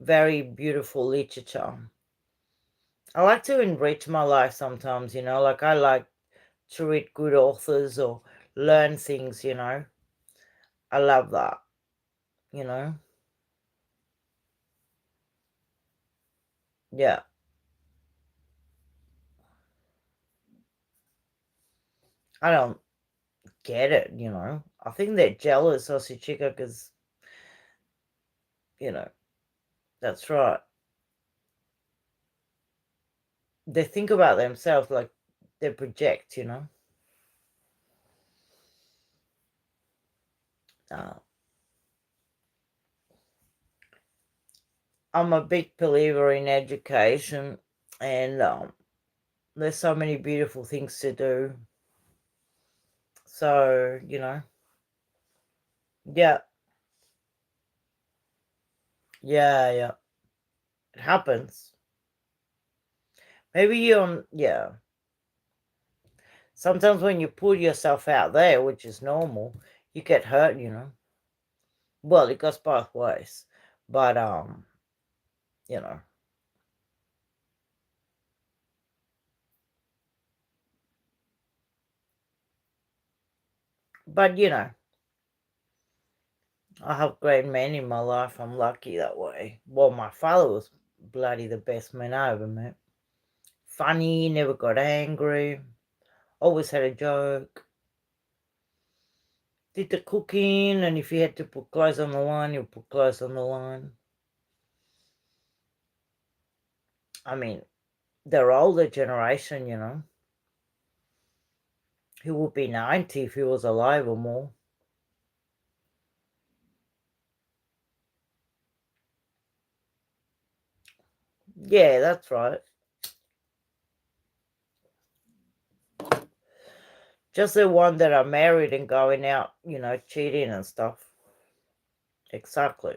very beautiful literature. I like to enrich my life sometimes, you know, like I like to read good authors or learn things, you know. I love that, you know. Yeah. I don't get it, you know. I think they're jealous, Aussie Chica, because, you know, that's right. They think about themselves like they project, you know. I'm a big believer in education, and there's so many beautiful things to do. So, you know, yeah. Yeah. It happens. Maybe yeah. Sometimes when you put yourself out there, which is normal, you get hurt, you know. Well, it goes both ways. But, you know. But, you know, I have great men in my life. I'm lucky that way. Well, my father was bloody the best man I ever met. Funny, never got angry, always had a joke. Did the cooking, and if you had to put clothes on the line, you put clothes on the line. I mean, they're older generation, you know. He would be 90 if he was alive or more. Yeah, that's right. Just the one that are married and going out, you know, cheating and stuff. Exactly.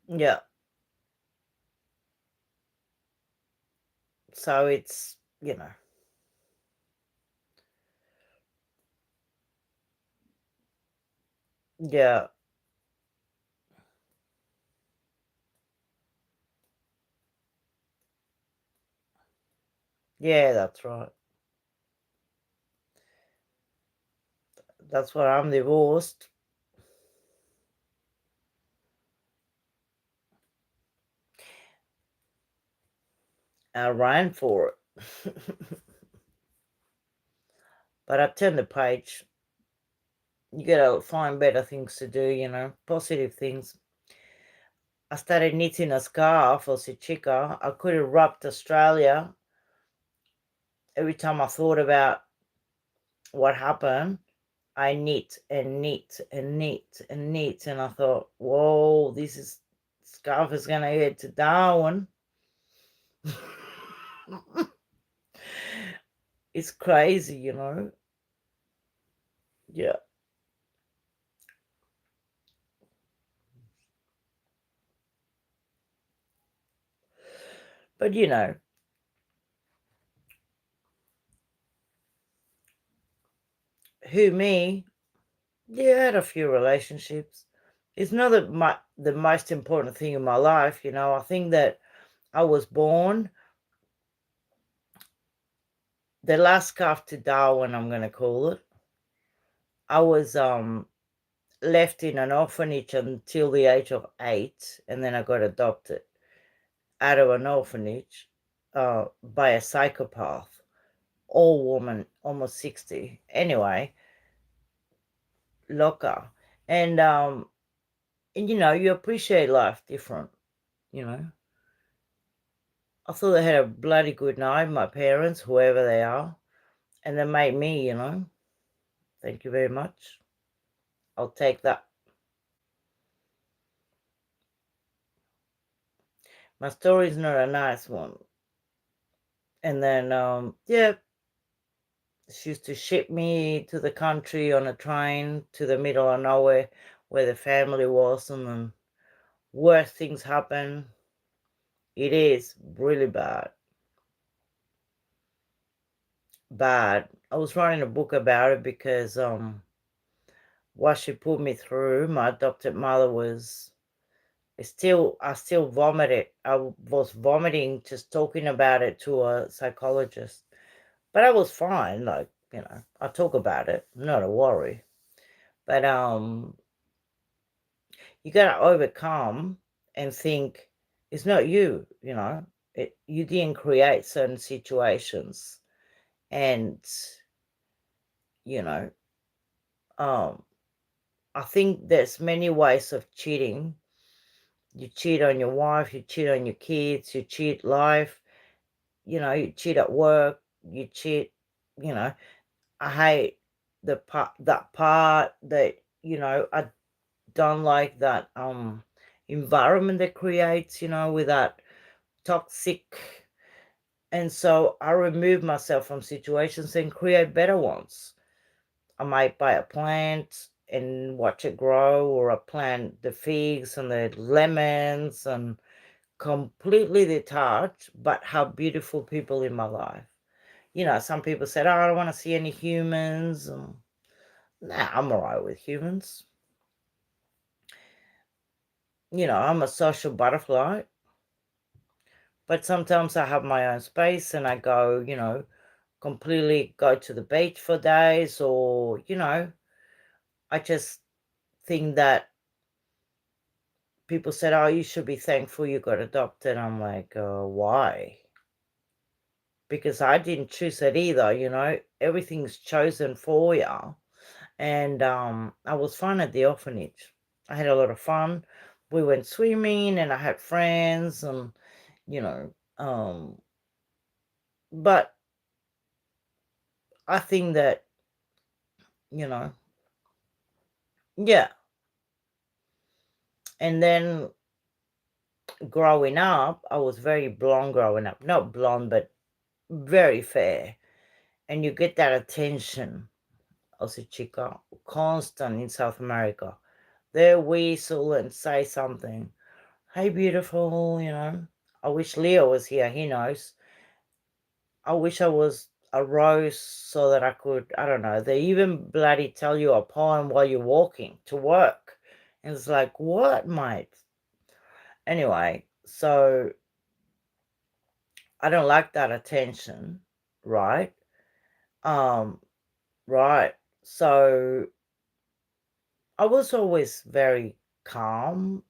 Yeah. So it's, you know. Yeah. Yeah, that's right. That's why I'm divorced. I ran for it. But I turned the page. You gotta find better things to do, you know, positive things. I started knitting a scarf for Chica. I could have rubbed Australia every time I thought about what happened. I knit and knit and knit and knit, and I thought, whoa, scarf is gonna head to Darwin. It's crazy, you know. Yeah. But you know, me? Yeah, I had a few relationships. It's not the most important thing in my life, you know. I think that I was born the last scarf to Darwin, I'm going to call it. I was left in an orphanage until the age of 8, and then I got adopted out of an orphanage by a psychopath, old woman, almost 60. Anyway, loca. And you know, you appreciate life different, you know. I thought they had a bloody good night, my parents, whoever they are, and they made me, you know. Thank you very much. I'll take that. My story is not a nice one. And then, yeah, she used to ship me to the country on a train to the middle of nowhere where the family was, and then worse things happen. It is really bad. Bad. I was writing a book about it because what she put me through, my adopted mother was I still vomited. I was vomiting just talking about it to a psychologist. But I was fine, like, you know, I talk about it, not a worry. But you gotta overcome and think it's not you, you know. You didn't create certain situations. And, you know, I think there's many ways of cheating. You cheat on your wife, you cheat on your kids, you cheat life, you know, you cheat at work, you cheat, you know. I hate that part that, you know, I don't like that environment that creates, you know, with that toxic. And so I remove myself from situations and create better ones. I might buy a plant and watch it grow, or I plant the figs and the lemons and completely detached, but have beautiful people in my life. You know, some people said, oh, I don't want to see any humans. Nah, I'm all right with humans. You know, I'm a social butterfly. But sometimes I have my own space and I go, you know, completely go to the beach for days, or, you know, I just think that people said, oh, you should be thankful you got adopted. I'm like, why? Because I didn't choose it either, you know. Everything's chosen for you. And I was fun at the orphanage. I had a lot of fun. We went swimming and I had friends, and, you know, but I think that, you know, yeah. And then growing up, I was very blonde growing up. Not blonde, but very fair. And you get that attention as a chica, constant in South America. They whistle and say something. Hey, beautiful, you know. I wish Leo was here. He knows. I wish I was a rose so that I could, I don't know. They even bloody tell you a poem while you're walking to work. And it's like, what, mate? Anyway, so I don't like that attention, right? Right. So I was always very calm,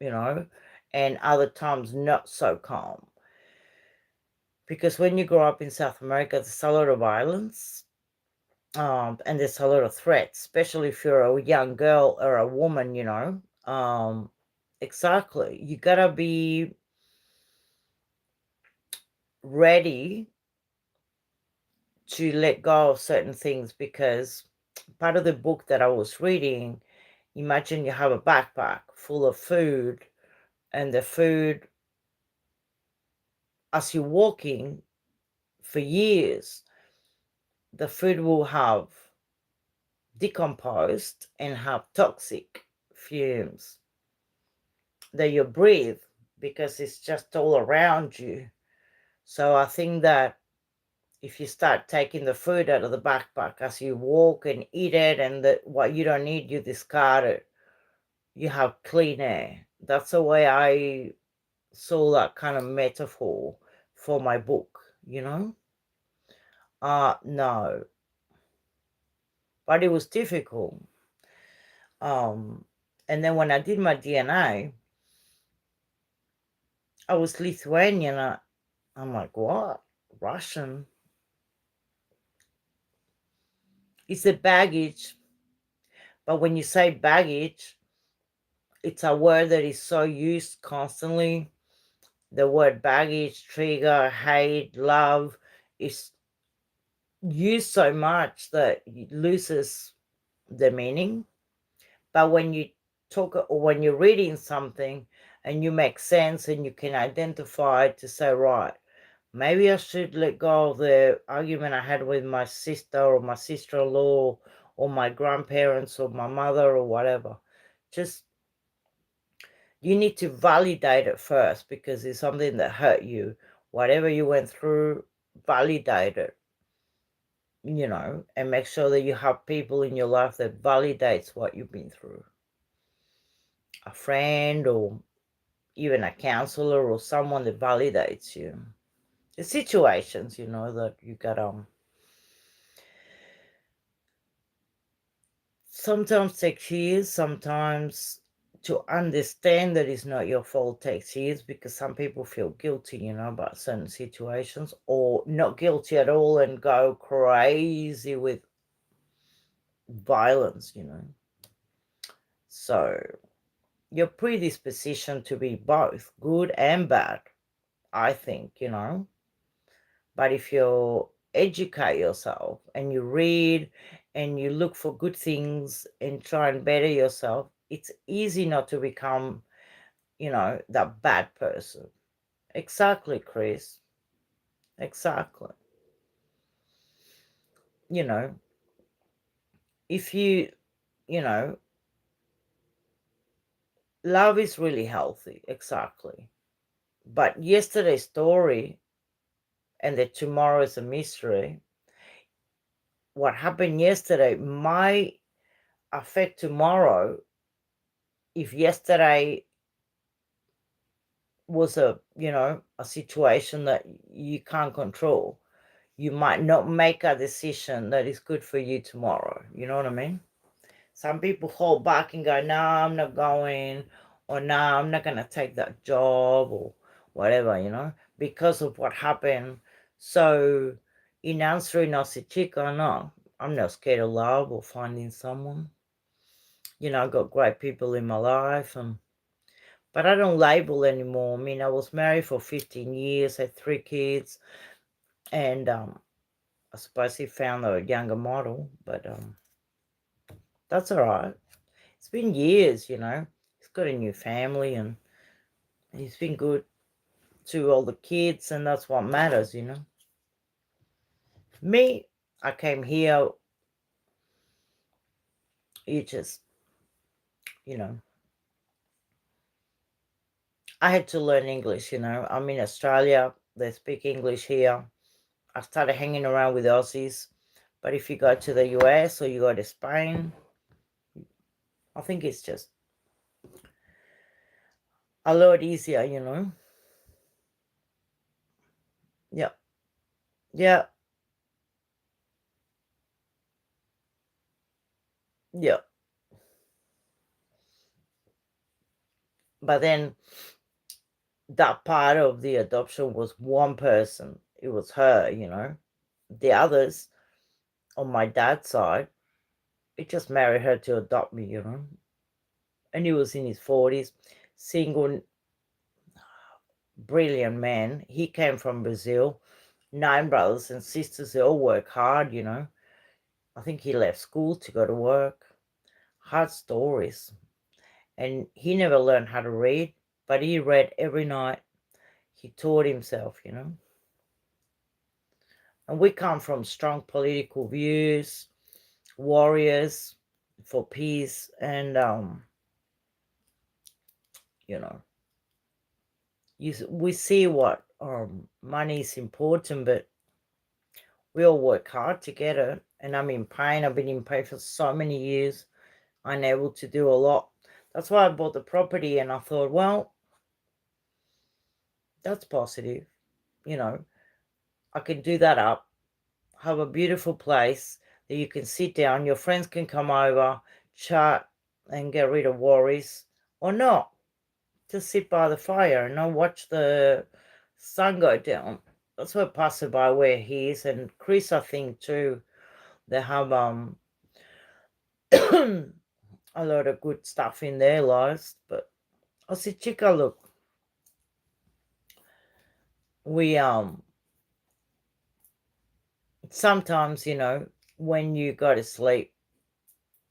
you know, and other times not so calm. Because when you grow up in South America, there's a lot of violence, and there's a lot of threats, especially if you're a young girl or a woman, you know. Exactly. You gotta be ready to let go of certain things, because part of the book that I was reading, imagine you have a backpack full of food, and the food, as you're walking for years, the food will have decomposed and have toxic fumes that you breathe because it's just all around you. So I think that if you start taking the food out of the backpack as you walk and eat it, and what you don't need, you discard it, you have clean air. That's the way I saw that kind of metaphor for my book, you know? No. but it was difficult. And then when I did my DNA, I was Lithuanian. I'm like, what? Russian? It's the baggage. But when you say baggage, it's a word that is so used constantly. The word baggage, trigger, hate, love is used so much that it loses the meaning. But when you talk or when you're reading something and you make sense and you can identify to say, right, maybe I should let go of the argument I had with my sister or my sister-in-law or my grandparents or my mother or whatever. Just, you need to validate it first because it's something that hurt you. Whatever you went through, validate it, you know, and make sure that you have people in your life that validates what you've been through. A friend or even a counselor or someone that validates you. The situations, you know, that you got sometimes takes years, sometimes to understand that it's not your fault takes years because some people feel guilty, you know, about certain situations, or not guilty at all and go crazy with violence, you know. So your predisposition to be both good and bad, I think, you know. But if you educate yourself and you read and you look for good things and try and better yourself, it's easy not to become, you know, that bad person. Exactly, Chris. Exactly. You know, if you know, love is really healthy. Exactly. But yesterday's story and that tomorrow is a mystery. What happened yesterday might affect tomorrow if yesterday was a, you know, a situation that you can't control. You might not make a decision that is good for you tomorrow. You know what I mean? Some people hold back and go, no, I'm not going, or no, I'm not going to take that job or whatever, you know, because of what happened. So in answering Chica, no, I'm not scared of love or finding someone. You know, I've got great people in my life, but I don't label anymore. I mean, I was married for 15 years, had 3 kids, and I suppose he found a younger model, but that's all right. It's been years, you know. He's got a new family and he's been good to all the kids, and that's what matters, you know. Me, I came here, you just, you know, I had to learn English, you know. I'm in Australia, they speak English here. I started hanging around with Aussies, but if you go to the US or you go to Spain, I think it's just a lot easier, you know. Yeah. Yeah. Yeah. But then that part of the adoption was one person. It was her, you know. The others on my dad's side, it just married her to adopt me, you know. And he was in his 40s, single, brilliant man. He came from Brazil, 9 brothers and sisters. They all work hard, you know. I think he left school to go to work. Hard stories. And he never learned how to read, but he read every night. He taught himself, you know. And we come from strong political views, warriors for peace, and you know, we see what money is important, but we all work hard to get it. And I'm in pain. I've been in pain for so many years, unable to do a lot. That's why I bought the property, and I thought, well, that's positive. You know, I can do that up, have a beautiful place that you can sit down, your friends can come over, chat and get rid of worries, or not. Just sit by the fire and not watch the sun go down. That's what passerby where he is, and Chris, I think too. They have a lot of good stuff in their lives. But I said, Chica, look, we sometimes, you know, when you go to sleep,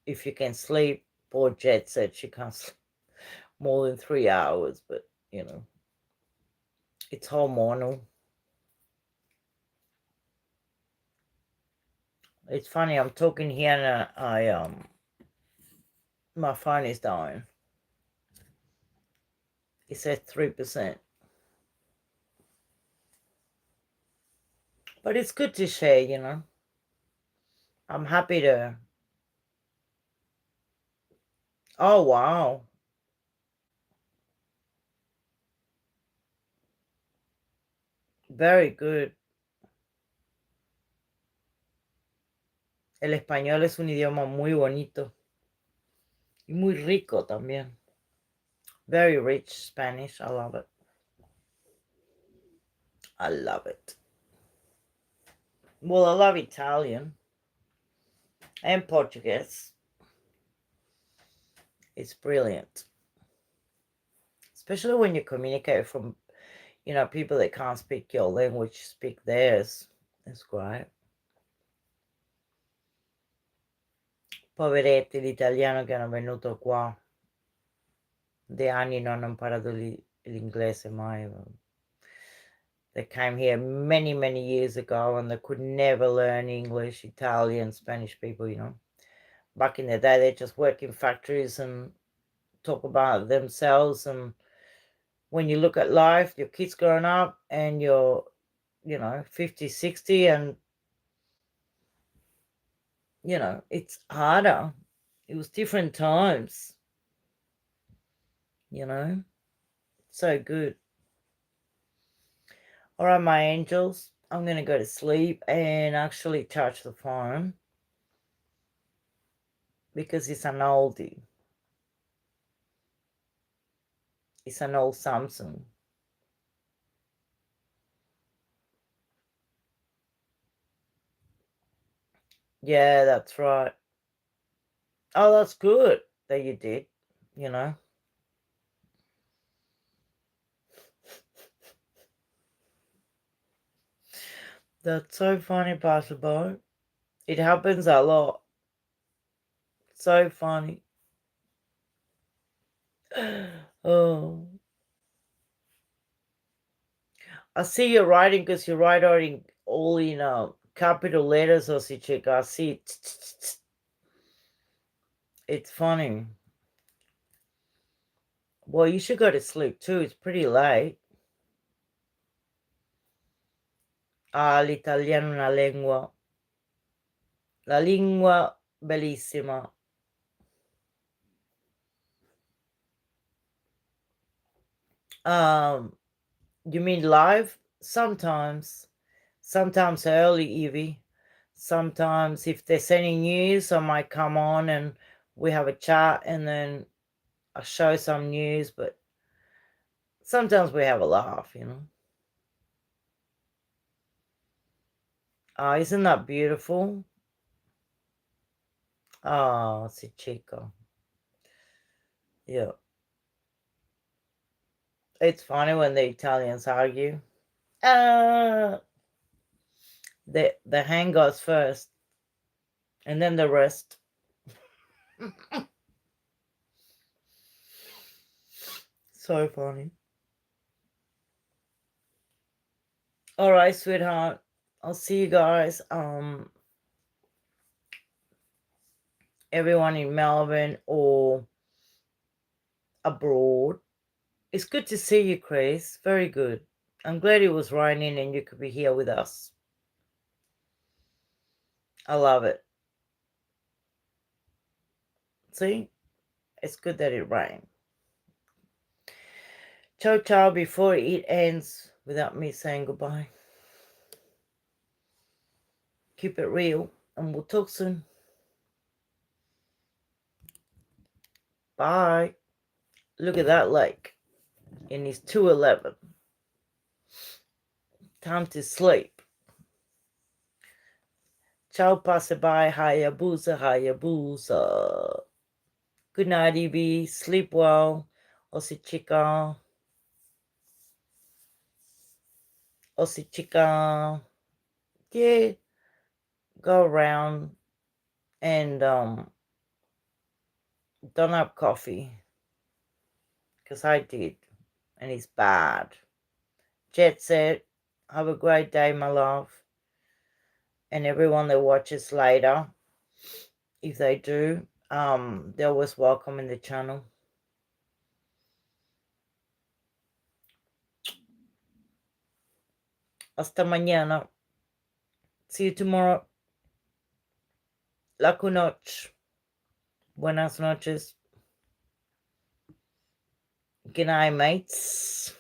if you can sleep, poor Jet said she can't sleep more than 3 hours, but you know, it's hormonal. It's funny, I'm talking here and my phone is dying. It says 3%. But it's good to share, you know. I'm happy to. Oh, wow. Very good. El español es un idioma muy bonito. Y muy rico también. Very rich Spanish. I love it. I love it. Well, I love Italian. And Portuguese. It's brilliant. Especially when you communicate from, you know, people that can't speak your language, speak theirs. It's great. Poveretti, l'italiano che hanno venuto qua. De anni non hanno imparato l'inglese mai. They came here many, many years ago and they could never learn English, Italian, Spanish people, you know. Back in the day, they just work in factories and talk about themselves. And when you look at life, your kids growing up and you're, you know, 50, 60 and, you know, it's harder. It was different times, you know. So good. All right, my angels, I'm going to go to sleep and actually charge the phone because it's an oldie. It's an old Samsung. Yeah, that's right. Oh, that's good that you did, you know. That's so funny, Passerby. It happens a lot. So funny. Oh. I see you're writing because you're writing all in capital letters, or chick. I see it. It's funny. Well, you should go to sleep too. It's pretty late. Ah, l'italiano è una lingua. La lingua bellissima. You mean live? Sometimes. Sometimes early, Evie. Sometimes if there's any news, I might come on and we have a chat and then I show some news, but sometimes we have a laugh, you know. Isn't that beautiful? Oh, si chico. Yeah. It's funny when the Italians argue. The hand goes first. And then the rest. So funny. All right, sweetheart. I'll see you guys. Everyone in Melbourne or abroad. It's good to see you, Chris. Very good. I'm glad it was raining and you could be here with us. I love it. See? It's good that it rained. Ciao, ciao, before it ends without me saying goodbye. Keep it real. And we'll talk soon. Bye. Look at that lake. And it's 2:11. Time to sleep. Ciao, passerby. Hayabusa, Hayabusa. Good night, Evie. Sleep well. Osi chica. Osi chica. Yeah. Go around and don't have coffee. Because I did. And it's bad. Jet set. Have a great day, my love. And everyone that watches later, if they do, they're always welcome in the channel. Hasta mañana. See you tomorrow. La noche. Buenas noches. Good night, mates.